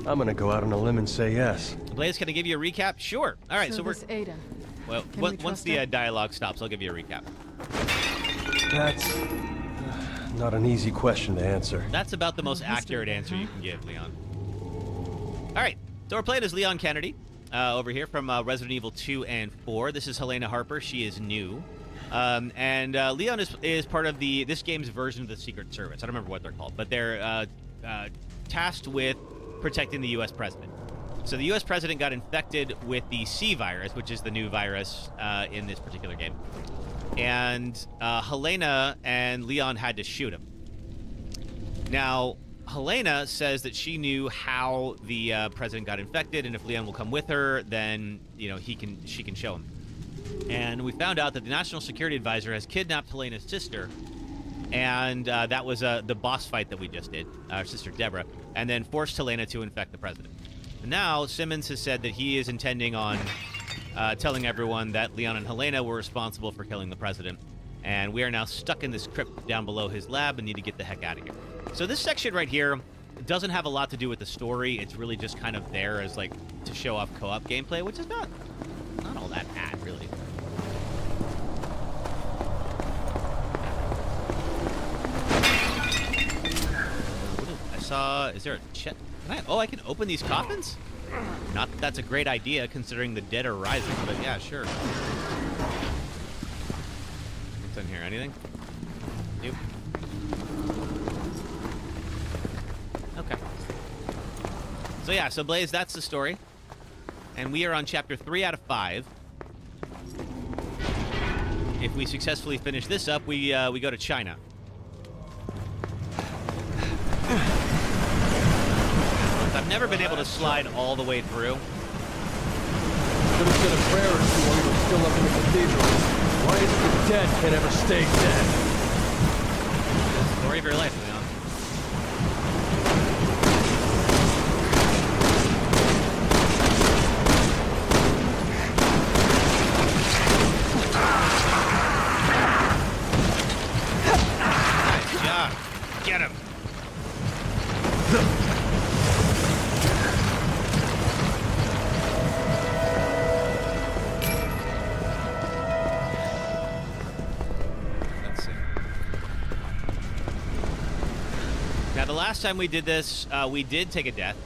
I'm gonna go out on a limb and say yes. Blaze, can I give you a recap? Sure. All right, so we're... Ada. Well, once the dialogue stops, I'll give you a recap. That's... not an easy question to answer. That's about the most accurate answer you can give, Leon. All right, so we're playing as Leon Kennedy over here from Resident Evil 2 and 4. This is Helena Harper. She is new. And Leon is part of this game's version of the Secret Service. I don't remember what they're called, but they're tasked with protecting the U.S. president. So the U.S. president got infected with the C virus, which is the new virus in this particular game. And Helena and Leon had to shoot him. Now, Helena says that she knew how the president got infected, and if Leon will come with her, then she can show him. And we found out that the National Security Advisor has kidnapped Helena's sister, and that was the boss fight that we just did, our sister Deborah, and then forced Helena to infect the president. Now, Simmons has said that he is intending on telling everyone that Leon and Helena were responsible for killing the president, and we are now stuck in this crypt down below his lab and need to get the heck out of here. So this section right here doesn't have a lot to do with the story. It's really just kind of there as like to show off co-op gameplay, which is not all that bad, really. Is there a chest? I can open these coffins? Not that that's a great idea considering the dead are rising, but yeah, sure. What's in here? Anything? Nope. Okay. So yeah, so Blaze, that's the story. And we are on chapter 3 out of 5. If we successfully finish this up, we go to China. I've never been able to slide all the way through. Could have said a prayer or two while you were still up in the cathedral. Why is it the dead can't ever stay dead? Story of your life, Leon. Nice job. Get him. Last time we did this, we did take a death.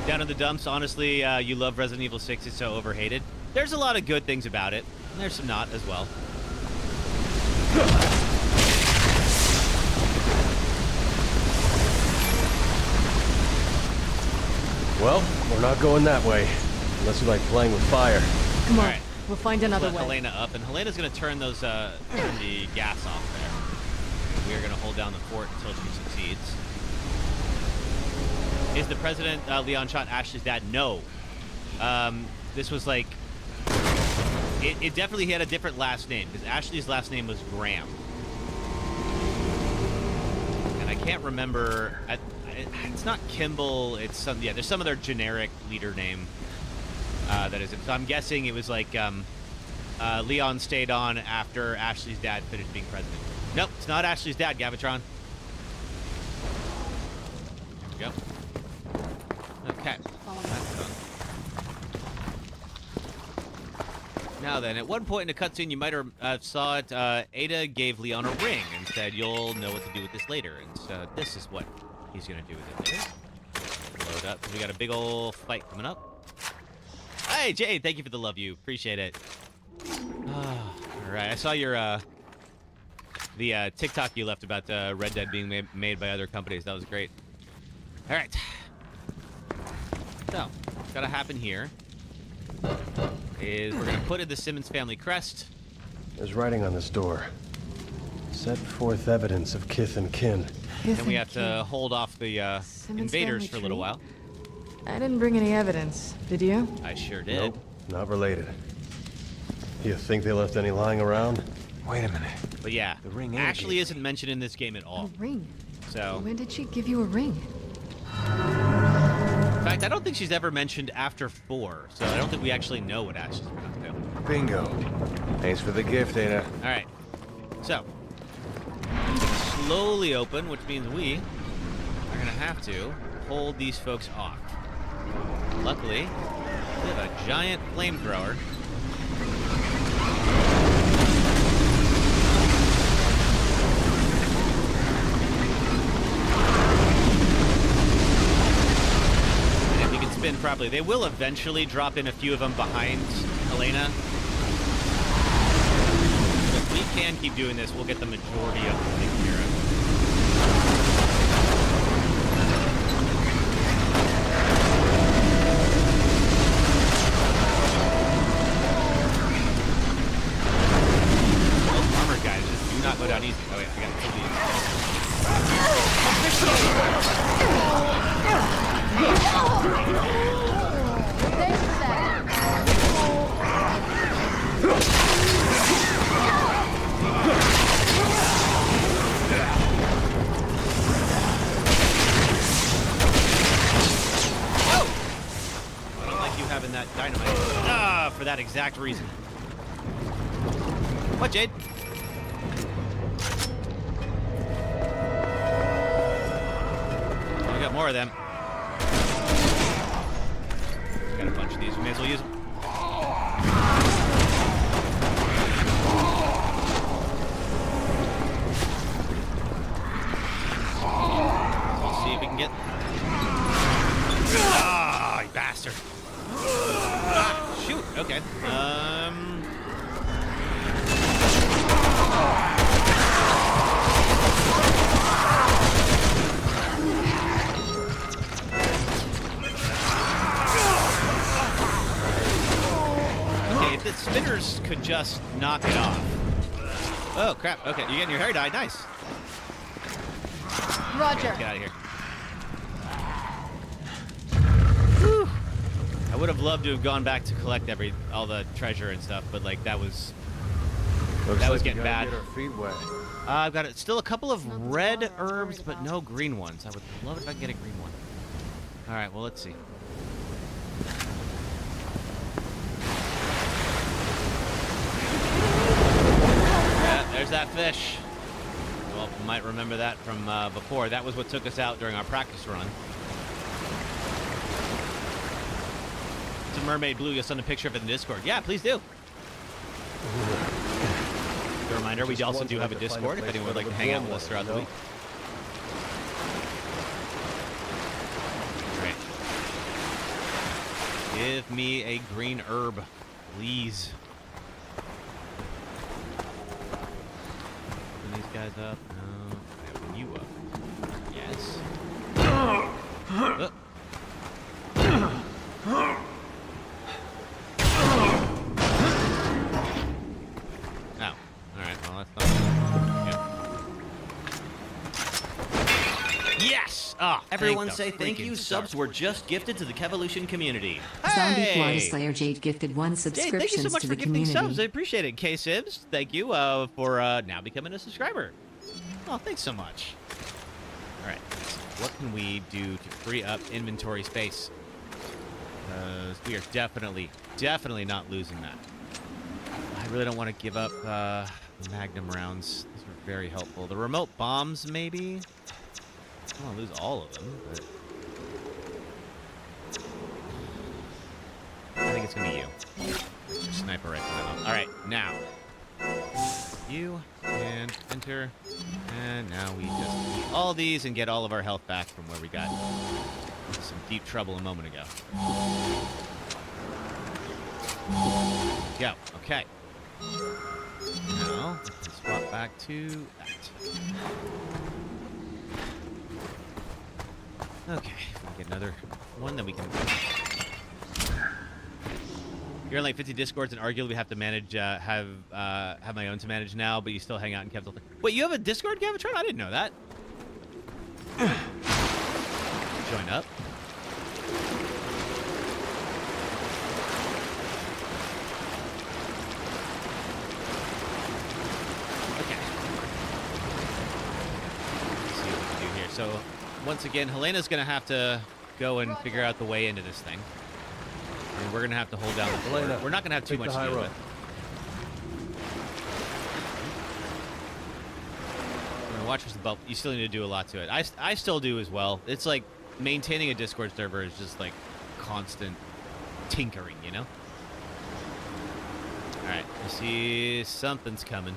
Down in the dumps, honestly, you love Resident Evil 6, it's so overhated. There's a lot of good things about it, and there's some not as well. Well, we're not going that way, unless you like playing with fire. Come on, right. We'll find another way. Helena up, and Helena's going to turn those turn the gas off there. We are going to hold down the fort until she succeeds. Is the president Leon shot Ashley's dad? No. This was like... It definitely had a different last name, because Ashley's last name was Graham. And I can't remember... it's not Kimball, it's some... Yeah, there's some other generic leader name that is it. So I'm guessing it was like Leon stayed on after Ashley's dad finished being president. Nope, it's not Ashley's dad, Gavitron. There we go. Okay, that's done. Now then, at one point in a cutscene, you might have saw it, Ada gave Leon a ring and said, you'll know what to do with this later. And so this is what he's going to do with it later. Load up. We got a big old fight coming up. Hey, Jay, thank you for the love you. Appreciate it. All right, I saw your, the TikTok you left about Red Dead being made by other companies. That was great. All right. So, what's got to happen here is we're going to put in the Simmons family crest. There's writing on this door. Set forth evidence of kith and kin. Then we have to hold off the invaders for a little while. I didn't bring any evidence. Did you? I sure did. Nope, not related. You think they left any lying around? Wait a minute. But yeah, the ring actually isn't mentioned in this game at all. A ring? So. When did she give you a ring? In fact, I don't think she's ever mentioned after 4, so I don't think we actually know what Ashley's been up to. Bingo. Thanks for the gift, Ada. All right. So, slowly open, which means we are going to have to hold these folks off. Luckily, we have a giant flamethrower. Probably. They will eventually drop in a few of them behind Helena. But if we can keep doing this, we'll get the majority of them taken care of. Armor guys, just do not go down easy. Oh yeah, I got to kill these. Thanks for that. I don't like you having that dynamite. Ah, for that exact reason. What, Jade? We got more of them. Got a bunch of these. We may as well use them. We'll see if we can get. Ah, you bastard! Ah, shoot. Okay. Okay, if the spinners could just knock it off. Oh crap! Okay, you're getting your hair dyed. Nice. Roger. Okay, get out of here. Whew. I would have loved to have gone back to collect all the treasure and stuff, but like that was getting bad. Get our feet wet. I've got still a couple of red herbs, but no green ones. I would love if I could get a green one. All right, well let's see. Yeah, there's that fish. Well, you might remember that from before. That was what took us out during our practice run. It's a mermaid blue. You'll send a picture of it in the Discord. Yeah, please do. A reminder, we also do have a Discord if anyone would like to hang out with us throughout the week. All right. Give me a green herb, please. Open these guys up. No. Open you up. Yes. Oh. Alright, well that's not Yes! Ah, Everyone say thank you. Subs were just gifted to the Kevolution community. Zombie Hey! Florida Slayer Jade gifted 1 Jade, subscription thank you so much to for the gifting community. subs. I appreciate it. K-Sibs, thank you for now becoming a subscriber. Oh, thanks so much. All right. What can we do to free up inventory space? We are definitely not losing that. I really don't want to give up Magnum rounds. These are very helpful. The remote bombs, maybe? I don't want to lose all of them, but I think it's going to be you. Sniper rifle. All right, now. You, and enter. And now we just eat all these and get all of our health back from where we got some deep trouble a moment ago. Go. Okay. Now, we can swap back to that. Okay, we get another one that we can... You're in like 50 Discords and arguably have to manage, have my own to manage now, but you still hang out in Kev's. Wait, you have a Discord, Gavatron? I didn't know that. Join up. Okay. Let's see what we can do here. So, once again, Helena's going to have to go and figure out the way into this thing. And we're going to have to hold down the fort. We're not going to have too much to do with it. Watch for the bubble. You still need to do a lot to it. I still do as well. It's like maintaining a Discord server is just like constant tinkering, you know? All right, I see something's coming.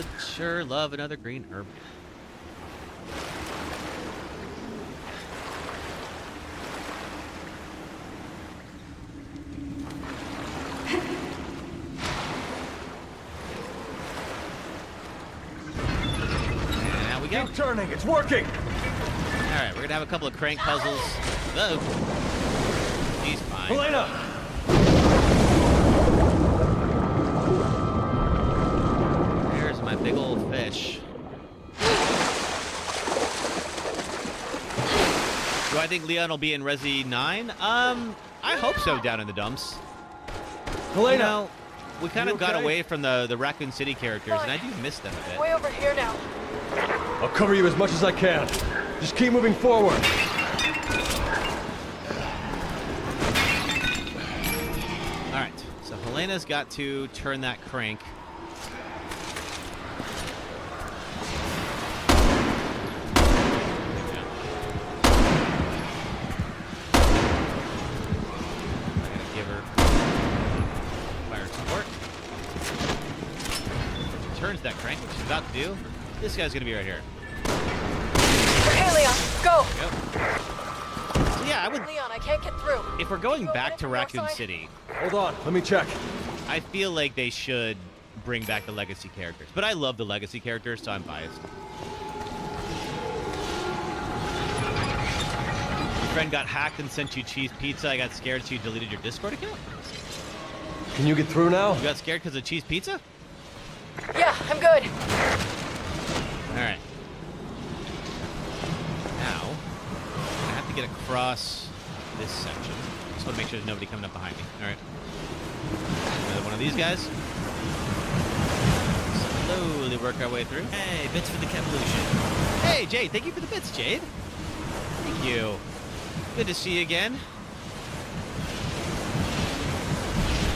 would sure love another green herb. And now we go. Keep turning, it's working! Alright, we're gonna have a couple of crank puzzles. Whoa. He's fine. Helena! There's my big old fish. Do I think Leon will be in Resi 9? I hope so down in the dumps. Helena! You know, we kind of got okay? away from the Raccoon City characters, and I do miss them a bit. Way over here now. I'll cover you as much as I can. Just keep moving forward. Alright, so Helena's got to turn that crank. Turns that crank, which she's about to do. This guy's gonna be right here. Okay, Leon, go! Yep. So yeah, I would. Leon, I can't get through. If we're going back to Raccoon City, hold on, let me check. I feel like they should bring back the legacy characters, but I love the legacy characters, so I'm biased. Your friend got hacked and sent you cheese pizza. I got scared, so you deleted your Discord account. Can you get through now? You got scared because of cheese pizza? Yeah, I'm good. All right. Now, I have to get across this section. Just want to make sure there's nobody coming up behind me. All right. Another one of these guys. Slowly work our way through. Hey, bits for the Kevolution. Hey, Jade. Thank you for the bits, Jade. Thank you. Good to see you again.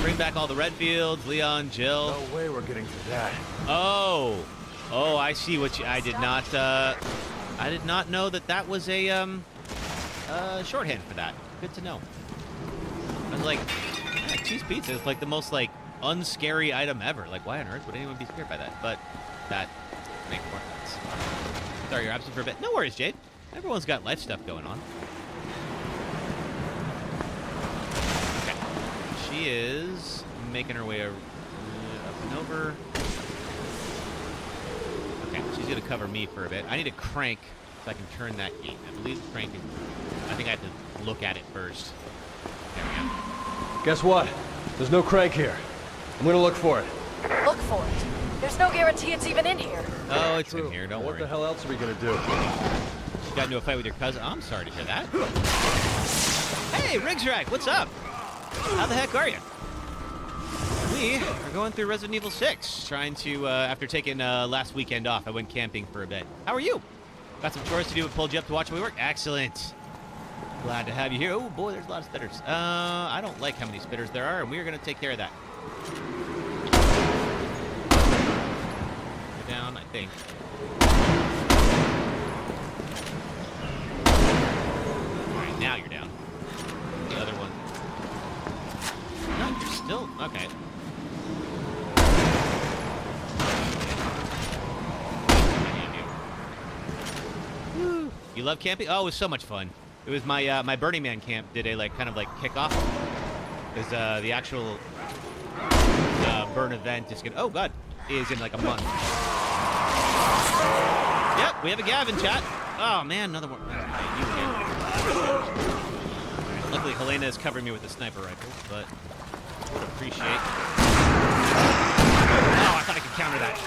Bring back all the Redfields, Leon, Jill. No way we're getting through that. Oh, I see what you. I did not know that was a shorthand for that. Good to know. I was like, yeah, cheese pizza is like the most like unscary item ever. Like, why on earth would anyone be scared by that? But that makes more sense. Sorry, you're absent for a bit. No worries, Jade. Everyone's got life stuff going on. She is making her way up and over. Okay, she's gonna cover me for a bit. I need a crank so I can turn that gate. I believe the crank is... I think I have to look at it first. There we go. Guess what? There's no crank here. I'm gonna look for it. Look for it. There's no guarantee it's even in here. Oh, it's in here, don't worry. What the hell else are we gonna do? You got into a fight with your cousin? Oh, I'm sorry to hear that. Hey, Rigsrack, what's up? How the heck are you? We are going through Resident Evil 6, trying to, after taking last weekend off, I went camping for a bit. How are you? Got some chores to do, but pulled you up to watch me work? Excellent. Glad to have you here. Oh, boy, there's a lot of spitters. I don't like how many spitters there are, and we are going to take care of that. You're down, I think. All right, now you're down. The other one. No, you're still... Okay. Woo. You love camping? Oh, it was so much fun. It was my my Burning Man camp did a kind of kickoff. Because the actual burn event is gonna... Oh, God. Is in a month. Yep, we have a Gavin chat. Oh, man, another one. Luckily, Helena is covering me with a sniper rifle, but would appreciate. Oh, I thought I could counter that.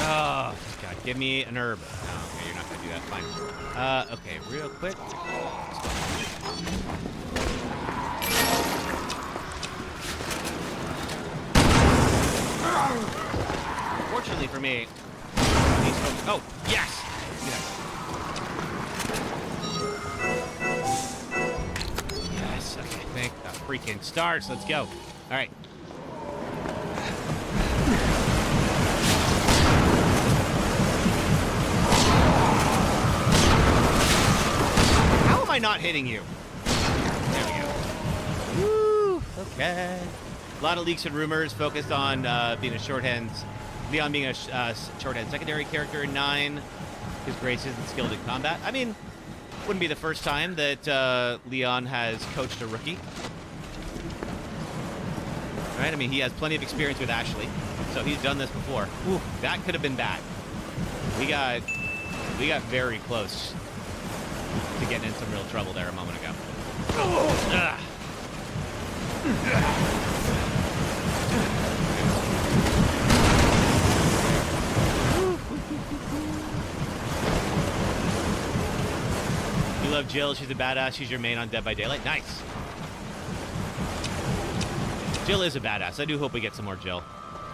Oh, God, give me an herb. Oh, okay, you're not gonna do that. Fine. Okay, real quick. Fortunately for me, these folks... Oh, yes! Yes, okay, thank the freaking stars. Let's go. All right. not hitting you? There we go. Woo! Okay. A lot of leaks and rumors focused on being a shorthand. Leon being a shorthand secondary character in 9. His grace isn't skilled in combat. I mean, wouldn't be the first time that Leon has coached a rookie. Right? I mean, he has plenty of experience with Ashley, so he's done this before. Ooh, that could have been bad. We got very close to getting in some real trouble there a moment ago. Ugh. You love Jill. She's a badass. She's your main on Dead by Daylight. Nice. Jill is a badass. I do hope we get some more Jill.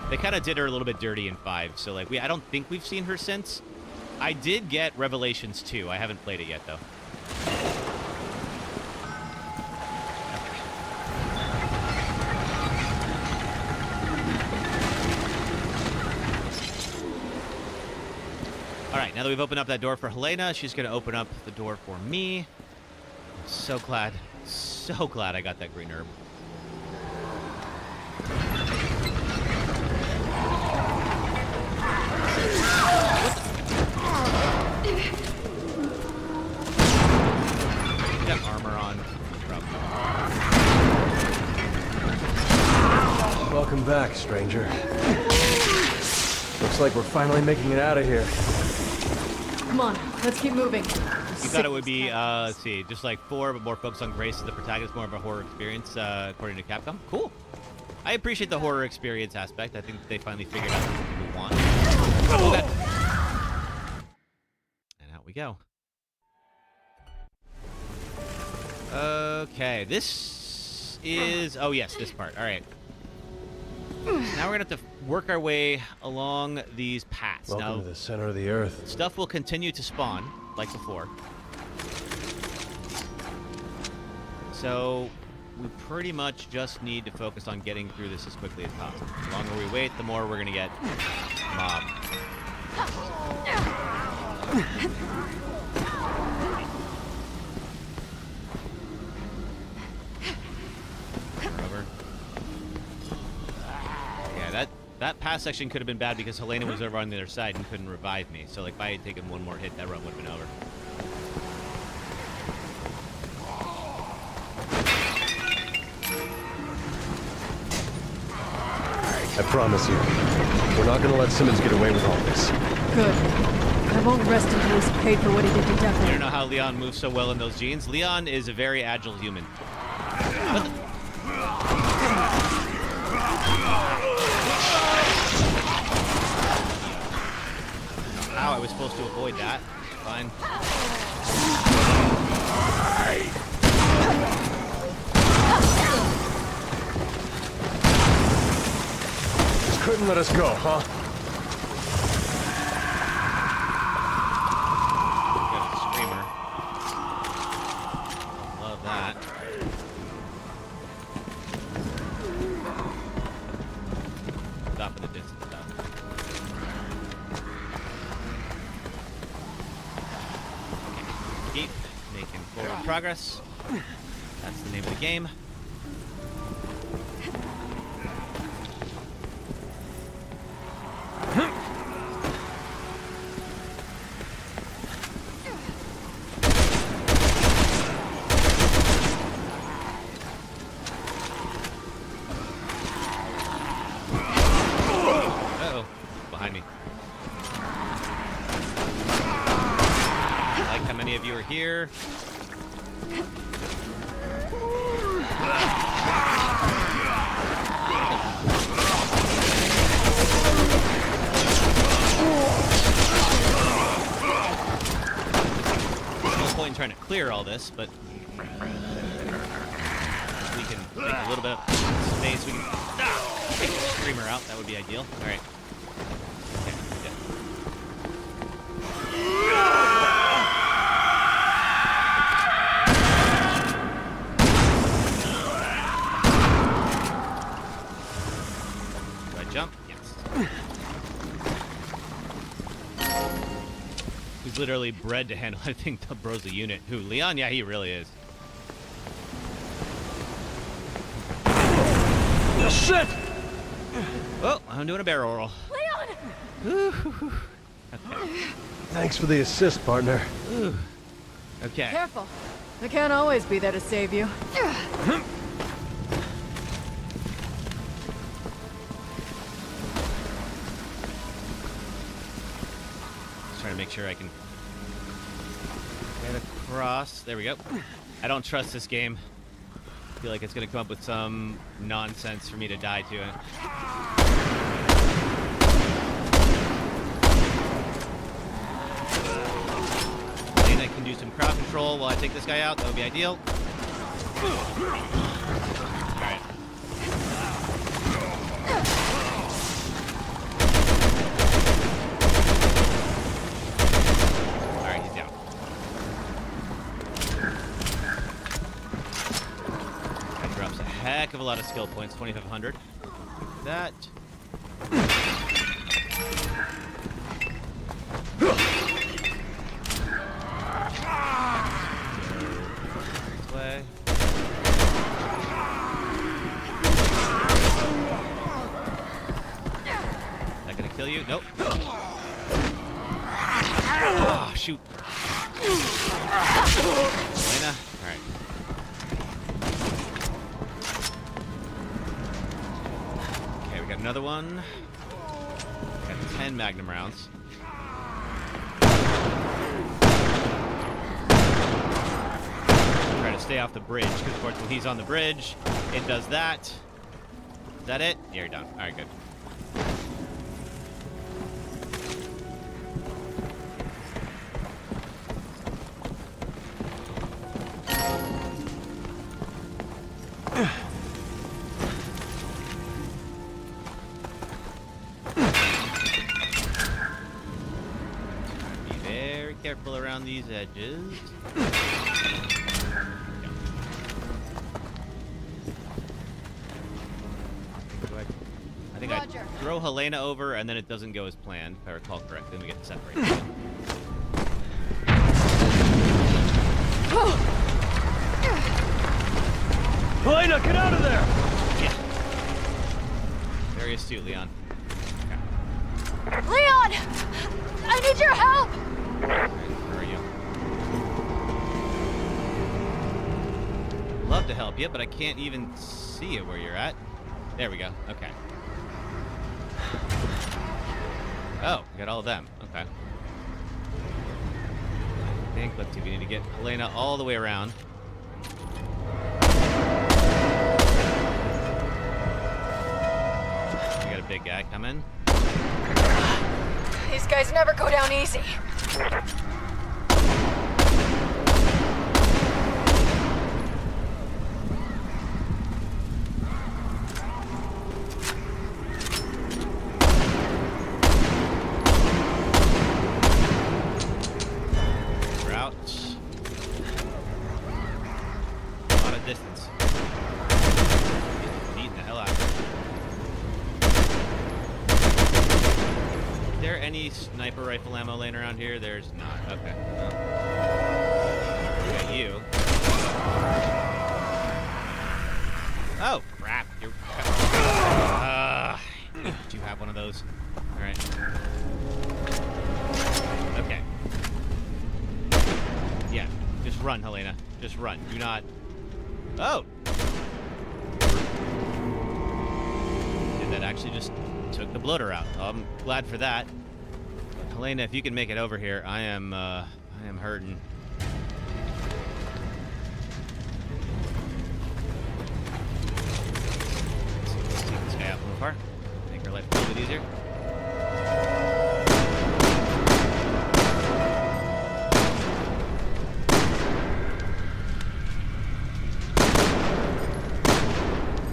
They kind of did her a little bit dirty in 5, so like I don't think we've seen her since. I did get Revelations 2. I haven't played it yet though. All right, now that we've opened up that door for Helena, she's going to open up the door for me. I'm so glad I got that green herb. Got armor on. Welcome back, stranger. Looks like we're finally making it out of here. Come on, let's keep moving. You thought it would be, let's see, just like 4, but more focused on Grace as the protagonist, more of a horror experience, according to Capcom. Cool. I appreciate the horror experience aspect. I think they finally figured out what we want. Okay. And out we go. Okay, this is... Oh, yes, this part. All right. Now we're going to have to work our way along these paths. Welcome now, to the center of the earth. Stuff will continue to spawn, like before. So, we pretty much just need to focus on getting through this as quickly as possible. The longer we wait, the more we're going to get mobbed. Over. Yeah, that pass section could have been bad because Helena was over on the other side and couldn't revive me. So, like, if I had taken one more hit, that run would have been over. I promise you, we're not going to let Simmons get away with all this. Good. I won't rest until he's paid for what he did to Deathless. I don't know how Leon moves so well in those jeans. Leon is a very agile human. How I was supposed to avoid that. Fine. Just couldn't let us go, huh? Got a screamer. Love that. Stop in the distance, though. Keep making forward progress. That's the name of the game. Uh-oh, behind me. I like how many of you are here. There's no point in trying to clear all this, but we can make a little bit of space. We can take the screamer out. That would be ideal. All right. Okay, yeah. Do I jump? Yes. He's literally bred to handle, I think, the bro's a unit. Who? Leon? Yeah, he really is. Oh, shit! Oh, I'm doing a barrel roll. Leon! Okay. Thanks for the assist, partner. Ooh. Okay. Careful. I can't always be there to save you. Just trying to make sure I can get across. There we go. I don't trust this game. I feel like it's going to come up with some nonsense for me to die to it. And I can do some crowd control while I take this guy out. That would be ideal. Alright. Alright, he's down. That drops a heck of a lot of skill points, 2,500. That. This way. Is that gonna kill you? Nope. Oh, shoot. Elena? Alright. Okay, we got another one. Got 10 Magnum rounds. Try to stay off the bridge, because of course when he's on the bridge, it does that. Is that it? Yeah, you're done. Alright, good. Be very careful around these edges. I think Roger. I throw Helena over and then it doesn't go as planned, if I recall correctly, then we get separated. Helena, get out of there! Yeah. Very astute, Leon. Leon! I need your help! Where are you? Love to help you, but I can't even see you where you're at. There we go. Okay. Oh, we got all of them. Okay. I think, let's see, we need to get Helena all the way around. We got a big guy coming. These guys never go down easy. We're out. A lot of distance. Beating the hell out of it. Is there any sniper rifle ammo laying around here? There's not. Okay. Well. We got you. Oh, crap. You're... do you have one of those? Alright. Okay. Yeah. Just run, Helena. Just run. Do not... Oh! Did that actually just took the bloater out? Oh, I'm glad for that. But Helena, if you can make it over here, I am hurting. Let's take this guy out from afar. Make our life a little bit easier.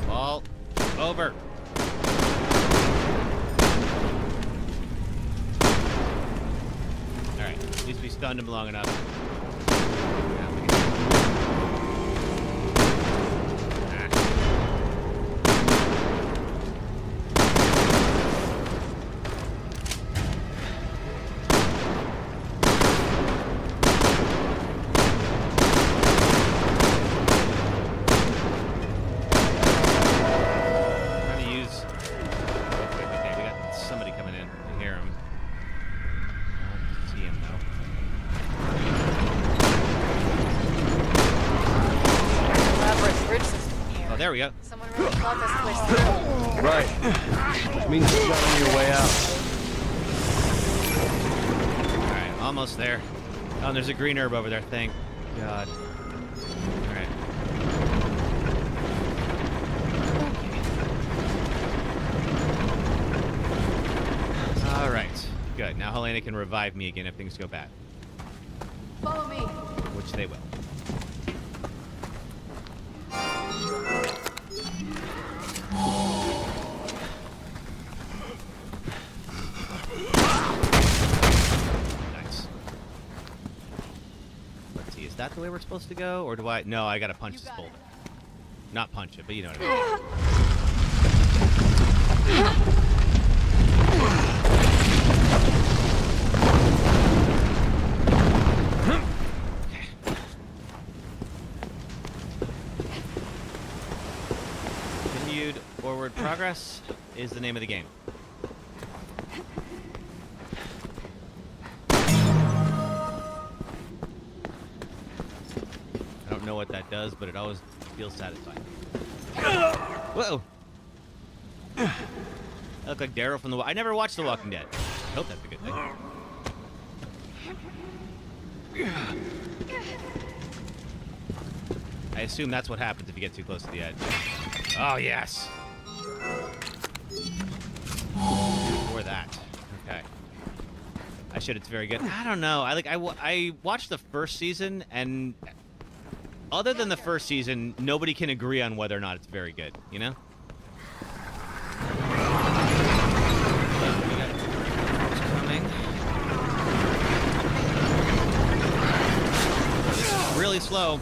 Ball over. Alright, at least we stunned him long enough. Now we can... we go. Someone really thought this place through. Right. Which means you're not on your way out. All right, almost there. Oh, and there's a green herb over there. Thank God. All right. All right. Good. Now Helena can revive me again if things go bad. Follow me. Which they will. Nice. Let's see, is that the way we're supposed to go? Or do I... No, I gotta punch this boulder. Not punch it, but you know what I mean. Forward progress is the name of the game. I don't know what that does, but it always feels satisfying. Whoa! I look like Daryl from the... I never watched The Walking Dead. I hope that's a good thing. I assume that's what happens if you get too close to the edge. Oh, yes! Or that. Okay. I should. It's very good. I don't know. I watched the first season, and other than the first season, nobody can agree on whether or not it's very good. You know? It's coming. This is really slow.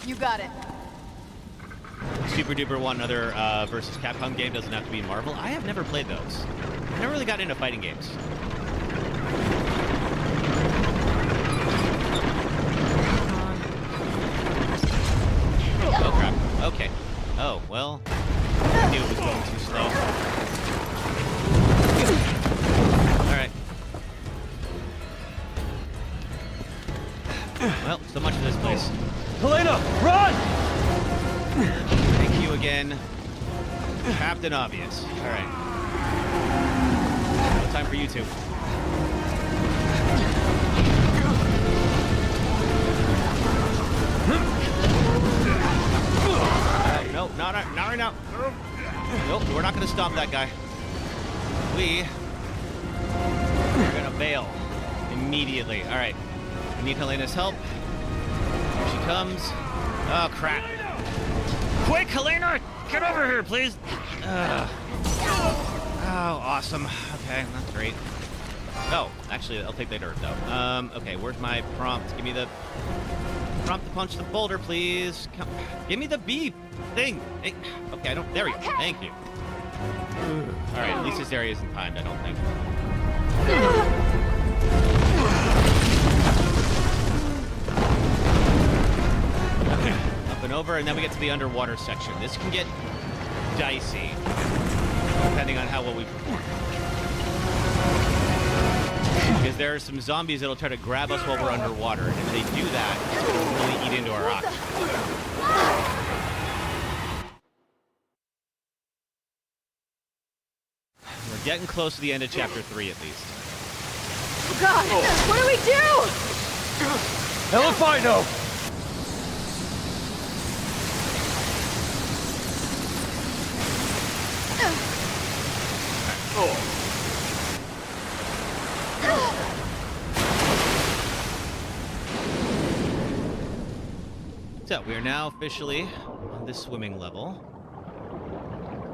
You got it. Super duper want another versus Capcom game. Doesn't have to be Marvel. I have never played those. I never really got into fighting games. Oh crap. Okay. Oh well. I knew it was going too slow. All right. Well, so much for this place. Helena, run! Thank you again, Captain Obvious. All right. No time for you two. No, not right now. Nope, we're not going to stop that guy. We are going to bail immediately. All right. We need Helena's help. Here she comes. Oh, crap. Quick, Helena! Get over here, please! Oh, awesome. Okay, that's great. Oh, actually, I'll take that dirt, though. Okay, where's my prompt? Give me the prompt to punch the boulder, please. Come, give me the B thing. Hey, okay, I don't... There we go. Thank you. All right, at least this area isn't timed, I don't think. Up and over, and then we get to the underwater section. This can get dicey, depending on how well we perform. Because there are some zombies that'll try to grab us while we're underwater, and if they do that, it's going to really eat into our oxygen. We're getting close to the end of Chapter 3, at least. Oh, God! What do we do? Hell if I know! So, we are now officially on this swimming level.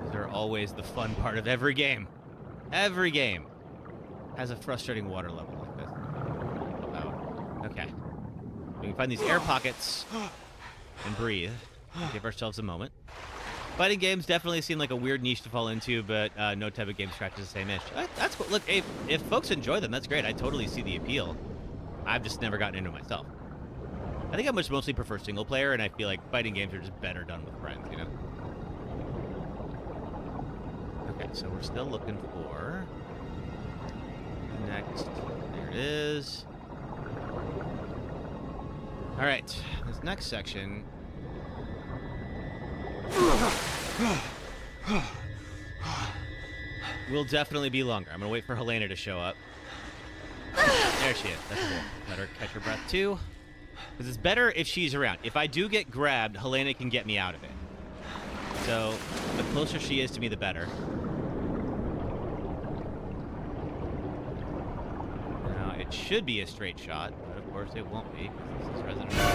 These are always the fun part of every game. Every game has a frustrating water level like this. Oh, okay. We can find these air pockets and breathe. Give ourselves a moment. Fighting games definitely seem like a weird niche to fall into, but no type of game scratches the same itch. That's cool. Look, if folks enjoy them, that's great. I totally see the appeal. I've just never gotten into it myself. I think I mostly prefer single player, and I feel like fighting games are just better done with friends, you know? Okay, so we're still looking for the next. There it is. All right, this next section. Will definitely be longer. I'm gonna wait for Helena to show up. There she is. That's cool. Let her catch her breath too. Because it's better if she's around. If I do get grabbed, Helena can get me out of it. So the closer she is to me, the better. Now it should be a straight shot, but of course it won't be. This is Resident Evil.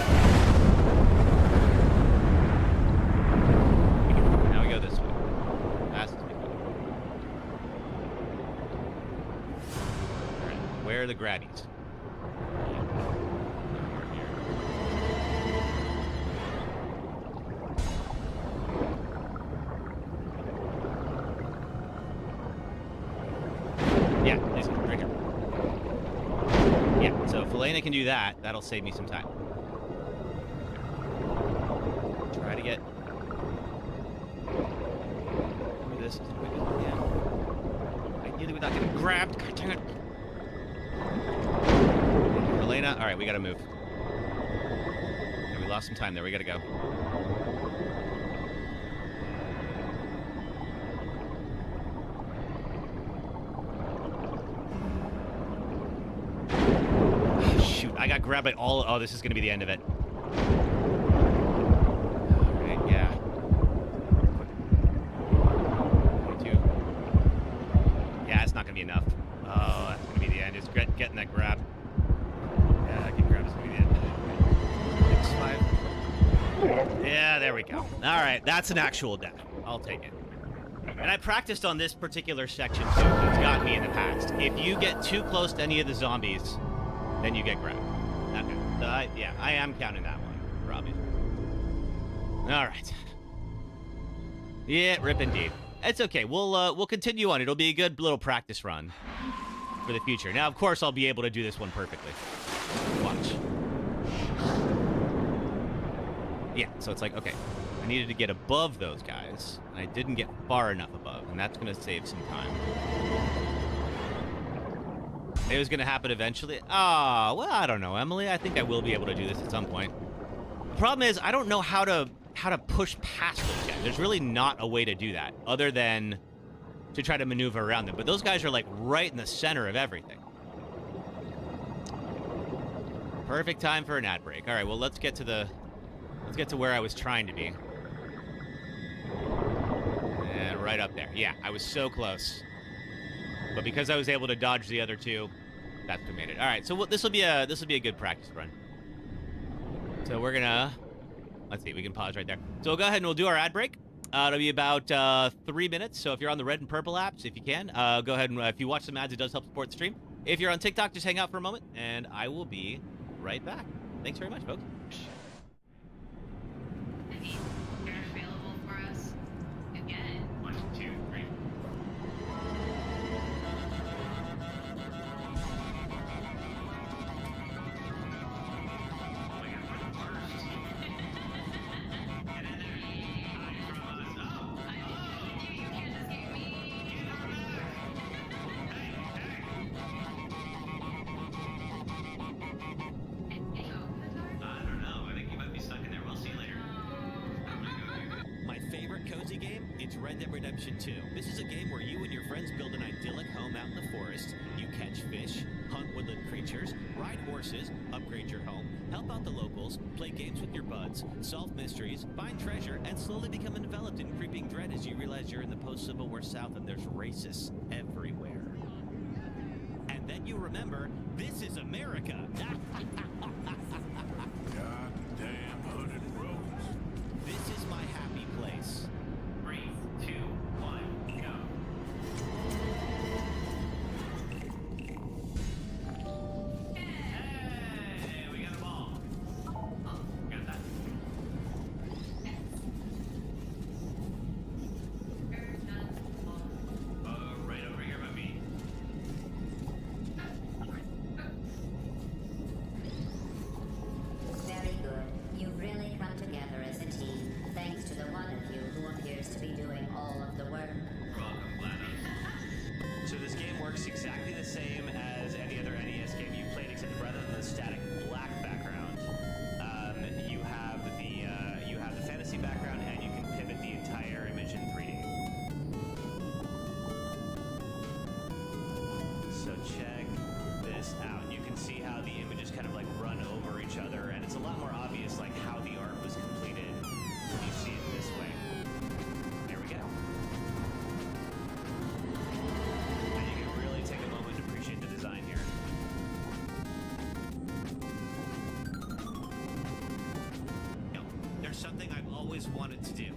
Now we go this way. Fast as we can. Alright, where are the grabbies? Yeah, please, right here. Yeah, so if Elena can do that, that'll save me some time. Try to get through this as quick as we can. Ideally without getting grabbed. God dang it. Elena, alright, we gotta move. Okay, we lost some time there, we gotta go. I got grabbed by all. Oh, this is going to be the end of it. Alright, yeah. 22. Yeah, it's not going to be enough. Oh, that's going to be the end. It's getting that grab. Yeah, get grabbed is going to be the end. 6-5. Yeah, there we go. Alright, that's an actual death. I'll take it. And I practiced on this particular section, too. It's got me in the past. If you get too close to any of the zombies, then you get grabbed. Okay. So I am counting that one, for obvious reasons. All right. Yeah, rip indeed. It's okay. We'll continue on. It'll be a good little practice run for the future. Now, of course, I'll be able to do this one perfectly. Watch. Yeah. So it's like, okay, I needed to get above those guys, and I didn't get far enough above, and that's going to save some time. It was going to happen eventually. Ah, well, I don't know, Emily. I think I will be able to do this at some point. The problem is I don't know how to push past those guys. There's really not a way to do that other than to try to maneuver around them. But those guys are like right in the center of everything. Perfect time for an ad break. All right, well, let's get to where I was trying to be. And right up there. Yeah, I was so close. But because I was able to dodge the other two, that's what made it. All right, so this will be a good practice run. So we're gonna, let's see, we can pause right there. So we'll go ahead and we'll do our ad break. It'll be about 3 minutes. So if you're on the red and purple apps, if you can, go ahead and if you watch some ads, it does help support the stream. If you're on TikTok, just hang out for a moment, and I will be right back. Thanks very much, folks. They're available for us again. 1, 2, 3. Red Dead Redemption 2. This is a game where you and your friends build an idyllic home out in the forest. You catch fish, hunt woodland creatures, ride horses, upgrade your home, help out the locals, play games with your buds, solve mysteries, find treasure, and slowly become enveloped in creeping dread as you realize you're in the post-Civil War South and there's racists everywhere. And then you remember, this is America. Goddamn hooded roads. This is my happy place. 3, 2, 1, go. Hey, we got a ball. Oh, got that. So this game works exactly the same as any other NES game you played, except rather than the static black background, you have the fantasy background, and you can pivot the entire image in 3D. So check this out. You can see how the images kind of like run over each other, and it's a lot more obvious like how the art was completed when you see it this way. There we go. And you can really take a moment to appreciate the design here. No, there's something I've always wanted to do.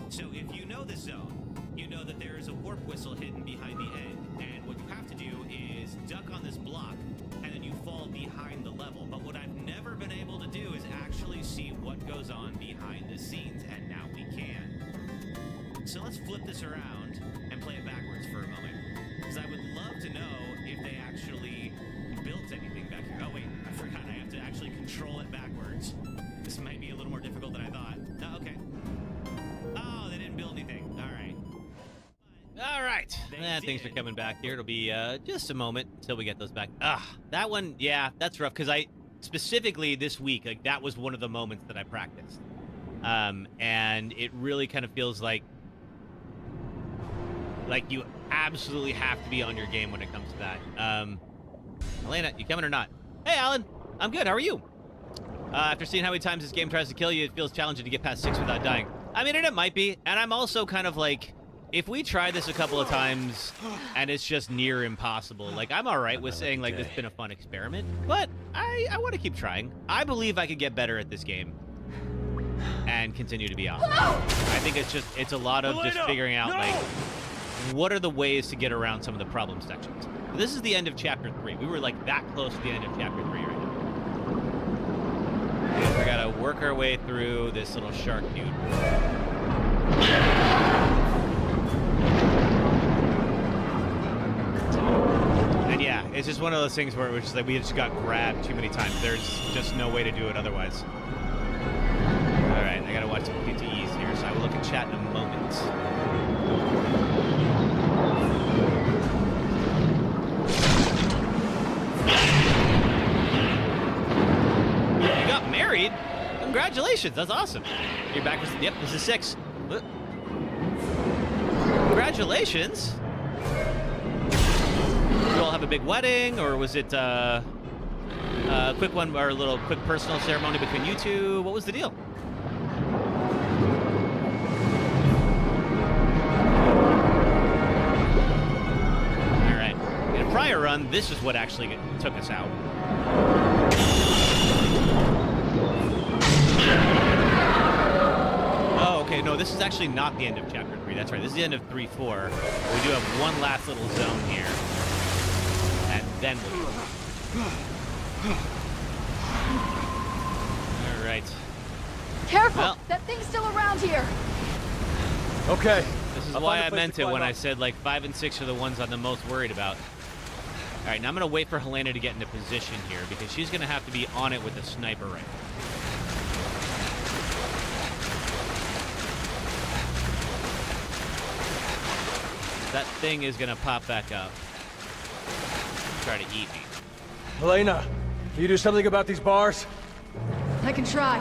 So if you know the zone, you know that there is a warp whistle hidden behind the end, and what you have to do is duck on this block, and then you fall behind the level. But what I've never been able to do is actually see what goes on behind the scenes, and now we can. So let's flip this around and play it backwards for a moment, because I would love to know if they actually built anything back here. Oh wait, I forgot I have to actually control it backwards. This might be a little more difficult than I thought. Oh, okay. Oh, they didn't build anything. All right. All right. Thanks for coming back here. It'll be just a moment until we get those back. That one, yeah, that's rough, because I specifically this week, like that was one of the moments that I practiced. And it really kind of feels like you absolutely have to be on your game when it comes to that. Elena, you coming or not? Hey, Alan. I'm good. How are you? After seeing how many times this game tries to kill you, it feels challenging to get past 6 without dying. I mean, and it might be. And I'm also kind of like, if we try this a couple of times and it's just near impossible, like I'm all right with saying like this has been a fun experiment, but I want to keep trying. I believe I could get better at this game and continue to be awesome. I think it's a lot of just figuring out like what are the ways to get around some of the problem sections. This is the end of chapter 3. We were like that close to the end of chapter 3 right now. And we gotta work our way through this little shark dude. And yeah, it's just one of those things where it was just like we just got grabbed too many times. There's just no way to do it otherwise. All right, I gotta watch some PTEs here, so I will look at chat in a moment. You got married? Congratulations, that's awesome. You're back with, yep, this is 6. Congratulations. Did you all have a big wedding, or was it a quick one, or a little quick personal ceremony between you two? What was the deal? All right. In a prior run, this is what actually took us out. Oh, okay. No, this is actually not the end of chapter 3. That's right. This is the end of 3-4. We do have one last little zone here. And then we'll... All right. Careful! Well, that thing's still around here! Okay. This is why I meant it when I said like 5 and 6 are the ones I'm the most worried about. All right, now I'm going to wait for Helena to get into position here because she's going to have to be on it with a sniper rifle. That thing is going to pop back up. Try to eat me. Helena, can you do something about these bars? I can try.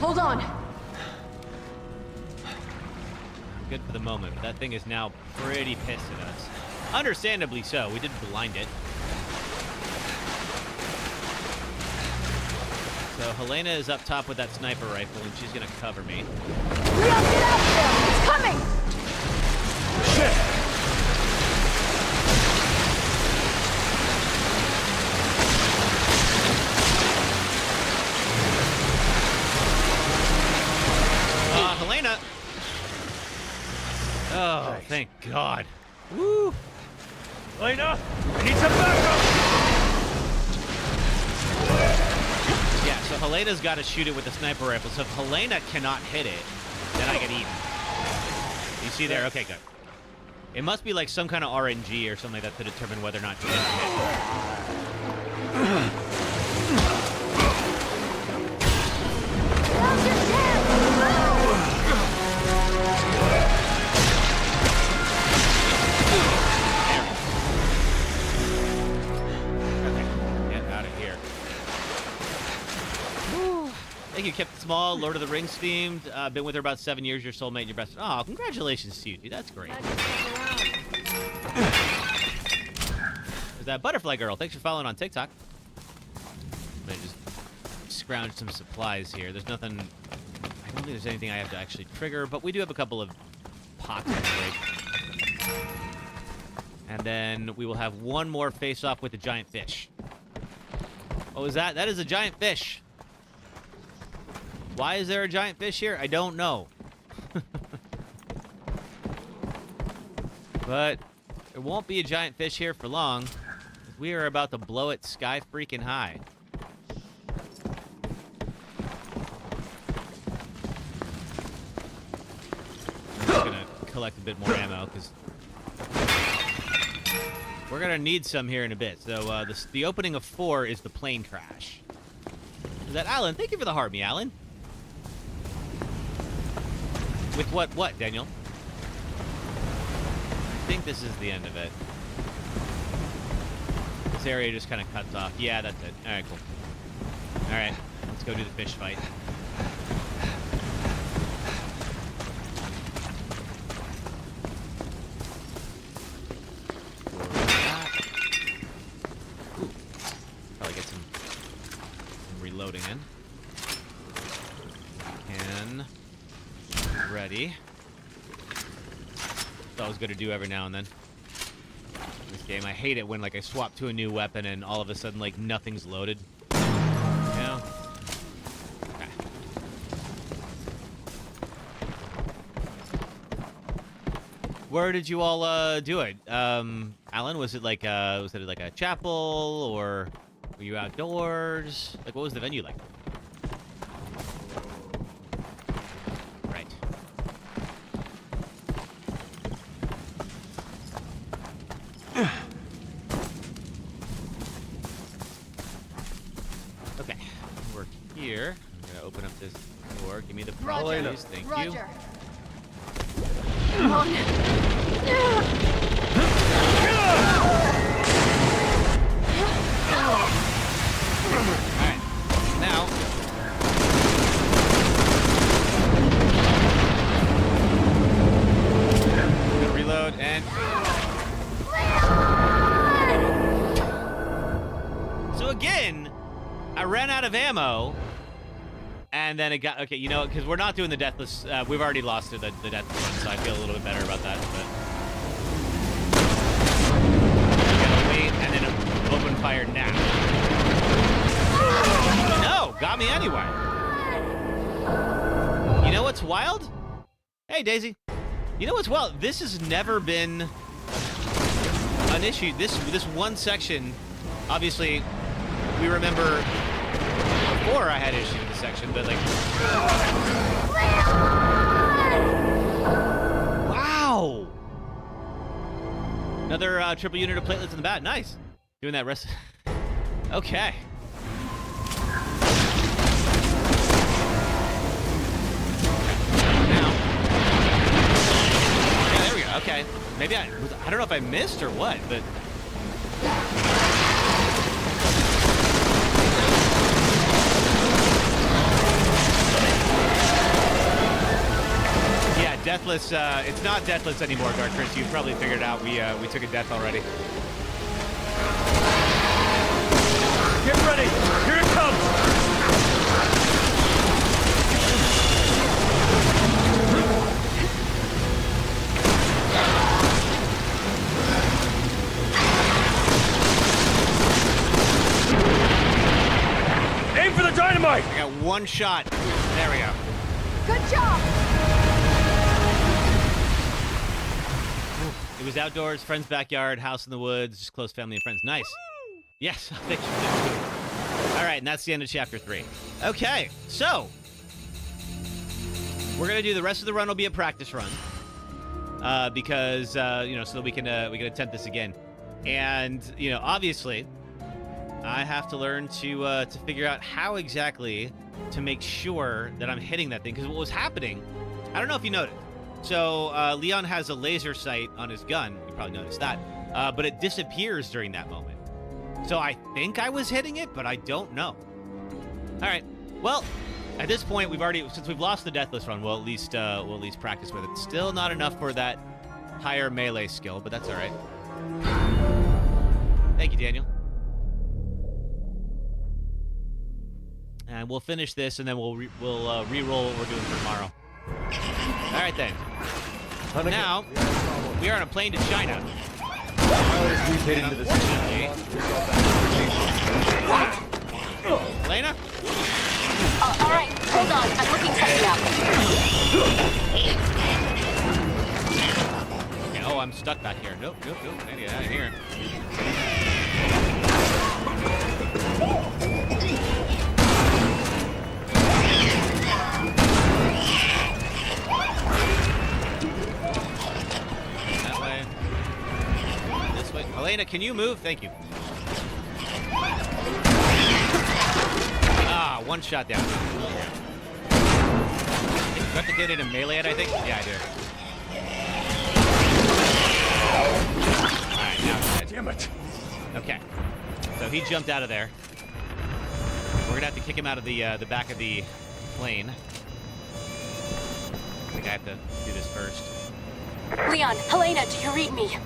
Hold on. Good for the moment, but that thing is now pretty pissed at us. Understandably so. We did blind it. So Helena is up top with that sniper rifle, and she's going to cover me. Leon, get out there! It's coming! Shit! Helena! Oh, thanks. Thank God. Woo! Helena, I need some backup! Yeah, so Helena's got to shoot it with the sniper rifle, so if Helena cannot hit it, then I get eaten. You see there? Okay, good. It must be like some kind of RNG or something like that to determine whether or not to hit. Now's your chance! Thank you, kept it small. Lord of the Rings themed. Been with her about 7 years. Your soulmate, your best. Oh, congratulations to you, dude. That's great. There's that butterfly girl. Thanks for following on TikTok. I'm gonna just scrounge some supplies here. There's nothing. I don't think there's anything I have to actually trigger, but we do have a couple of pots to break. And then we will have one more face-off with the giant fish. What was that? That is a giant fish. Why is there a giant fish here? I don't know. But there won't be a giant fish here for long. We are about to blow it sky freaking high. I'm just gonna collect a bit more ammo because we're gonna need some here in a bit. So the opening of 4 is the plane crash. Is that Alan? Thank you for the heart, me, Alan. With what, Daniel? I think this is the end of it. This area just kind of cuts off. Yeah, that's it. All right, cool. All right, let's go do the fish fight. Ooh. Probably get some reloading in. Can. Ready. That's always good to do every now and then. This game, I hate it when like I swap to a new weapon and all of a sudden like nothing's loaded. You know? Okay. Where did you all do it? Alan, was it like a chapel or were you outdoors? Like what was the venue like? Okay, we're here. I'm gonna open up this door. Give me the prize, thank you. Come on. Alright, now. I'm gonna reload and. So again, I ran out of ammo, and then it got okay. You know, because we're not doing the Deathless. We've already lost the Deathless one, so I feel a little bit better about that. But gotta wait and then open fire now. No, got me anyway. You know what's wild? Hey, Daisy. You know what's wild? This has never been an issue. This one section, obviously. We remember before I had issues with this section, but like... Wow! Another triple unit of platelets in the bat. Nice. Doing that rest... Okay. Now... Yeah, there we go. Okay. Maybe I don't know if I missed or what, but... Deathless, it's not Deathless anymore, Dark Chris. You've probably figured out we took a death already. Get ready! Here it comes! Aim for the dynamite! I got one shot. There we go. Good job! It was outdoors, friend's backyard, house in the woods, just close family and friends. Nice. Woo! Yes, thank you. All right, and that's the end of chapter 3. Okay, so we're gonna do the rest of the run. Will be a practice run because you know, so that we can attempt this again. And you know, obviously, I have to learn to figure out how exactly to make sure that I'm hitting that thing. Because what was happening, I don't know if you noticed. So Leon has a laser sight on his gun. You probably noticed that. But it disappears during that moment. So I think I was hitting it, but I don't know. All right. Well, At this point, since we've lost the Deathless run, we'll at least practice with it. Still not enough for that higher melee skill, but that's all right. Thank you, Daniel. And we'll finish this, and then we'll re-roll what we're doing for tomorrow. All right, then. Now, we are on a plane to China. Unfortunately... Elena? All right, hold on. I'm looking something up. Okay, oh, I'm stuck back here. Nope. I gotta get out of here. That way. This way. Elena, can you move? Thank you. Ah, one shot down. Do you have to get in and melee it, I think? Yeah, I do. Alright, now it's dead. Damn it. Okay. So he jumped out of there. We're gonna have to kick him out of the back of the plane. I think I have to do this first. Leon, Helena, do you read me?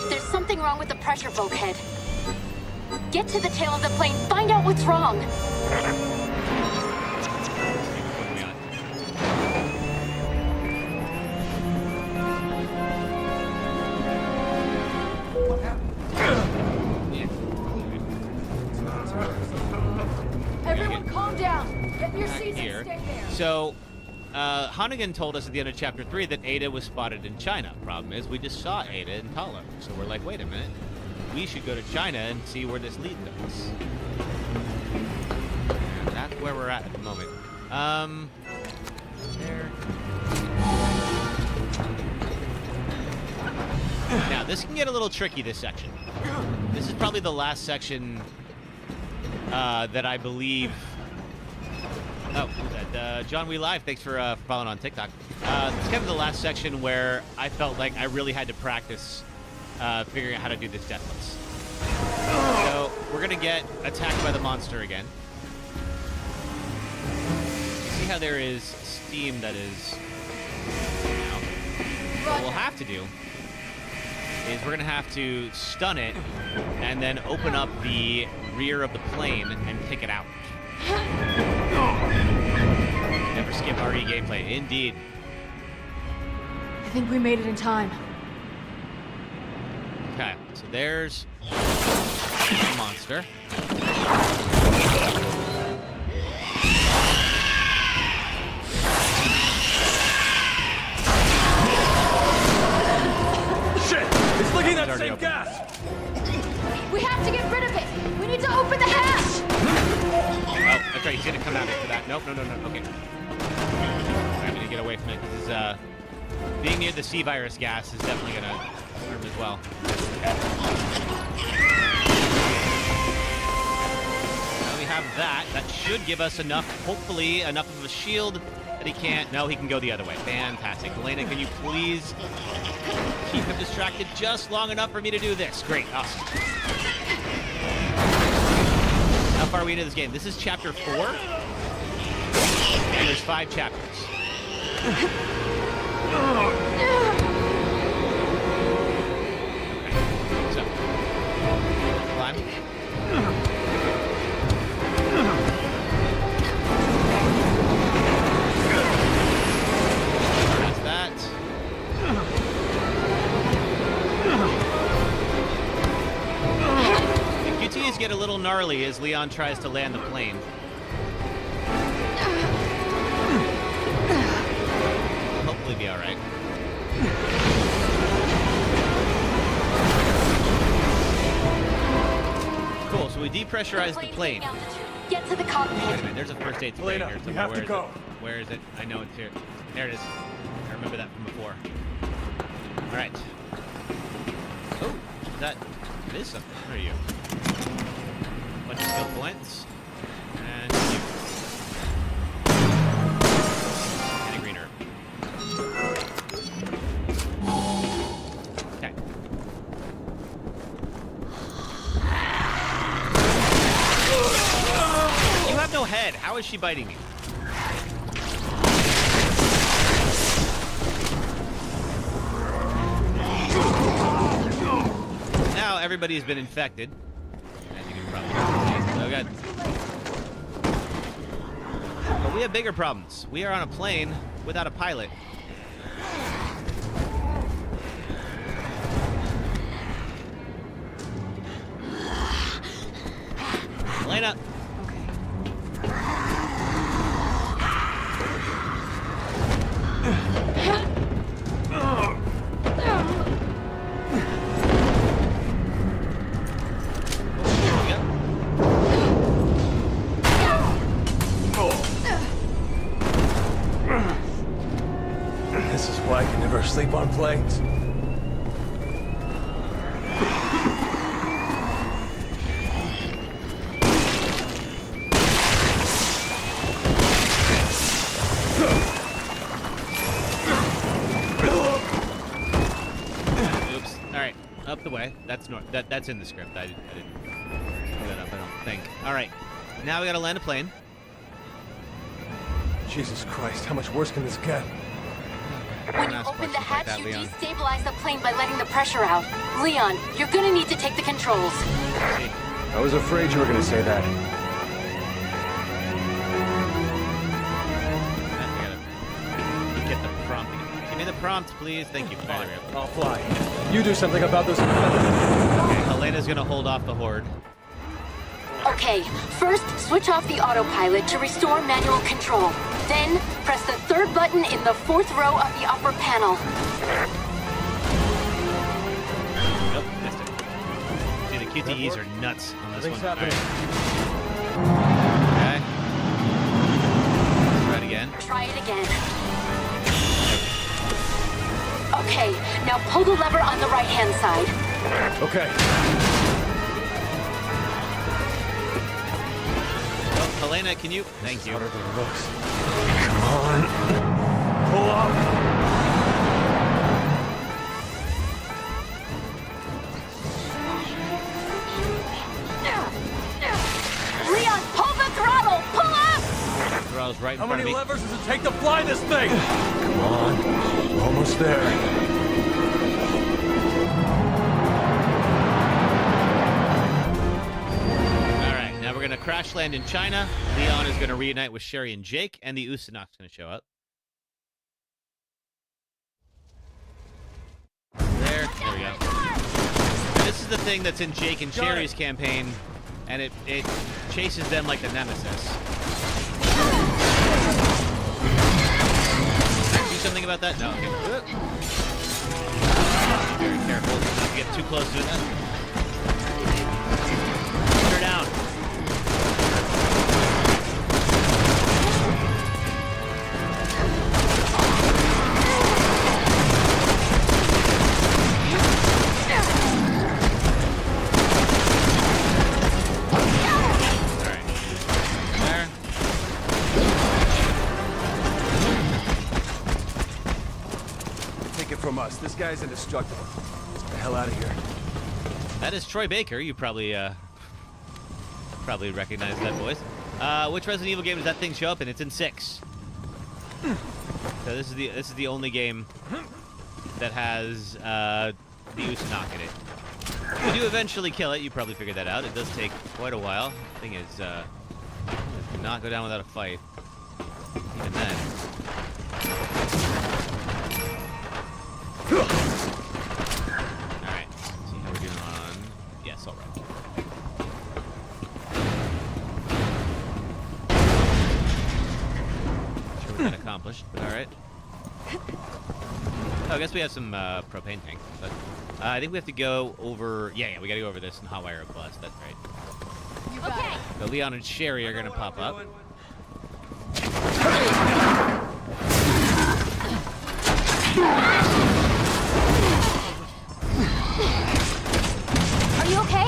There's something wrong with the pressure bulkhead. Get to the tail of the plane, find out what's wrong. Everyone calm down. Get in your seats Here. and stay there. So, Hannigan told us at the end of Chapter 3 that Ada was spotted in China. Problem is, we just saw Ada in Talo. So we're like, wait a minute. We should go to China and see where this leads us. And that's where we're at the moment. There. Now, this can get a little tricky, this section. This is probably the last section that I believe... Oh, who's that? John We Live, thanks for following on TikTok. It's kind of the last section where I felt like I really had to practice figuring out how to do this Deathless. So, we're going to get attacked by the monster again. See how there is steam that is... What we'll have to do is we're going to have to stun it and then open up the rear of the plane and pick it out. Never skip RE gameplay. Indeed. I think we made it in time. Okay, so there's a monster. Shit! It's leaking that same gas! We have to get rid of it. We need to open the hatch. Oh, that's right. He's gonna come out after that. Nope, no. Okay. I'm gonna get away from it because being near the C-virus gas is definitely gonna harm as well. Now we have that. That should give us enough, hopefully, enough of a shield that he can't. No, he can go the other way. Fantastic. Elena, can you please keep him distracted just long enough for me to do this? Great. Awesome. How far are we into this game? This is chapter 4. And there's 5 chapters. Okay, so climb. That's that. The QTEs get a little gnarly as Leon tries to land the plane. Hopefully be all right. Cool, so we depressurized the plane. Get to the cockpit. Wait a minute, there's a first aid spray Elena, here we somewhere. have to go. Where is it? I know it's here. There it is. I remember that from before. All right. Oh, that is something. Where are you? Bunch of skill points. And you. And a green herb. Okay. You have no head. How is she biting me? Now everybody's been infected. As you can probably see. Oh god. But we have bigger problems. We are on a plane without a pilot. Elena. This is why I can never sleep on planes. Oops. All right, up the way. That's in the script. I didn't screw that up. I don't think. All right, now we gotta land a plane. Jesus Christ, how much worse can this get? When you open the hatch, you destabilize the plane by letting the pressure out. Leon, you're gonna need to take the controls. I was afraid you were gonna say that. Get the prompt. Give me the prompt, please. Thank you. Fine. I'll fly. You do something about those. Okay, Helena's gonna hold off the horde. Okay, first switch off the autopilot to restore manual control. Then press the third button in the fourth row of the upper panel. Nope, missed it. See, the QTEs are nuts on this one. Happening. Right. Okay. Let's try it again. Try it again. Okay, now pull the lever on the right-hand side. Okay. Helena, can you? Thank you. Come on. Pull up. Leon, pull the throttle! Pull up! Throttle's right in How front many of me. levers does it take to fly this thing? Come on. Almost there. Now we're gonna crash land in China. Leon is gonna reunite with Sherry and Jake, and the Usanok's gonna show up. There we go. This is the thing that's in Jake and Sherry's campaign, and it chases them like the nemesis. Can I do something about that? No. Okay. Be very careful not to get too close to that. Put her down. From us. This guy's indestructible. Let's get the hell out of here. That is Troy Baker. You probably recognize that voice. Which Resident Evil game does that thing show up in? It's in 6. So this is the only game that has the Usanok in it. We do eventually kill it. You probably figured that out. It does take quite a while. The thing is, does not go down without a fight. Even then. Alright, see how we're doing on... Yes, alright. Not sure what that accomplished, but alright. Oh, I guess we have some propane tanks, but I think we have to go over... Yeah, we gotta go over this in Hot Wire Plus, that's right. Okay. So Leon and Sherry are gonna pop up. Are you okay?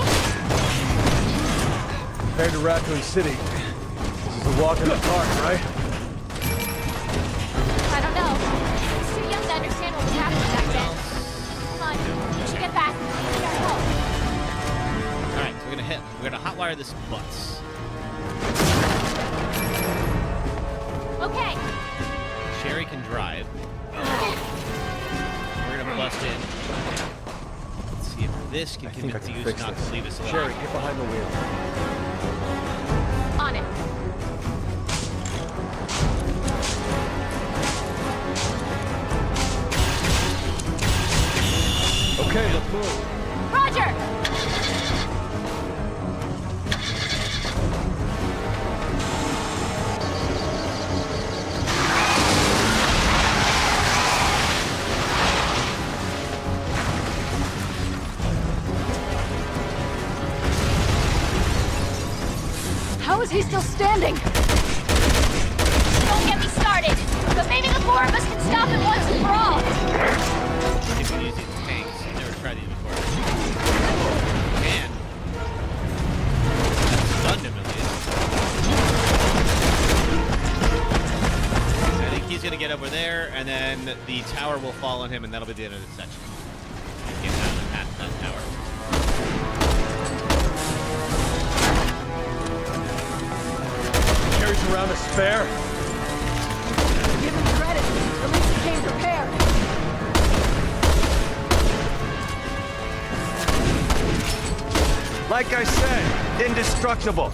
Compared to Raccoon City, this is a walk in the park, right? I don't know. It's too young to understand what was happening back then. Come on, we should get back. We gotta go. Alright, so we're gonna hotwire this bus. Okay. Sherry can drive. We're gonna bust in. Let's see if this can convince the Goose not to leave us alone. Sherry, get behind the wheel. On it. Okay, let's move. Roger! How is he still standing? Don't get me started. But maybe the four of us can stop him once and for all. If we use these tanks, I've never tried these before. Man. That's stunned him at least. I think he's gonna get over there, and then the tower will fall on him, and that'll be the end of this section. Get down and past that tower. Sherry's around a spare. Give him credit. At least he came prepared. Like I said, indestructible.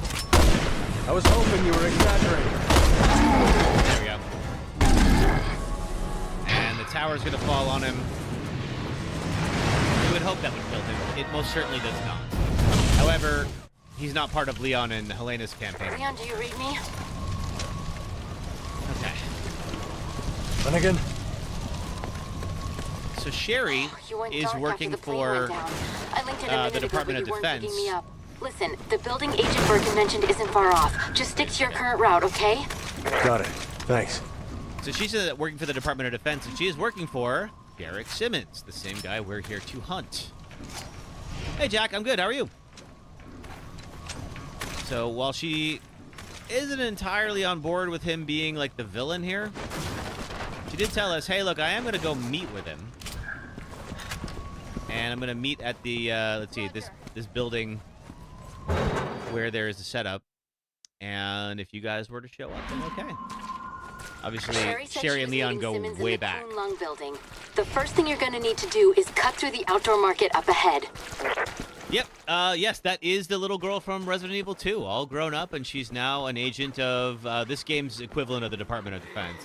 I was hoping you were exaggerating. There we go. And the tower's gonna fall on him. We would hope that would kill him. It most certainly does not. However, he's not part of Leon and Helena's campaign. Leon, do you read me? Okay. Finnegan? So Sherry You went is dark working after the plane went for down. I linked in a minute the ago, Department but of you weren't Defense. picking me up. Listen, the building Agent Birkin mentioned isn't far off. Just stick to your current route, okay? Got it. Thanks. So she's working for the Department of Defense, and she is working for Garrick Simmons, the same guy we're here to hunt. Hey, Jack, I'm good. How are you? So while she isn't entirely on board with him being like the villain here, she did tell us, hey, look, I am going to go meet with him. And I'm going to meet at the, let's see, this building where there is a setup. And if you guys were to show up, then okay. Obviously, Sherry and Leon go way back. Lung building. The first thing you're going to need to do is cut through the outdoor market up ahead. Yep. Yes, that is the little girl from Resident Evil 2, all grown up, and she's now an agent of this game's equivalent of the Department of Defense.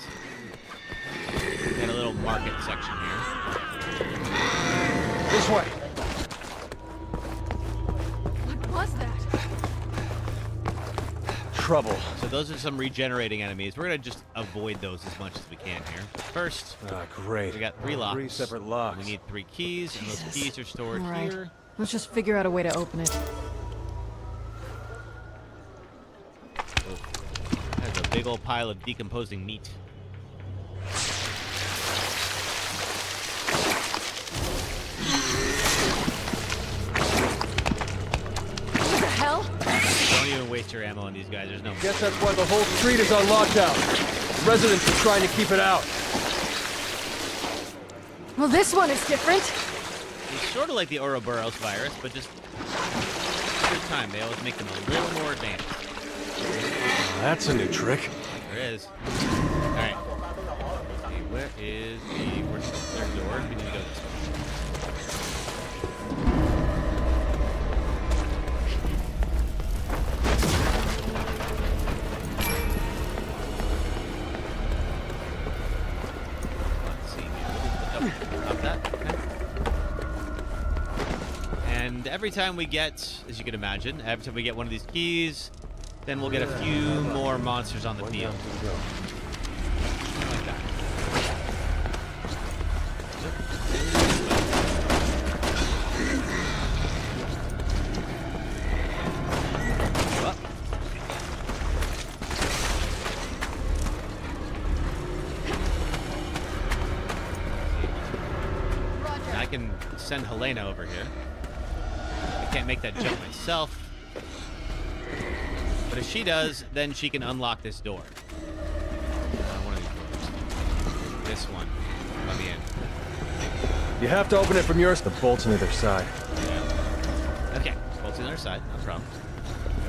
We got a little market section here. This way. What was that? Trouble. So those are some regenerating enemies. We're going to just avoid those as much as we can here. First, great. we got 3 locks. 3 separate locks. We need 3 keys, and those keys are stored All right. here. Let's just figure out a way to open it. There's a big old pile of decomposing meat. What the hell? Don't even waste your ammo on these guys. There's no. Guess that's why the whole street is on lockdown. Residents are trying to keep it out. Well, this one is different. It's sort of like the Ouroboros virus, but just every time they always make them a little more advanced. That's a new trick. There is. All right. Let's see, where is where's the third door? We need to go this way. Let's see here. Up that. Okay. And every time we get, as you can imagine, every time we get one of these keys, then we'll get a few more monsters on the field. Like that. Go up. I can send Helena over here. I can't make that jump myself. But if she does, then she can unlock this door. One of these doors. This one. Let me in. You have to open it from yours. The bolt's on either side. Yeah. Okay. Bolt's on the other side. No problem.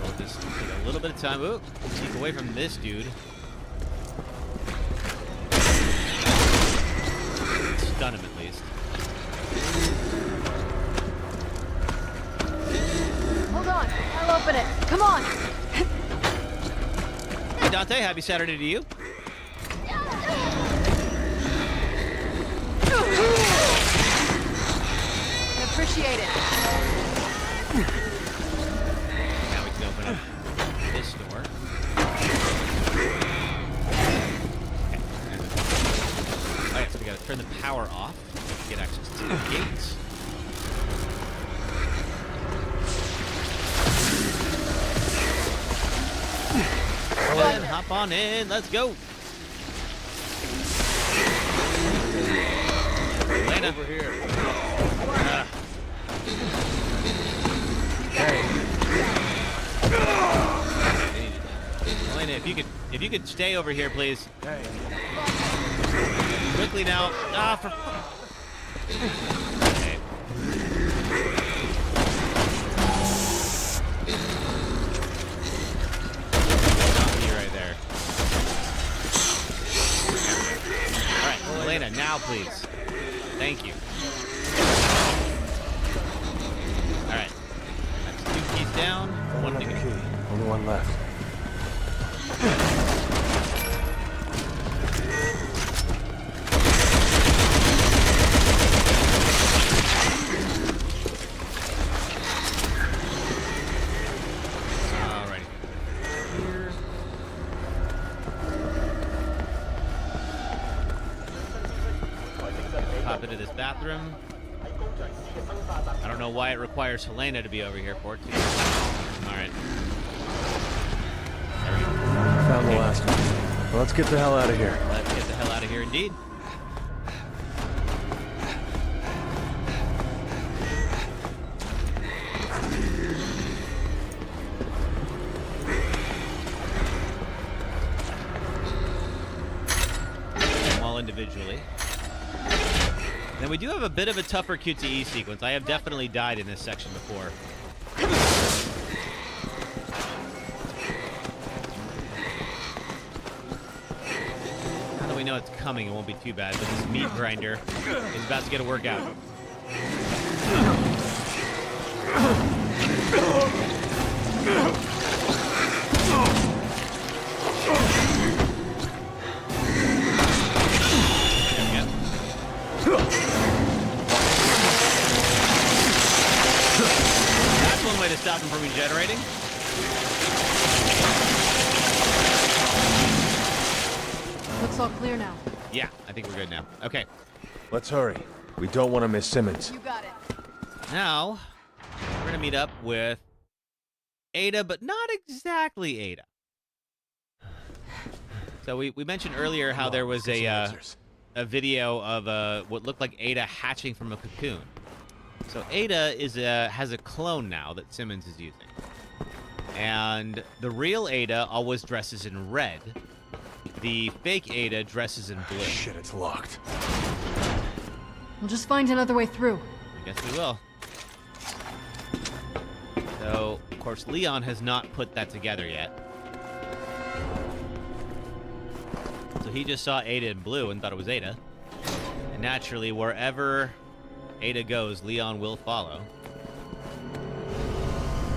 We'll just take a little bit of time. Ooh. Keep away from this dude. stun him at least. Hold on. I'll open it. Come on. Hey, Dante, happy Saturday to you. Appreciate it. Now we can open up this door. Oh yeah, so we gotta turn the power off to get access to the gates. Go ahead, hop on in, let's go. Elena. Over here. Elena, if you could stay over here, please. Hey. Quickly now. Ah, for. Okay. Stop you right there. All right, Elena, now please. Thank you. All right. That's 2 keys down. One to go. Only one left. Alrighty. Here. Pop into this bathroom. I don't know why it requires Helena to be over here for it, too. Alright. There we go. Found the last one. Well, let's get the hell out of here. Let's get the hell out of here, indeed. Them all individually. Then we do have a bit of a tougher QTE sequence. I have definitely died in this section before. Now that we know it's coming, it won't be too bad, but this meat grinder is about to get a workout. That's one way to stop him from regenerating. Looks all clear now. Yeah, I think we're good now. Okay. Let's hurry. We don't want to miss Simmons. You got it. Now, we're going to meet up with Ada, but not exactly Ada. So we mentioned earlier how there was a video of what looked like Ada hatching from a cocoon. So Ada has a clone now that Simmons is using. And the real Ada always dresses in red. The fake Ada dresses in blue. Shit, it's locked. We'll just find another way through. I guess we will. So, of course, Leon has not put that together yet. So he just saw Ada in blue and thought it was Ada. And naturally, wherever Ada goes, Leon will follow.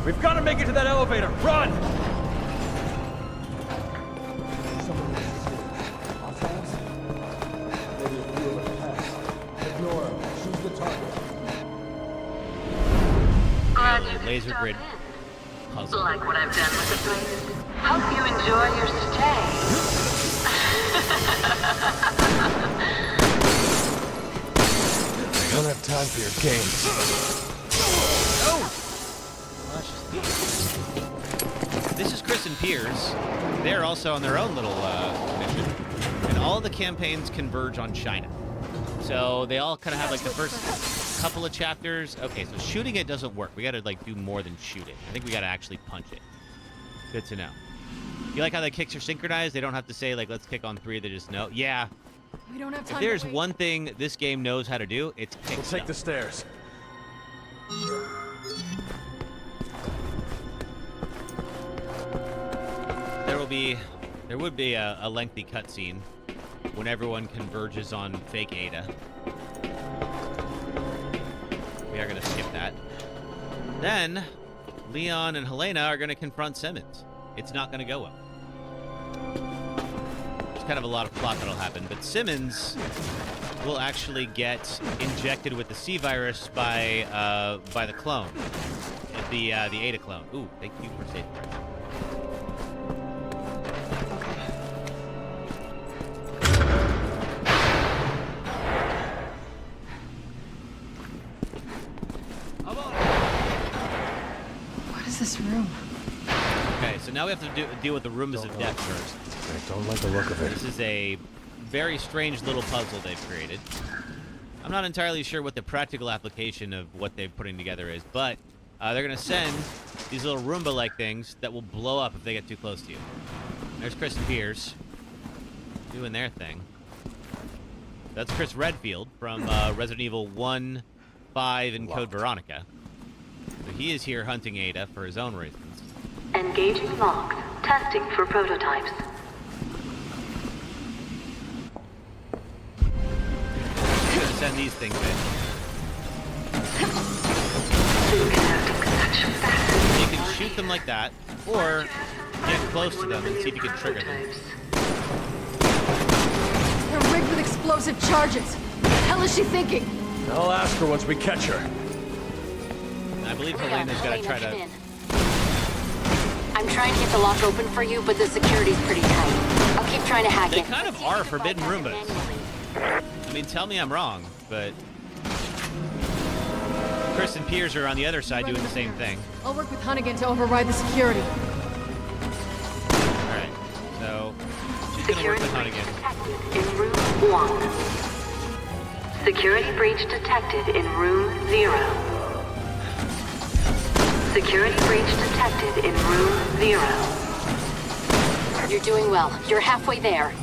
We've got to make it to that elevator. Run! Laser grid puzzle. Like what I've done with the place? Hope you enjoy your stay. I don't have time for your games. This is Chris and Piers. They're also on their own little mission. And all the campaigns converge on China. So they all kind of have like the first couple of chapters. Okay, so shooting it doesn't work. We gotta like do more than shoot it. I think we gotta actually punch it. Good to know. You like how the kicks are synchronized? They don't have to say like, let's kick on 3. They just know. Yeah. We don't have time. If there's one thing this game knows how to do, it's kick We'll take the stairs. There would be a lengthy cutscene when everyone converges on fake Ada. We are going to skip that. Then, Leon and Helena are going to confront Simmons. It's not going to go well. There's kind of a lot of plot that'll happen, but Simmons will actually get injected with the C virus by the clone, the Ada clone. Ooh, thank you for saving that. What is this room? Okay, so now we have to deal with the Rooms of Death first. I don't like the look of it. This is a very strange little puzzle they've created. I'm not entirely sure what the practical application of what they're putting together is, but they're going to send these little Roomba-like things that will blow up if they get too close to you. There's Chris and Piers doing their thing. That's Chris Redfield from Resident Evil 1, 5, and Code Veronica. So he is here hunting Ada for his own reasons. Engaging logs. Testing for prototypes. I'm going to send these things in. You can shoot them like that, or get close to them and see if you can trigger them. They're rigged with explosive charges. What the hell is she thinking? I'll ask her once we catch her. I believe Helena's got to try to... I'm trying to get the lock open for you, but the security's pretty tight. I'll keep trying to hack They it. kind of are forbidden Roombas. I mean, tell me I'm wrong, but... Chris and Piers are on the other side doing the same thing. I'll work with Hunnigan to override the security. Alright, so... she's gonna work with Hunnigan. In room 1. Security breach detected in room 0. Security breach detected in room 0. You're doing well. You're halfway there.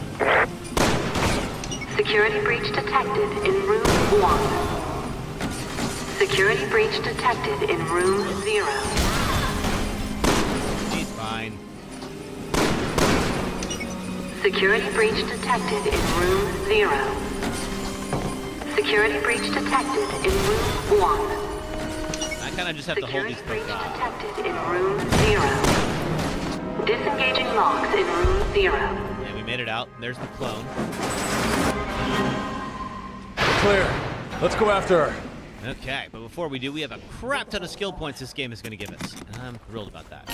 Security breach detected in room 1. Security breach detected in room 0. She's fine. Security breach detected in room 0. Security breach detected in room 1. I kind of just have to hold these things off. Detected in room 0. Disengaging logs in room 0. Yeah, we made it out. There's the clone. Clear. Let's go after her. Okay, but before we do, we have a crap ton of skill points this game is going to give us. And I'm thrilled about that.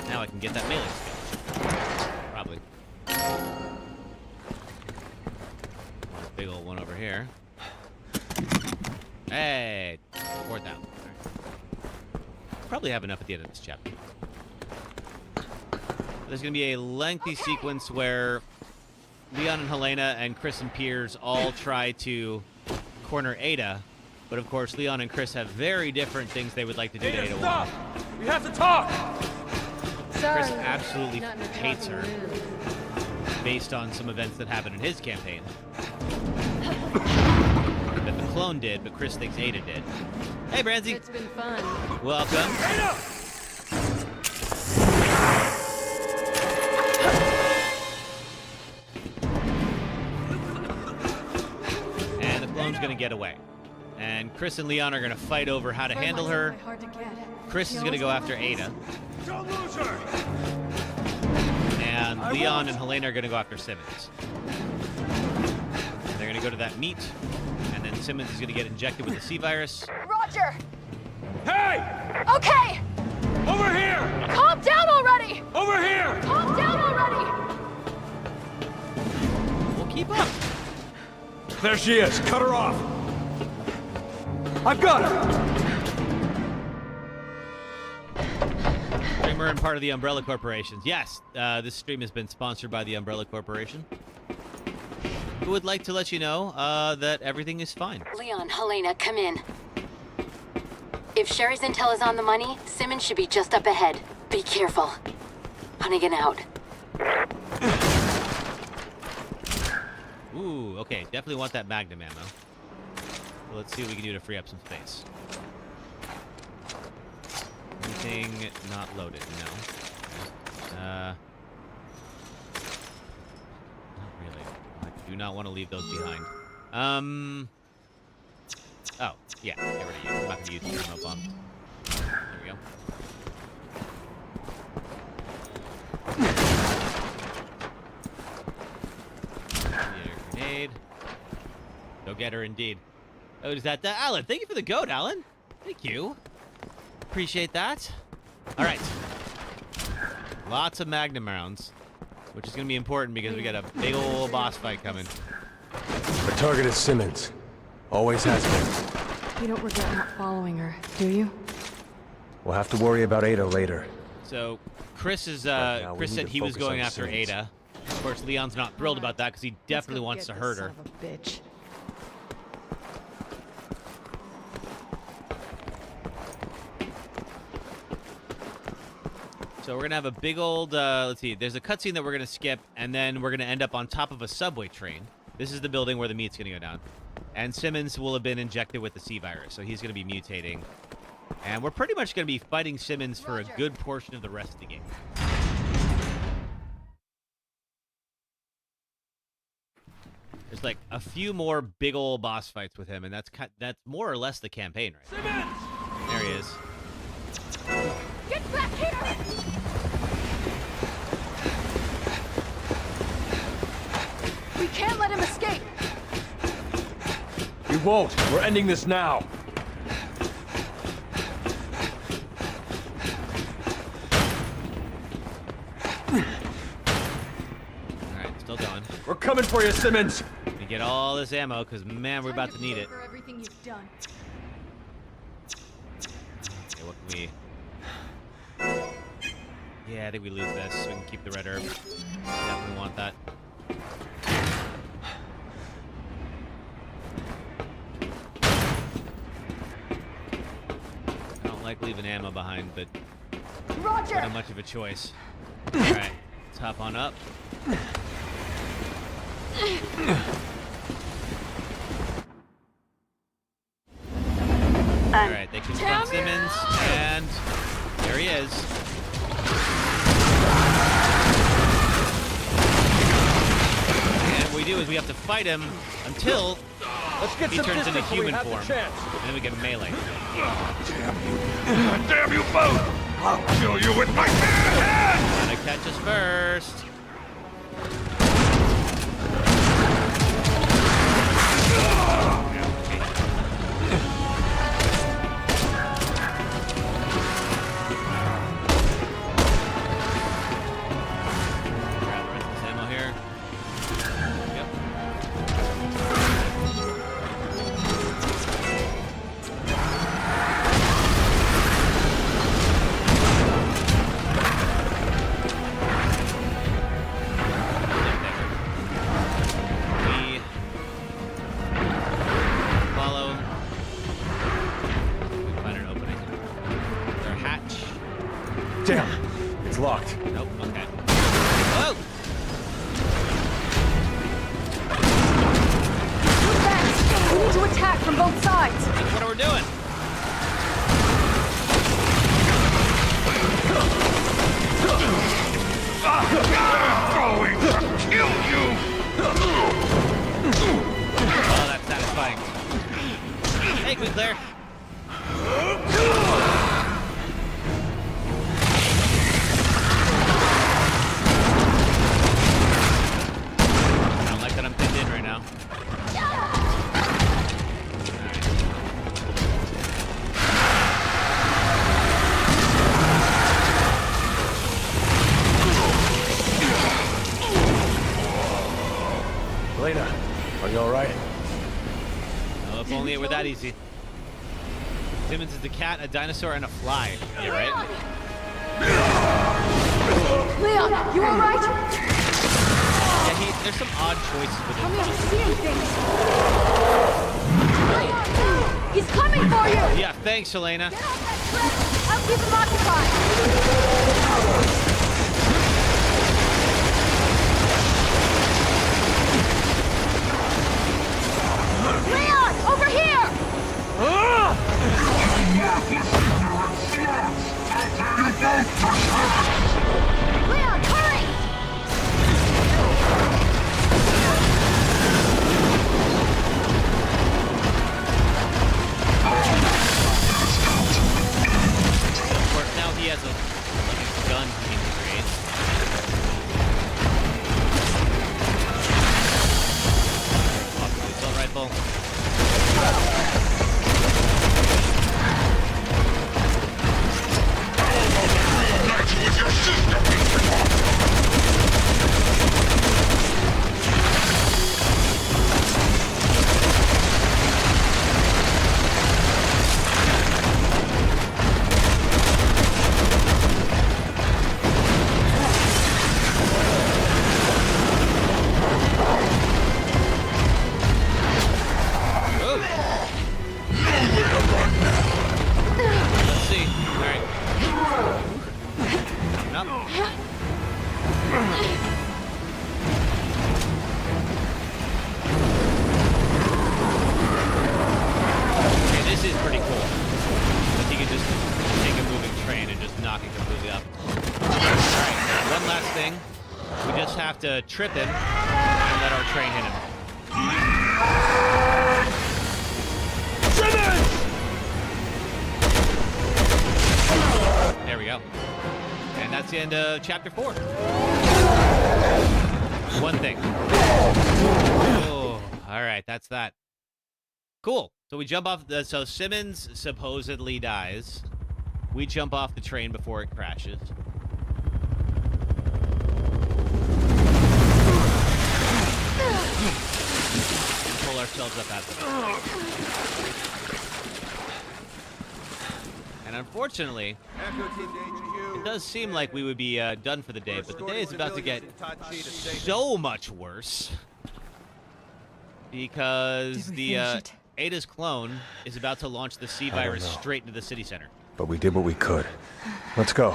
Now I can get that melee skill. Probably. Big old one over here. Hey! 4,000. Probably have enough at the end of this chapter. There's going to be a lengthy sequence where Leon and Helena and Chris and Piers all try to corner Ada, but of course Leon and Chris have very different things they would like to do to Ada. Stop! We have to talk! Sorry. Chris absolutely hates her, based on some events that happened in his campaign. That the clone did, but Chris thinks Ada did. Hey, Branzy. It's been fun. Welcome. Ada! And the clone's going to get away. And Chris and Leon are going to fight over how to handle her. Chris is going to go after Ada. Don't lose her! And Leon and Helena are going to go after Simmons. And they're going to go to that meet. And then Simmons is going to get injected with the C virus. Roger! Hey! Okay! Over here! Calm down already! Over here! Calm down already! We'll keep up. There she is. Cut her off. I've got her! Streamer and part of the Umbrella Corporation. Yes, this stream has been sponsored by the Umbrella Corporation. Who would like to let you know that everything is fine. Leon, Helena, come in. If Sherry's intel is on the money, Simmons should be just up ahead. Be careful. Hunnigan out. Ooh, okay. Definitely want that Magnum ammo. So let's see what we can do to free up some space. Anything not loaded? No. Not really. I do not want to leave those behind. Oh, yeah, get rid of you. I'm not gonna use the ammo bombs. There we go. Grenade. Go get her, indeed. Oh, is that Alan? Thank you for the goat, Alan. Thank you. Appreciate that. All right. Lots of Magnum rounds, which is going to be important because we got a big old boss fight coming. Our target is Simmons. Always has been. You don't regret not following her, do you? We'll have to worry about Ada later. So, Chris we said need he to was focus going on after Simmons. Ada. Of course, Leon's not thrilled about that because he definitely wants to hurt her. Son of a bitch. So we're gonna have a big old, let's see, there's a cutscene that we're gonna skip, and then we're gonna end up on top of a subway train. This is the building where the meat's gonna go down. And Simmons will have been injected with the C virus, so he's gonna be mutating. And we're pretty much gonna be fighting Simmons for a good portion of the rest of the game. There's like a few more big old boss fights with him, and that's more or less the campaign, right? Simmons! There he is. Get back here! We can't let him escape! We won't. We're ending this now. Alright, still going. We're coming for you, Simmons! We get all this ammo, because man, we're about to need it. For everything you've done. Okay, what can we... Yeah, I think we lose this, so we can keep the red herb. Definitely want that. I don't like leaving ammo behind, but Roger! not much of a choice. Alright, let's hop on up. Alright, they confront Simmons, and there he is. And what we do is we have to fight him until he turns into human form. And then we get melee. Damn you both! I'll kill you with my bare hands! Gotta catch us first. Locked. Nope, okay. Whoa! Move back! We need to attack from both sides! That's what we're doing. I'm going to kill you! Oh, that's satisfying. Hey, Queen Claire. Only it were that easy. Simmons is a cat, a dinosaur, and a fly. Yeah, right? Leon, you alright? Yeah, there's some odd choices with him. Tell me I don't see anything. He's coming for you! Yeah, thanks, Helena. Get off that train! I'll keep him occupied! Leon, over here! Leon, hurry! has a gun he can create. Awesome assault rifle. With your sister, Let's see. All right. Up. Okay, this is pretty cool. But you can just take a moving train and just knock it completely up. Alright, one last thing. We just have to trip him and let our train hit him. There we go. And that's the end of chapter 4. One thing. Oh, all right, that's that. Cool. So we jump off the. So Simmons supposedly dies. We jump off the train before it crashes. Pull ourselves up out of it. And unfortunately, it does seem like we would be done for the day, but the day is about to get so much worse because the Ada's clone is about to launch the C virus straight into the city center. But we did what we could. Let's go.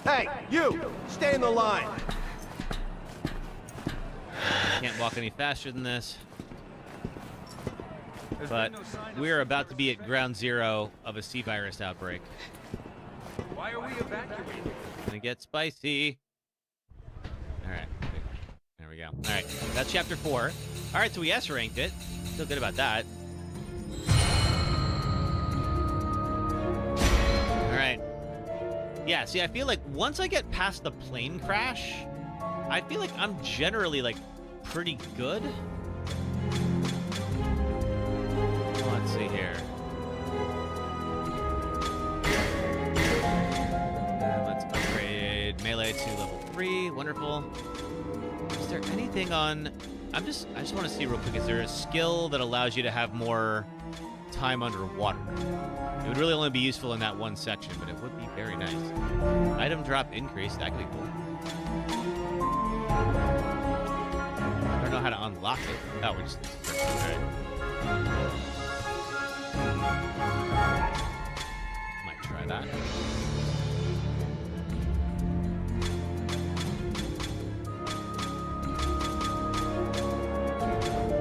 Hey, you! Stay in the line! Can't walk any faster than this. But we're about to be at ground zero of a C virus outbreak. Why are we evacuating? Gonna get spicy. Alright. There we go. Alright. That's chapter 4. Alright, so we S-ranked it. Feel good about that. Alright. Yeah, see, I feel like once I get past the plane crash, I feel like I'm generally, like, pretty good. Let's see here. Let's upgrade melee to level 3. Wonderful. Is there anything on... I just want to see real quick. Is there a skill that allows you to have more time underwater? It would really only be useful in that one section, but it would be very nice. Item drop increase. That could be cool. I don't know how to unlock it. Oh, we just... Alright. Might try that.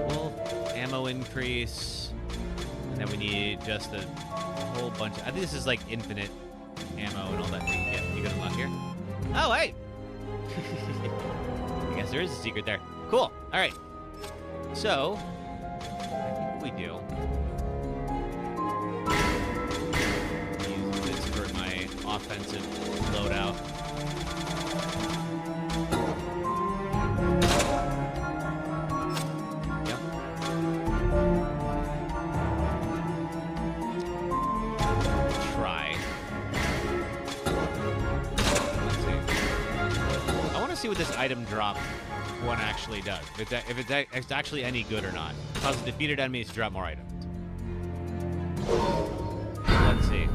Well, ammo increase. And then we need just a whole bunch of... I think this is like infinite ammo and all that thing. Yeah, you can unlock here. Oh, hey! I guess there is a secret there. Cool. Alright. So, I think we do... use this for my offensive loadout. Yep. Try. Let's see. I want to see what this item drop one actually does. If it's actually any good or not. Causes defeated enemies to drop more items. Let's see.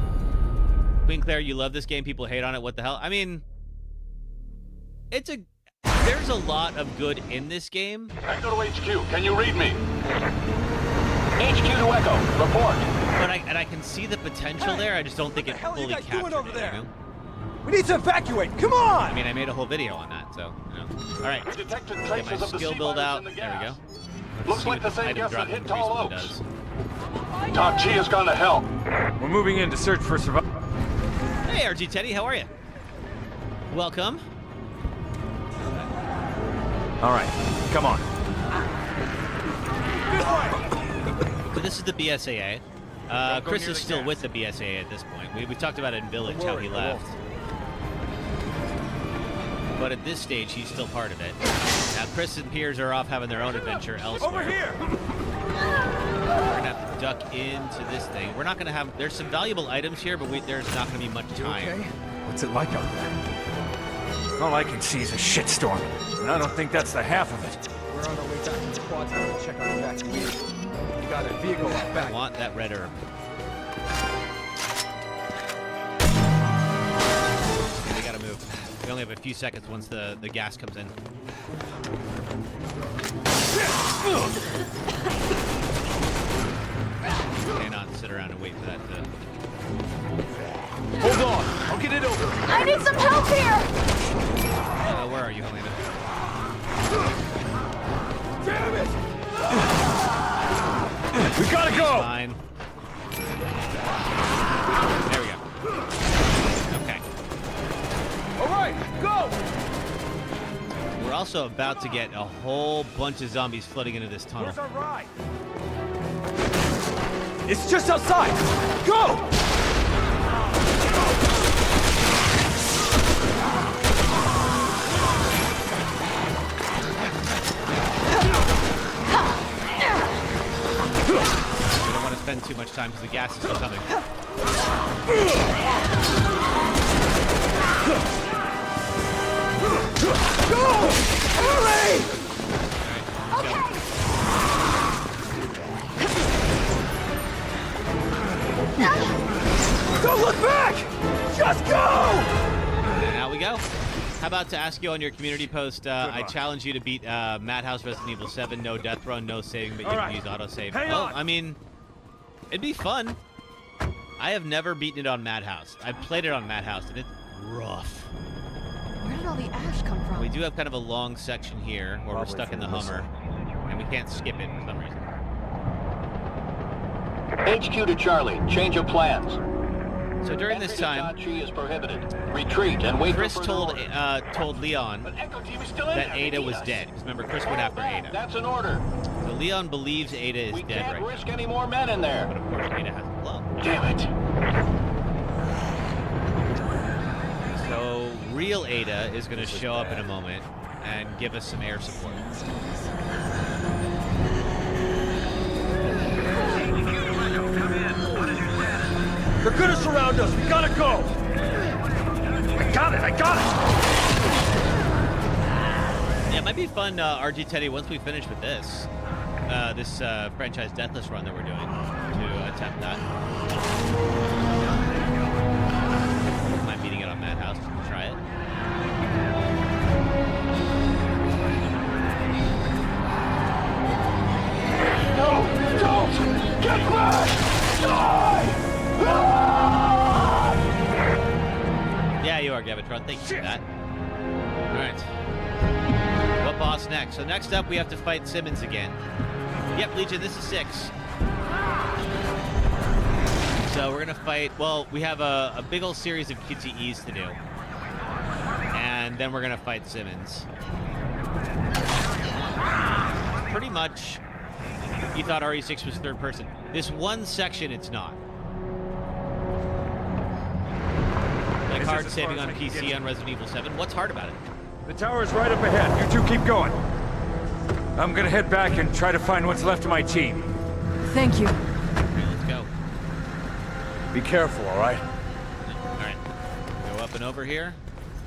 Queen Claire, you love this game. People hate on it. What the hell? I mean, there's a lot of good in this game. Echo to HQ. Can you read me? HQ to Echo. Report. But I can see the potential there. I just don't think it fully captured it. You know? We need to evacuate! Come on! I mean, I made a whole video on that, so, you know. All right. Detected Get traces my of the skill sea build virus out. in the There we gas. go. Looks See like what the same item gas drop that hit increase Tall one Oaks. does. Top G has gone to hell. We're moving in to search for survivors. Hey, RG Teddy, how are you? Welcome. All right, come on. So this is the BSAA. Chris is still with the BSA at this point. We talked about it in Village, how he left. But at this stage, he's still part of it. Now, Chris and Piers are off having their own adventure elsewhere. Over here! We're gonna have to duck into this thing. We're not gonna have. There's some valuable items here, but there's not gonna be much time. Okay? What's it like out there? All I can see is a shitstorm, and I don't think that's the half of it. We're on our way back to the quad tower to check on evacuation. We got a vehicle out back. I want that red herb. Okay, we gotta move. We only have a few seconds once the gas comes in. Cannot sit around and wait for that to... Hold on, I'll get it over. I need some help here! Where are you, Helena? Damn it! We gotta go! Fine. There we go. Okay. All right, go! We're also about to get a whole bunch of zombies flooding into this tunnel. Where's our ride? It's just outside! Go! We don't want to spend too much time because the gas is still coming. Go! Hurry! Don't look back! Just go! And out we go. How about to ask you on your community post, I challenge you to beat Madhouse Resident Evil 7, no death run, no saving, but you can use autosave. Well, I mean, it'd be fun. I have never beaten it on Madhouse. I've played it on Madhouse, and it's rough. Where did all the ash come from? We do have kind of a long section here where we're stuck in the Hummer, and we can't skip it for some reason. HQ to Charlie. Change of plans. So during this time, is prohibited. Retreat and wait Chris for told Leon that Ada was dead. Because remember, Chris went after Ada. That's an order. So Leon believes Ada is dead right now. We can't risk any more men in there. But of course, Ada has a blow. Damn it. So real Ada is going to show up in a moment and give us some air support. They're gonna surround us. We gotta go. I got it. Yeah, it might be fun, RG Teddy, once we finish with this franchise Deathless run that we're doing, to attempt that. Am I meeting it on Madhouse to try it? No! Don't! Get back! Die! Yeah, you are, Gavatron. Thank you for that. All right. What boss next? So next up, we have to fight Simmons again. Yep, Legion, this is 6. So we're going to fight... Well, we have a big old series of QTEs to do. And then we're going to fight Simmons. Pretty much, you thought RE6 was third person. This one section, it's not. Like hard saving on PC on Resident Evil 7. What's hard about it? The tower is right up ahead. You two keep going. I'm gonna head back and try to find what's left of my team. Thank you. Okay, let's go. Be careful, all right? All right. Go up and over here.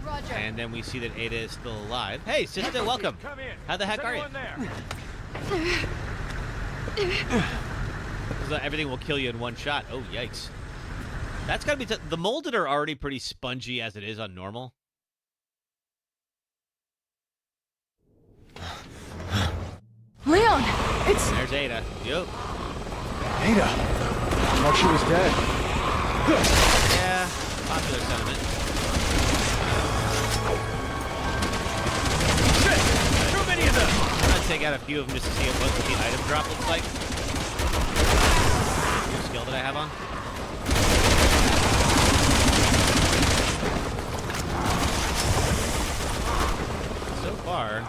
Roger. And then we see that Ada is still alive. Hey, sister, welcome. Come in. How the heck are you? Everything will kill you in one shot. Oh, yikes. That's gotta be... The molded are already pretty spongy as it is on normal. Leon! It's... There's Ada. Yup. Ada! I thought she was dead. Yeah, popular sentiment. Shit! Too many of them! I'm gonna take out a few of them just to see what the item drop looks like. New skill that I have on. So far...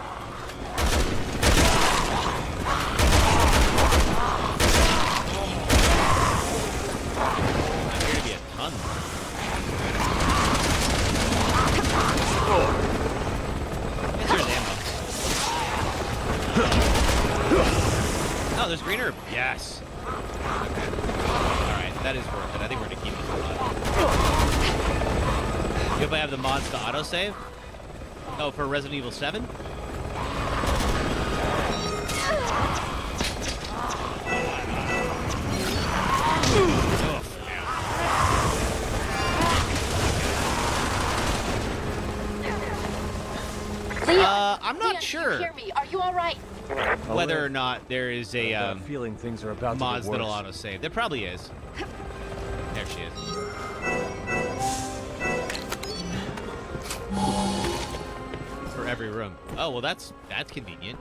this green herb? Yes. Okay. Alright, that is worth it. I think we're gonna keep this a lot. You hope I have the mods to autosave? Oh, for Resident Evil 7? I'm not sure. Hear me? Are you all right? Whether or not there is a feeling things are about mods to get that'll worse. autosave. There probably is. There she is. For every room. Oh well, that's convenient.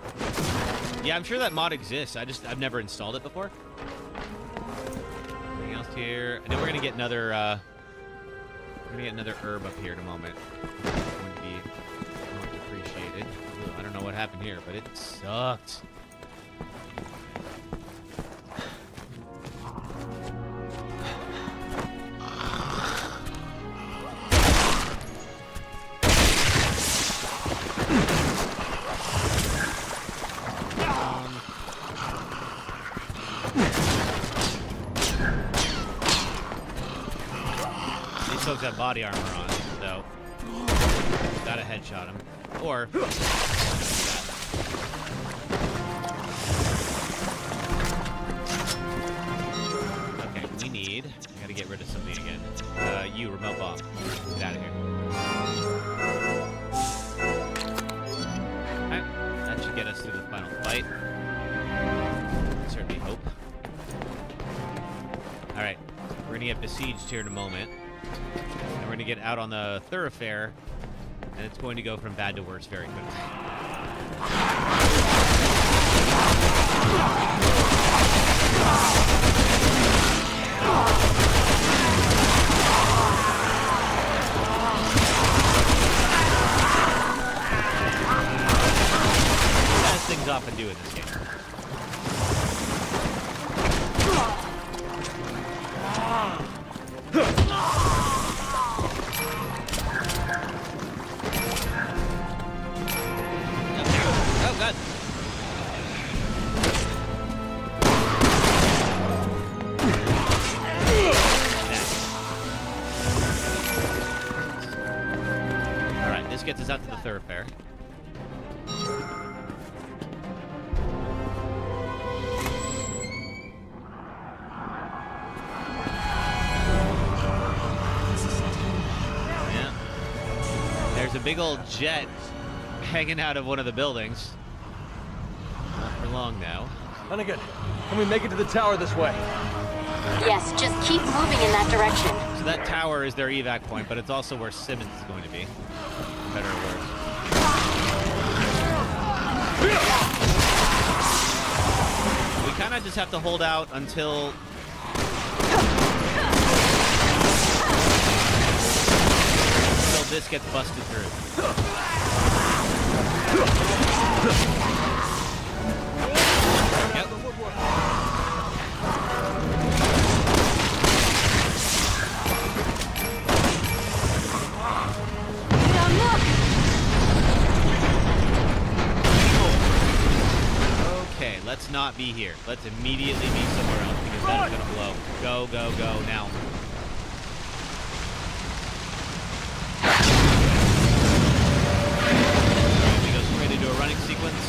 Yeah, I'm sure that mod exists. I've never installed it before. Anything else here? I know we're gonna get another herb up here in a moment. It's going to be much appreciated. Ooh, I don't know what happened here, but it sucked. These folks have body armor on, so gotta headshot him. Or okay, we need. I gotta get rid of something again. You remote bomb. Get out of here. Alright, that should get us through the final fight. Certainly hope. Alright, we're gonna get besieged here in a moment. And we're gonna get out on the thoroughfare, and it's going to go from bad to worse very quickly. Best things often do in this game. Oh, God. All right, this gets us out to the thoroughfare. Yeah. There's a big old jet hanging out of one of the buildings. Not for long now. Hunnigan, can we make it to the tower this way? Yes, just keep moving in that direction. So that tower is their evac point, but it's also where Simmons is going to be. Better or worse. We kind of just have to hold out until this gets busted through. Yep. Okay, let's not be here. Let's immediately be somewhere else because that's gonna blow. Go, go, go now. We go straight into a running sequence.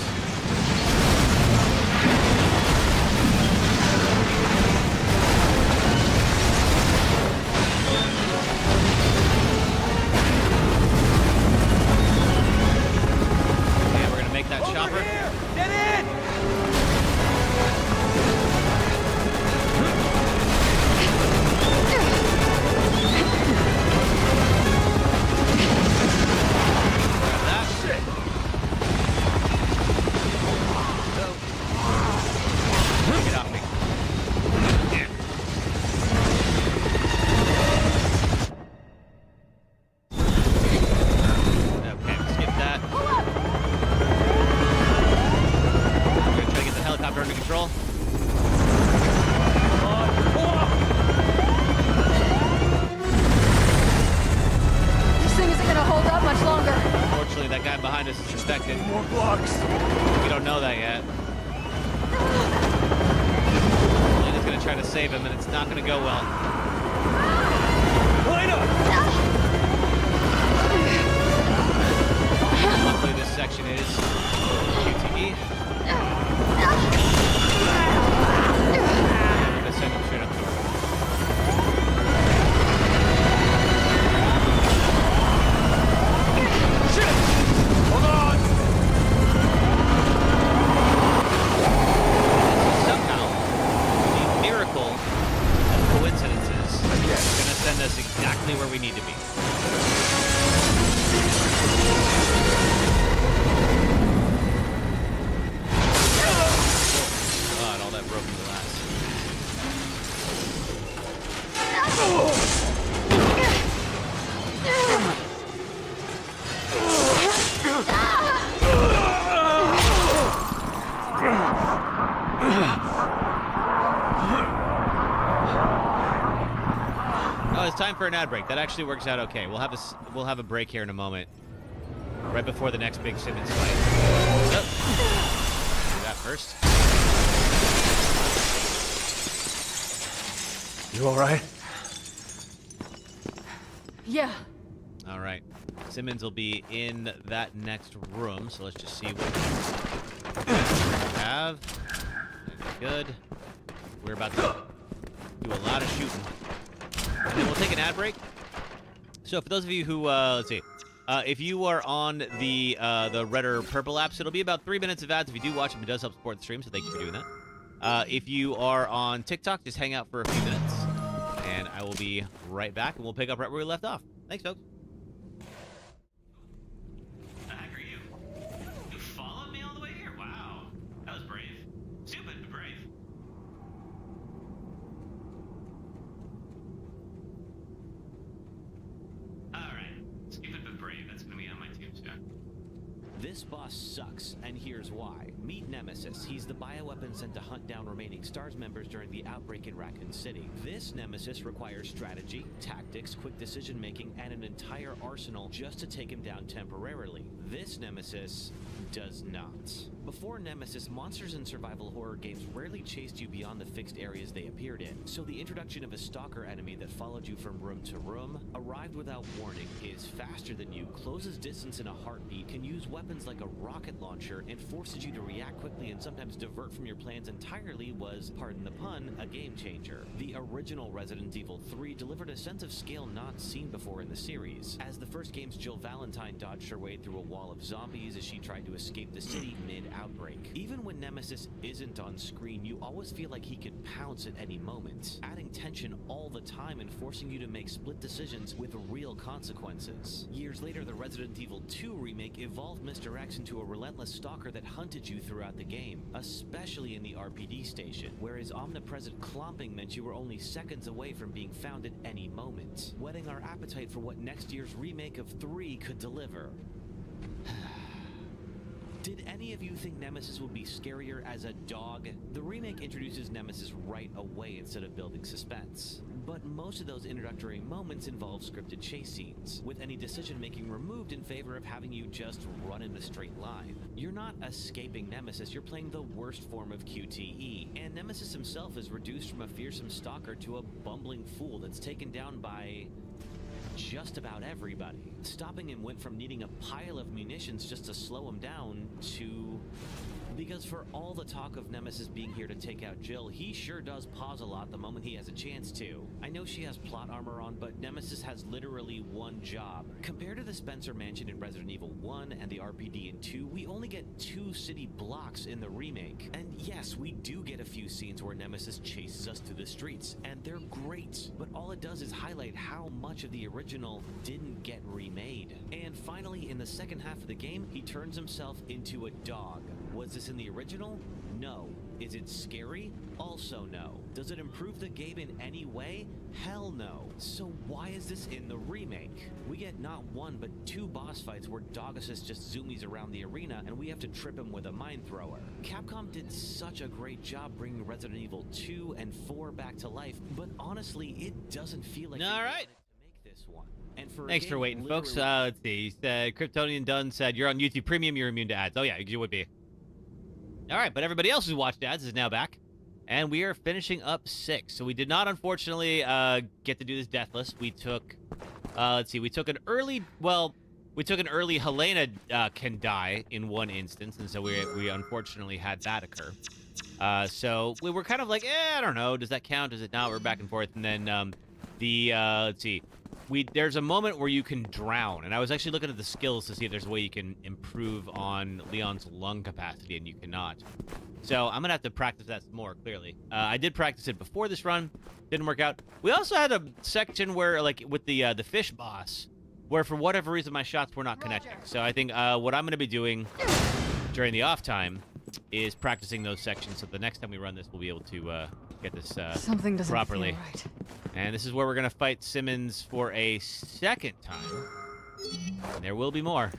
Okay, we're gonna make that chopper. Get in! More blocks. We don't know that yet. try to save him, and it's not going to go well. Luckily, this section is QTE. We're going to send him straight up the road. Shit! Hold on! Somehow, the miracle of coincidences is going to send us exactly where we need to be. God, all that broken glass. Oh, it's time for an ad break. That actually works out okay. We'll have a break here in a moment, right before the next big Simmons fight. Oh. Do that first. You all right? Yeah. All right. Simmons will be in that next room, so let's just see what we have. Good. We're about to do a lot of shooting. And then we'll take an ad break. So for those of you who, let's see, if you are on the red or purple apps, it'll be about 3 minutes of ads. If you do watch them, it does help support the stream, so thank you for doing that. If you are on TikTok, just hang out for a few minutes, and I will be right back, and we'll pick up right where we left off. Thanks, folks. The heck are you? You followed me all the way here? Wow. That was brave. Stupid, but brave. Alright. Stupid, but brave. That's gonna be on my tombstone. This boss sucks, and here's why. Meet Nemesis. He's the bioweapon sent to hunt down remaining STARS members during the outbreak in Raccoon City. This Nemesis requires strategy, tactics, quick decision-making, and an entire arsenal just to take him down temporarily. This Nemesis does not. Before Nemesis, monsters in survival horror games rarely chased you beyond the fixed areas they appeared in, so the introduction of a stalker enemy that followed you from room to room, arrived without warning, is faster than you, closes distance in a heartbeat, can use weapons like a rocket launcher, and forces you to react quickly and sometimes divert from your plans entirely was, pardon the pun, a game changer. The original Resident Evil 3 delivered a sense of scale not seen before in the series. As the first game's Jill Valentine dodged her way through a wall of zombies as she tried to escape the city mid-outbreak. Even when Nemesis isn't on screen, you always feel like he could pounce at any moment, adding tension all the time and forcing you to make split decisions with real consequences. Years later, the Resident Evil 2 remake evolved Mr. X into a relentless stalker that hunted you throughout the game, especially in the RPD station, where his omnipresent clomping meant you were only seconds away from being found at any moment, whetting our appetite for what next year's remake of 3 could deliver. Did any of you think Nemesis would be scarier as a dog? The remake introduces Nemesis right away instead of building suspense. But most of those introductory moments involve scripted chase scenes, with any decision-making removed in favor of having you just run in a straight line. You're not escaping Nemesis, you're playing the worst form of QTE, and Nemesis himself is reduced from a fearsome stalker to a bumbling fool that's taken down by just about everybody. Stopping him went from needing a pile of munitions just to slow him down to... Because for all the talk of Nemesis being here to take out Jill, he sure does pause a lot the moment he has a chance to. I know she has plot armor on, but Nemesis has literally one job. Compared to the Spencer Mansion in Resident Evil 1 and the RPD in 2, we only get 2 city blocks in the remake. And yes, we do get a few scenes where Nemesis chases us through the streets, and they're great. But all it does is highlight how much of the original didn't get remade. And finally, in the second half of the game, he turns himself into a dog. Was this in the original? No. Is it scary? Also no. Does it improve the game in any way? Hell no. So why is this in the remake? We get not one but 2 boss fights where Doggus just zoomies around the arena and we have to trip him with a mine thrower. Capcom did such a great job bringing Resident Evil 2 and 4 back to life, but honestly, it doesn't feel like all right. to make this one. And for Thanks for waiting, folks. Let's see. He said, Kryptonian Dunn said, you're on YouTube Premium, you're immune to ads. Oh, yeah, you would be. All right, but everybody else who's watched ads is now back. And we are finishing up 6. So we did not, unfortunately, get to do this Deathless. We took, let's see, we took an early, Helena can die in one instance, and so we unfortunately had that occur. So we were kind of like, I don't know, does that count? Does it not? We're back and forth, and then let's see, there's a moment where you can drown, and I was actually looking at the skills to see if there's a way you can improve on Leon's lung capacity, and you cannot. So I'm gonna have to practice that some more. Clearly, I did practice it before this run, didn't work out. We also had a section where, like, with the fish boss, where for whatever reason my shots were not connecting. So I think what I'm gonna be doing during the off time is practicing those sections, so the next time we run this, we'll be able to get this Something doesn't properly. feel right. And this is where we're gonna fight Simmons for a second time. And there will be more.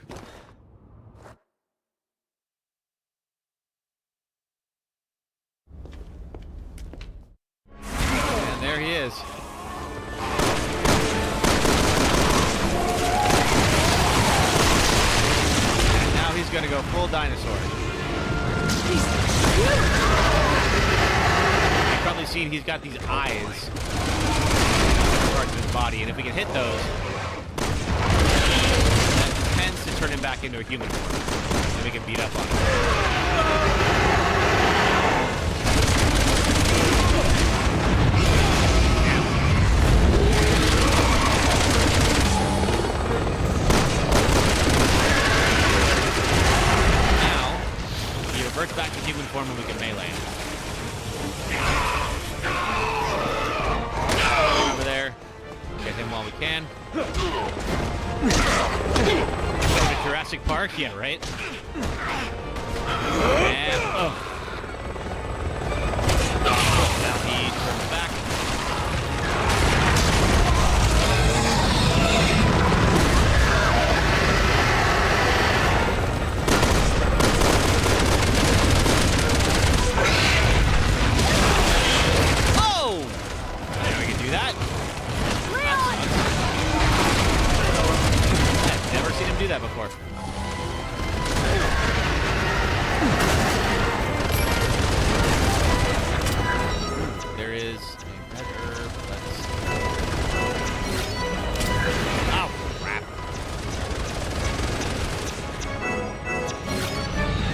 And there he is. And now he's gonna go full dinosaur. You've probably seen he's got these eyes parts of his body, and if we can hit those, that tends to turn him back into a human form, and we can beat up on him. Reverts back to human form and we can melee him. Over there. Get him while we can. Go to Jurassic Park? Yeah, right? And, now he turns back. Do that before. There is a red herb. Oh, crap.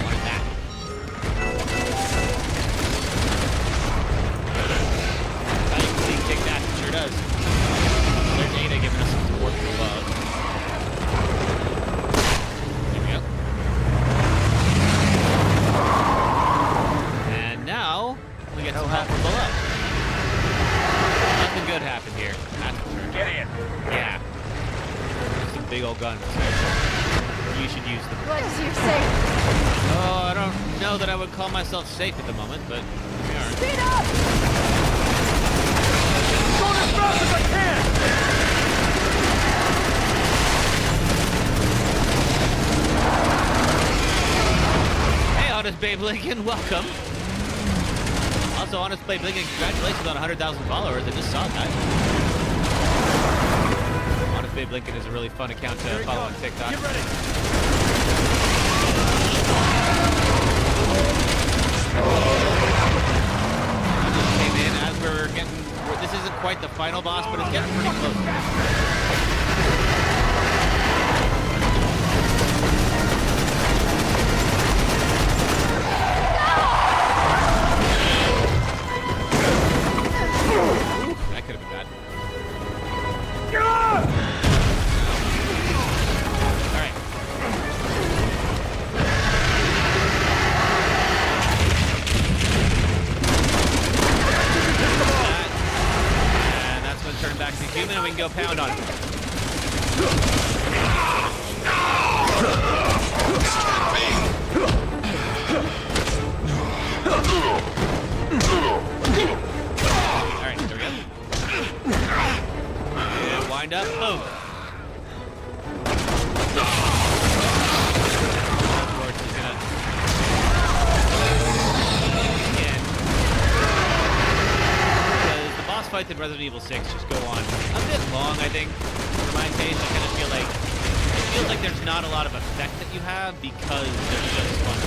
What is that? I can see kick that. It sure does. There's Ada giving us some support for love. Nothing good happened here. That's for sure. Get in. Yeah. Some big old guns. You should use them. Glad to see you're safe. Oh, I don't know that I would call myself safe at the moment, but here we are. Speed up! Going as fast as I can! Hey, Honest Babe Lincoln, welcome. Also, Honest Babe Lincoln, congratulations on 100,000 followers. I just saw that. Honest Babe Lincoln is a really fun account to follow on TikTok. Get ready. I just came in as we're getting. This isn't quite the final boss, but it's getting pretty close. That could have been bad. Alright. And that's going to turn back to human and we can go pound on him. Alright, there we go. And wind up. Boom. Of course, he's gonna. Again. Because the boss fights in Resident Evil 6 just go on a bit long, I think. For my taste, I kind of feel like. It feels like there's not a lot of effect that you have because there's just one.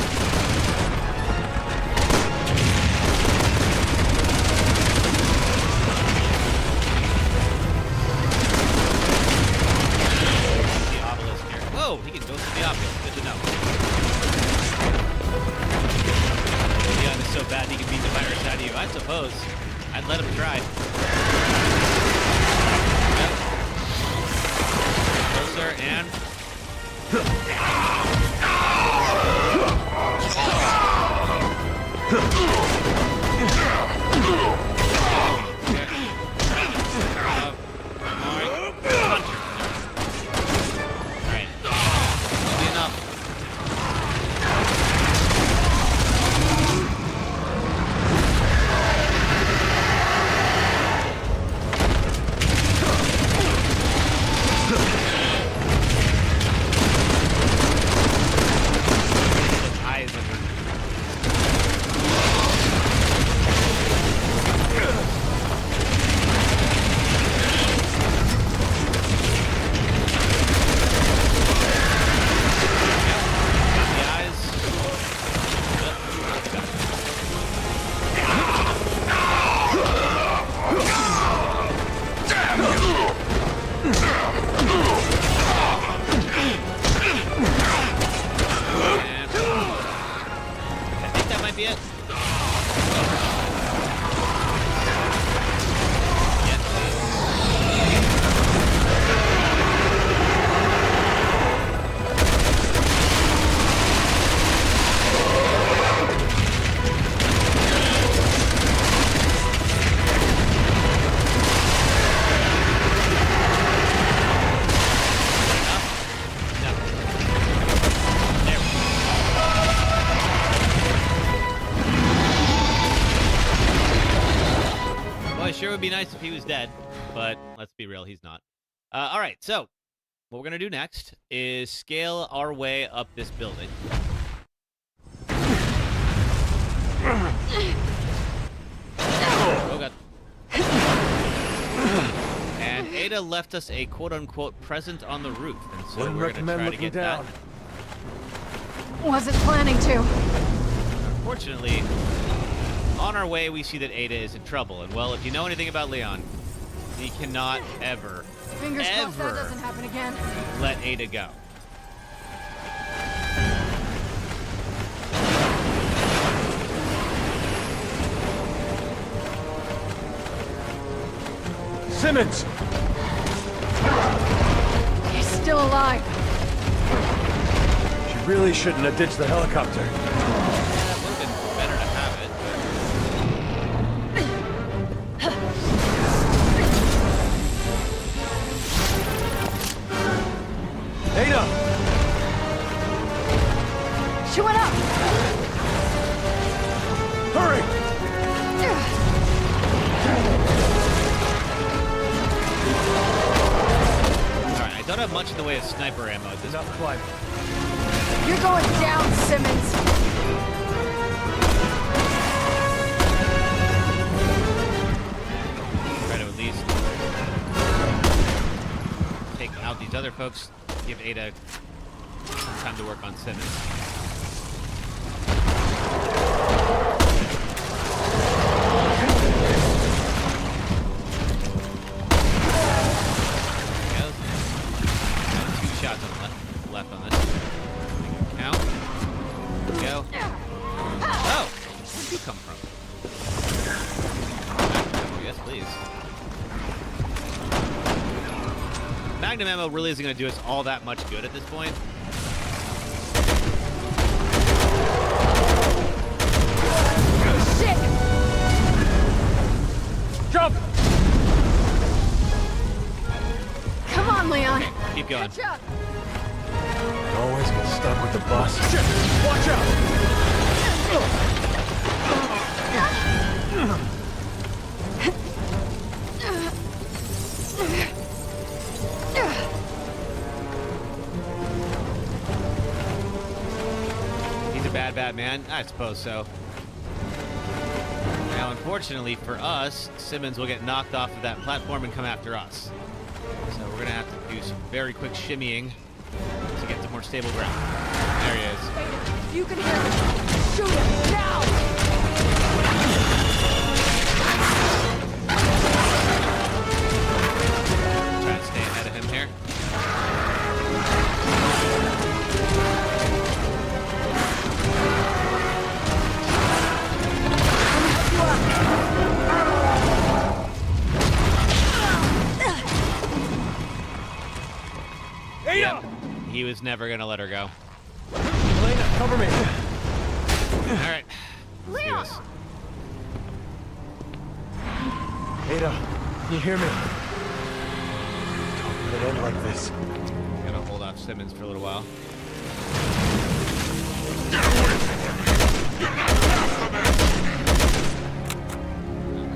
be nice if he was dead, but let's be real, he's not. All right, so what we're going to do next is scale our way up this building. Oh, God. And Ada left us a quote-unquote present on the roof, and so Wouldn't we're going to recommend try to looking get down. that. Wasn't planning to. Unfortunately, on our way, we see that Ada is in trouble. And, well, if you know anything about Leon, he cannot ever, Fingers crossed that ever doesn't happen again. let Ada go. Simmons! He's still alive. She really shouldn't have ditched the helicopter. That would have been better to have it, Ada! She went up. Hurry! Alright, I don't have much in the way of sniper ammo at this point. Climb. You're going down, Simmons. Try to at least take out these other folks, give Ada some time to work on Simmons. Shots on the left on this. Count. Go. Oh! Where'd you come from? Yes, please. Magnum ammo really isn't going to do us all that much good at this point. Shit! Jump! Come on, Leon. Keep going. Catch up. Always get stuck with the bus. Shit! Watch out! He's a bad man? I suppose so. Now, unfortunately for us, Simmons will get knocked off of that platform and come after us. So we're going to have to do some very quick shimmying to get to more stable ground. There he is. If you can hear me, shoot him now! Try to stay ahead of him here. Yep. He was never going to let her go. Elena, cover me. All right. Let's do this. Ada, can you hear me? Don't let it end like this. Gotta hold off Simmons for a little while.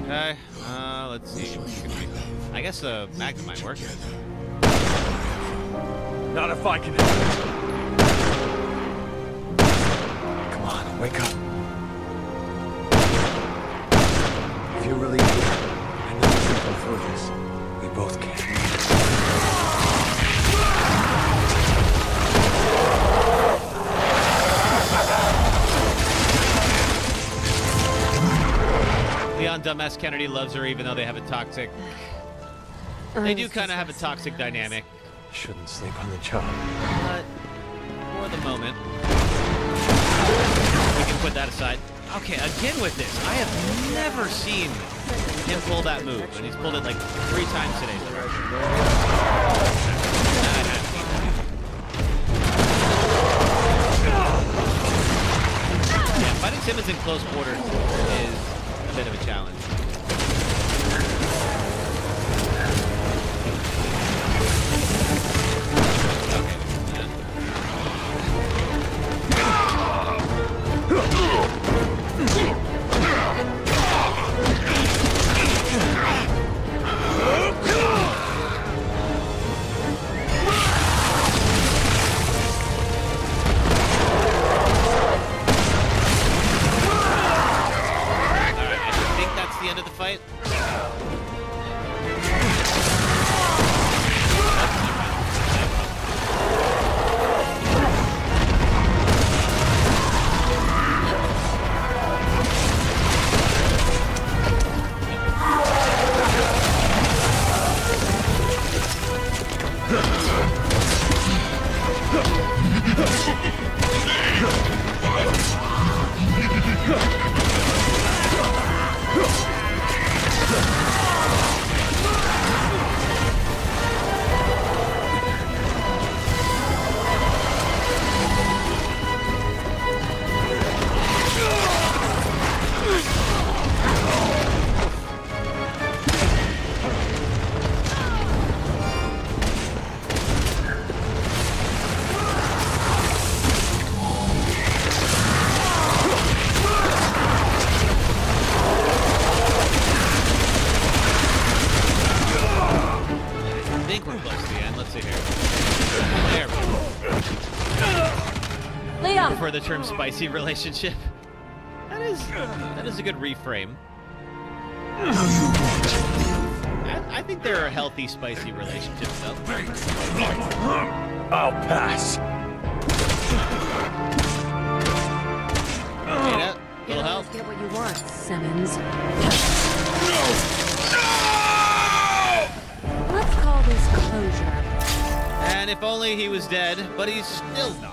Okay. Let's see. I guess the Magnum might work. Not if I can. Come on, wake up. If you're really here, I know you can go through this. We both can. Leon Dumbass Kennedy loves her even though they have a toxic... They do kind of have a toxic dynamic. Shouldn't sleep on the job. But for the moment, we can put that aside. Okay, again with this. I have never seen him pull that move, and he's pulled it like 3 times today. Yeah, fighting Simmons in close quarters is a bit of a challenge. think we're close to the end. Let's see here. There we go. Leon! For the term spicy relationship. That is a good reframe. I think there are healthy, spicy relationships, though. I'll pass. Ada, little help. Get what you want, Simmons. Let's call this closure. And if only he was dead, but he's still not.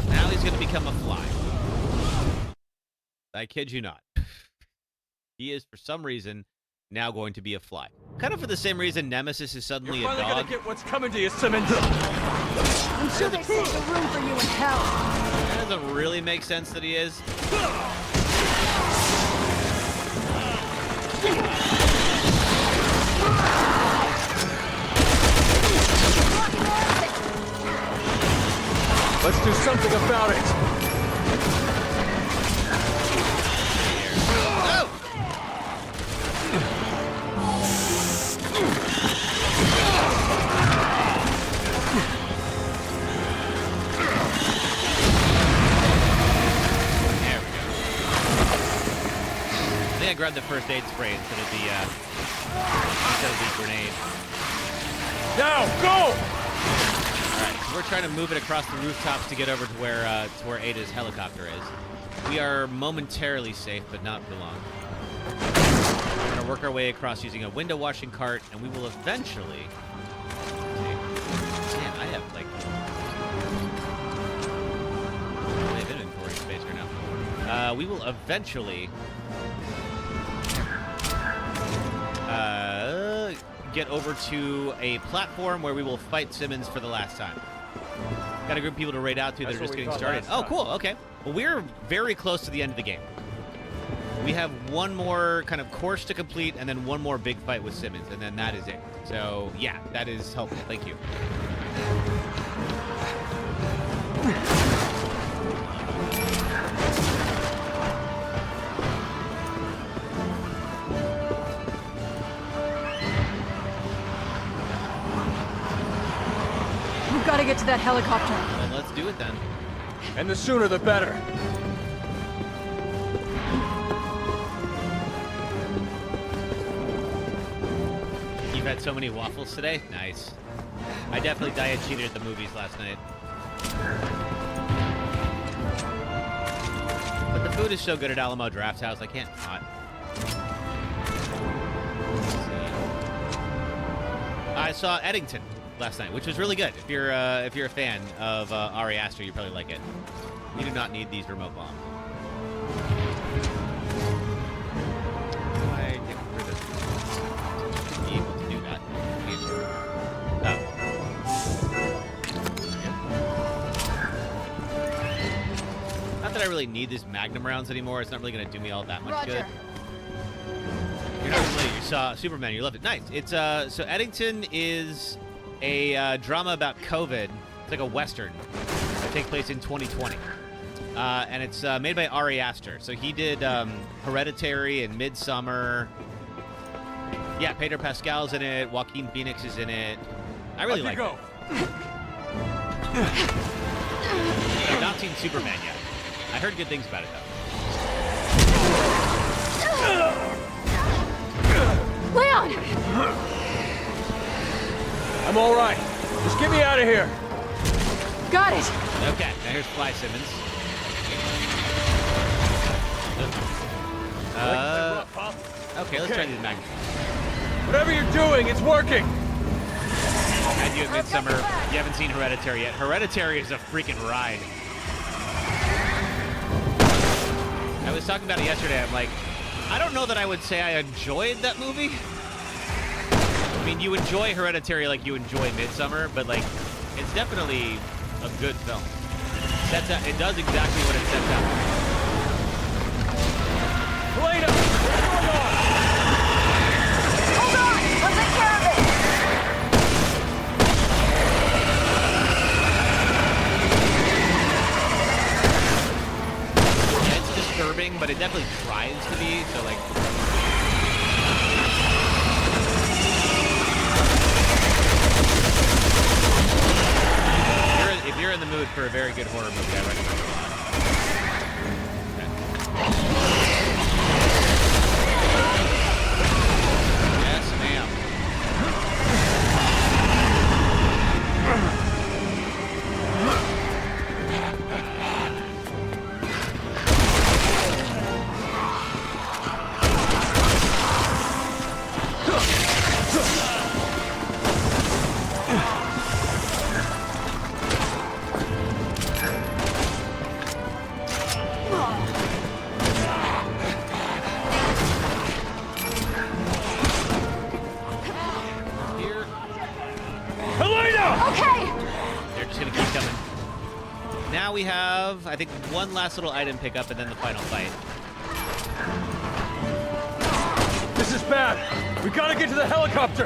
Now he's gonna become a fly. I kid you not. He is, for some reason, now going to be a fly. Kind of for the same reason Nemesis is suddenly You're a finally dog. gonna get what's coming to you, Simmons. I'm sure they saved the room for you in hell. That doesn't really make sense that he is. Let's do something about it. I grabbed the first aid spray instead of the grenade. Now, go! Alright, so we're trying to move it across the rooftops to get over to where Ada's helicopter is. We are momentarily safe, but not for long. We're gonna work our way across using a window washing cart, and we will eventually. Man, I have inventory space right now. We will eventually get over to a platform where we will fight Simmons for the last time. Got a group of people to raid out to. They're just getting started. Oh, cool. Okay. Well, we're very close to the end of the game. We have one more kind of course to complete, and then one more big fight with Simmons, and then that is it. So, yeah, that is helpful. Thank you. We've got to get to that helicopter. Well, let's do it then. And the sooner the better. You've had so many waffles today? Nice. I definitely diet cheated at the movies last night. But the food is so good at Alamo Draft House, I can't not. I saw Eddington last night, which was really good. If you're a fan of Ari Aster, you probably like it. We do not need these remote bombs. I get rid of be able to do that. Oh. Not that I really need these Magnum rounds anymore. It's not really going to do me all that much good. You're not familiar. You saw Superman. You loved it. Nice. It's so Eddington is a drama about COVID. It's like a Western that takes place in 2020. And it's made by Ari Aster. So he did Hereditary and Midsummer. Yeah, Pedro Pascal's in it. Joaquin Phoenix is in it. I really like it. I've not seen Superman yet. I heard good things about it, though. Leon! I'm all right. Just get me out of here. Got it. Okay, now here's Fly Simmons. Okay, let's try these magnets. Whatever you're doing, it's working. As you at Midsummer, you haven't seen Hereditary yet. Hereditary is a freaking ride. I was talking about it yesterday. I'm like, I don't know that I would say I enjoyed that movie. I mean, you enjoy Hereditary like you enjoy Midsummer, but like, it's definitely a good film. It does exactly what it sets out. Elena, what's going on? Hold on! I'll take care of it! disturbing, but it definitely tries to be. So like. If you're in the mood for a very good horror movie, I recommend it a lot. Yes, ma'am. We have, I think, one last little item pickup and then the final fight. This is bad. We gotta get to the helicopter.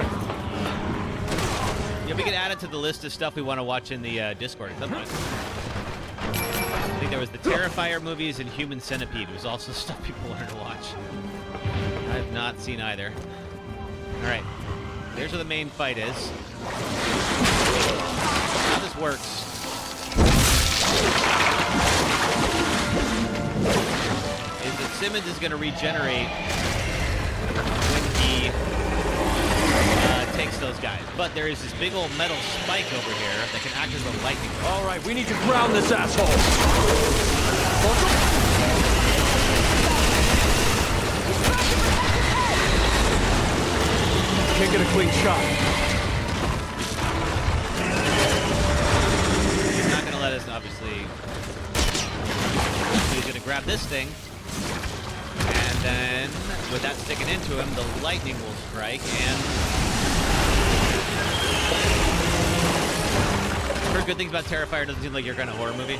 Yeah, we can add it to the list of stuff we want to watch in the Discord at some point. I think there was the Terrifier movies and Human Centipede was also stuff people wanted to watch. I have not seen either. All right, there's where the main fight is. How this works. Is that Simmons is going to regenerate when he takes those guys. But there is this big old metal spike over here that can act as a lightning. All right, we need to ground this asshole. Can't get a clean shot. He's not going to let us, obviously. He's going to grab this thing, and then with that sticking into him, the lightning will strike, and I've heard good things about Terrifier. Doesn't seem like your kind of horror movie.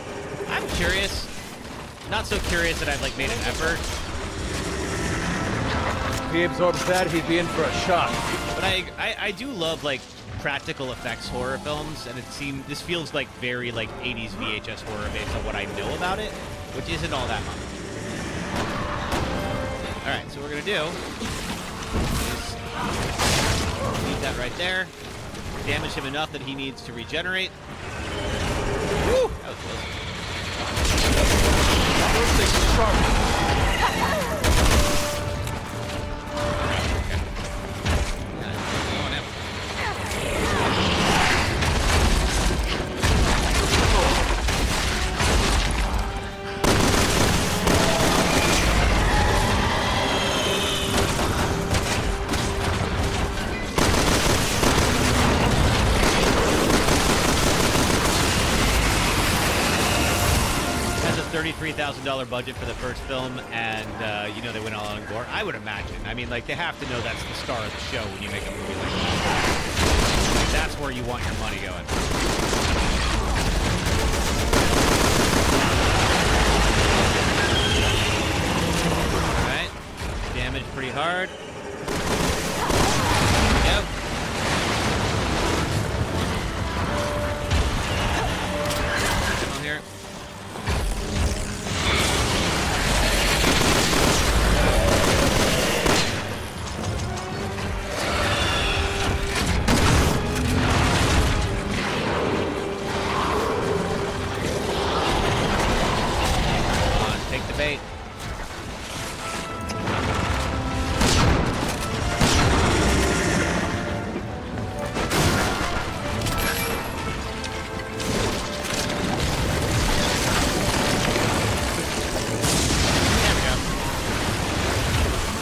I'm curious. Not so curious that I've like made an effort. If he absorbs that, he'd be in for a shock. But I do love like practical effects horror films, and this feels like very like 80s VHS horror based on what I know about it, which isn't all that much. All right, so what we're gonna do is leave that right there, damage him enough that he needs to regenerate. Woo! That was close. Those things are sharp. $33,000 budget for the first film, and you know they went all on gore. I would imagine. I mean, like they have to know that's the star of the show when you make a movie like that. Like, that's where you want your money going. All right, damage pretty hard. Yep. Come on here. Bait.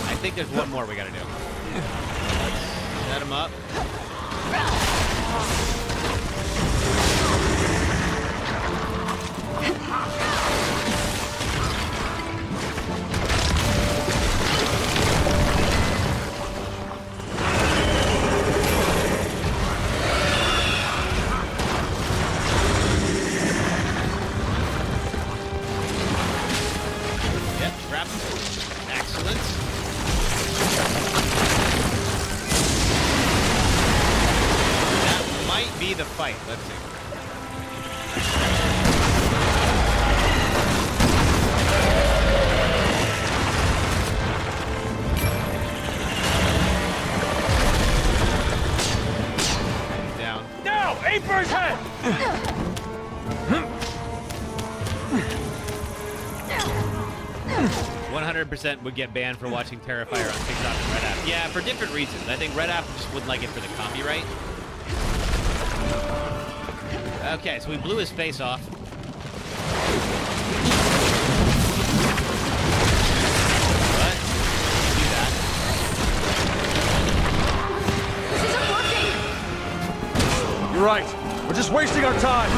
I think there's one more we gotta do. Set him up. The fight. Let's see. 100% would get banned for watching Terrifier on TikTok and Red App. Yeah, for different reasons. I think Red App just wouldn't like it for the copyright. Okay, so we blew his face off. What? Do that. This isn't working! You're right. We're just wasting our time.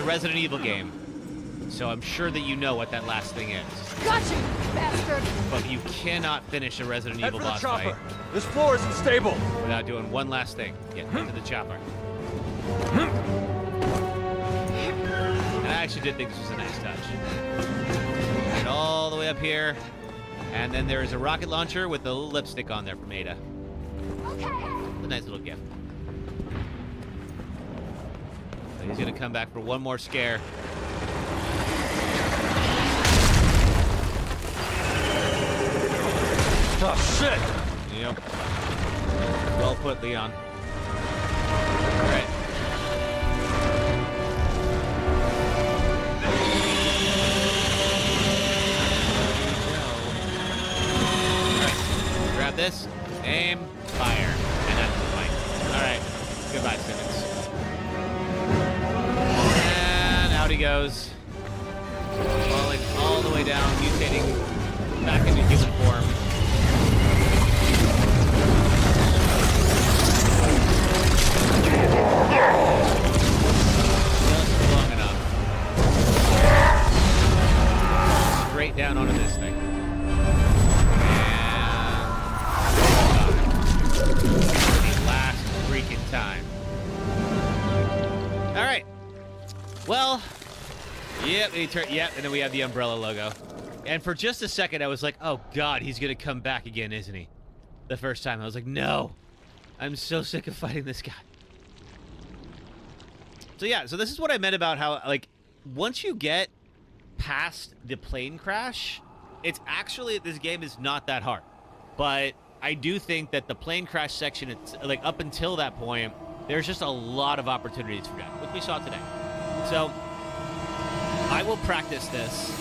Resident Evil game, so I'm sure that you know what that last thing is. Gotcha, bastard! But you cannot finish a Resident Evil boss fight. This floor isn't stable. Without doing one last thing. Get into the chopper. And I actually did think this was a nice touch. Get all the way up here, and then there is a rocket launcher with a little lipstick on there from Ada. Okay. It's a nice little gift. He's gonna come back for one more scare. Oh, shit! Yep. Well put, Leon. All right. All right. Grab this. Aim. Fire. And that's the fight. All right. Goodbye, Simmons. Out he goes, falling all the way down, mutating back into human form. Just long enough. Straight down onto this thing. And the last freaking time. All right. Well, yep, and then we have the umbrella logo. And for just a second, I was like, oh, God, he's going to come back again, isn't he? The first time. I was like, no. I'm so sick of fighting this guy. So, yeah, so this is what I meant about how, like, once you get past the plane crash, it's actually, this game is not that hard. But I do think that the plane crash section, it's like, up until that point, there's just a lot of opportunities for that, which we saw today. So, I will practice this,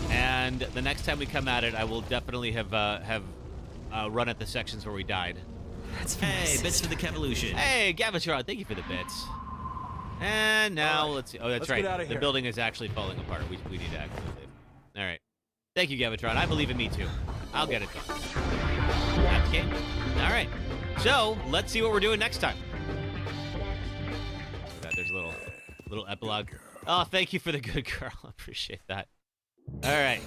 and the next time we come at it, I will definitely have run at the sections where we died. That's hey, bits for the Kevolution. Hey, Gavatron, thank you for the bits. And now, let's see. Oh, that's right. The building is actually falling apart. We need to actually leave. All right. Thank you, Gavatron. I believe in me, too. I'll get it done. That's the game. All right. So, let's see what we're doing next time. There's a little epilogue. Oh, thank you for the good girl. I appreciate that. All right.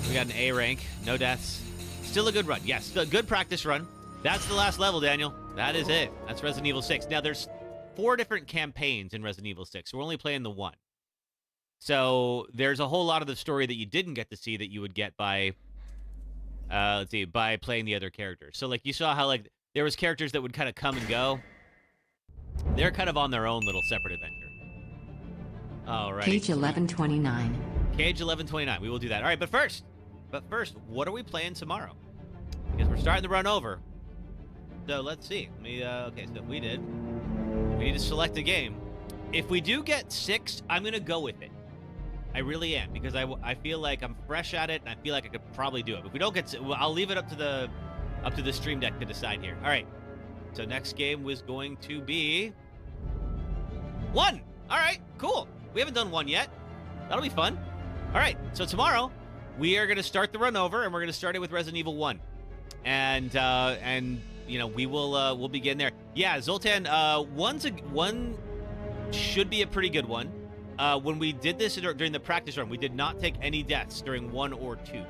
We got an A rank. No deaths. Still a good run. Yes, a good practice run. That's the last level, Daniel. That is it. That's Resident Evil 6. Now, there's 4 different campaigns in Resident Evil 6. So we're only playing the one. So there's a whole lot of the story that you didn't get to see that you would get by, by playing the other characters. So, like, you saw how, like, there was characters that would kind of come and go. They're kind of on their own little separate adventure. All right. Page 1129. Page 1129. We will do that. All right, but first, what are we playing tomorrow? Because we're starting to run over. So let's see. Okay, so we did We need to select a game. If we do get 6, I'm going to go with it. I really am, because I feel like I'm fresh at it, and I feel like I could probably do it. If we don't get 6, well, I'll leave it up to the Stream Deck to decide here. All right. So next game was going to be 1. All right, cool. We haven't done 1 yet. That'll be fun. All right, so tomorrow we are going to start the run over, and we're going to start it with Resident Evil 1. And you know, we'll begin there. Yeah, Zoltan, 1 should be a pretty good one. When we did this during the practice run, we did not take any deaths during 1 or 2.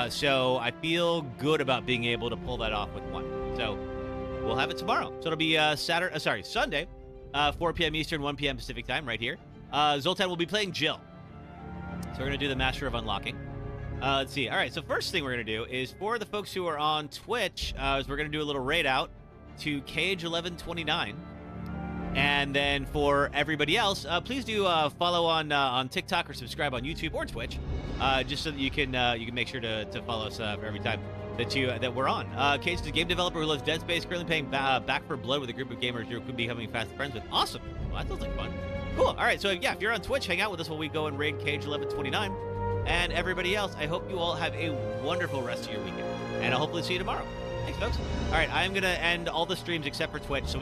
So I feel good about being able to pull that off with 1. So we'll have it tomorrow. So it'll be Sunday, 4 p.m. Eastern, 1 p.m. Pacific time, right here. Zoltan will be playing Jill. So we're going to do the Master of Unlocking. Let's see. All right, so first thing we're going to do is for the folks who are on Twitch, is we're going to do a little raid out to Cage1129. And then for everybody else, please do follow on TikTok or subscribe on YouTube or Twitch, just so that you can make sure to follow us for every time that we're on. Cage is a game developer who loves Dead Space, currently playing Back 4 Blood with a group of gamers you're becoming fast friends with. Awesome. Well, that sounds like fun. Cool. All right, so yeah, if you're on Twitch, hang out with us while we go and raid Cage1129. And everybody else, I hope you all have a wonderful rest of your weekend. And I'll hopefully see you tomorrow. Thanks, folks. All right, I'm going to end all the streams except for Twitch so we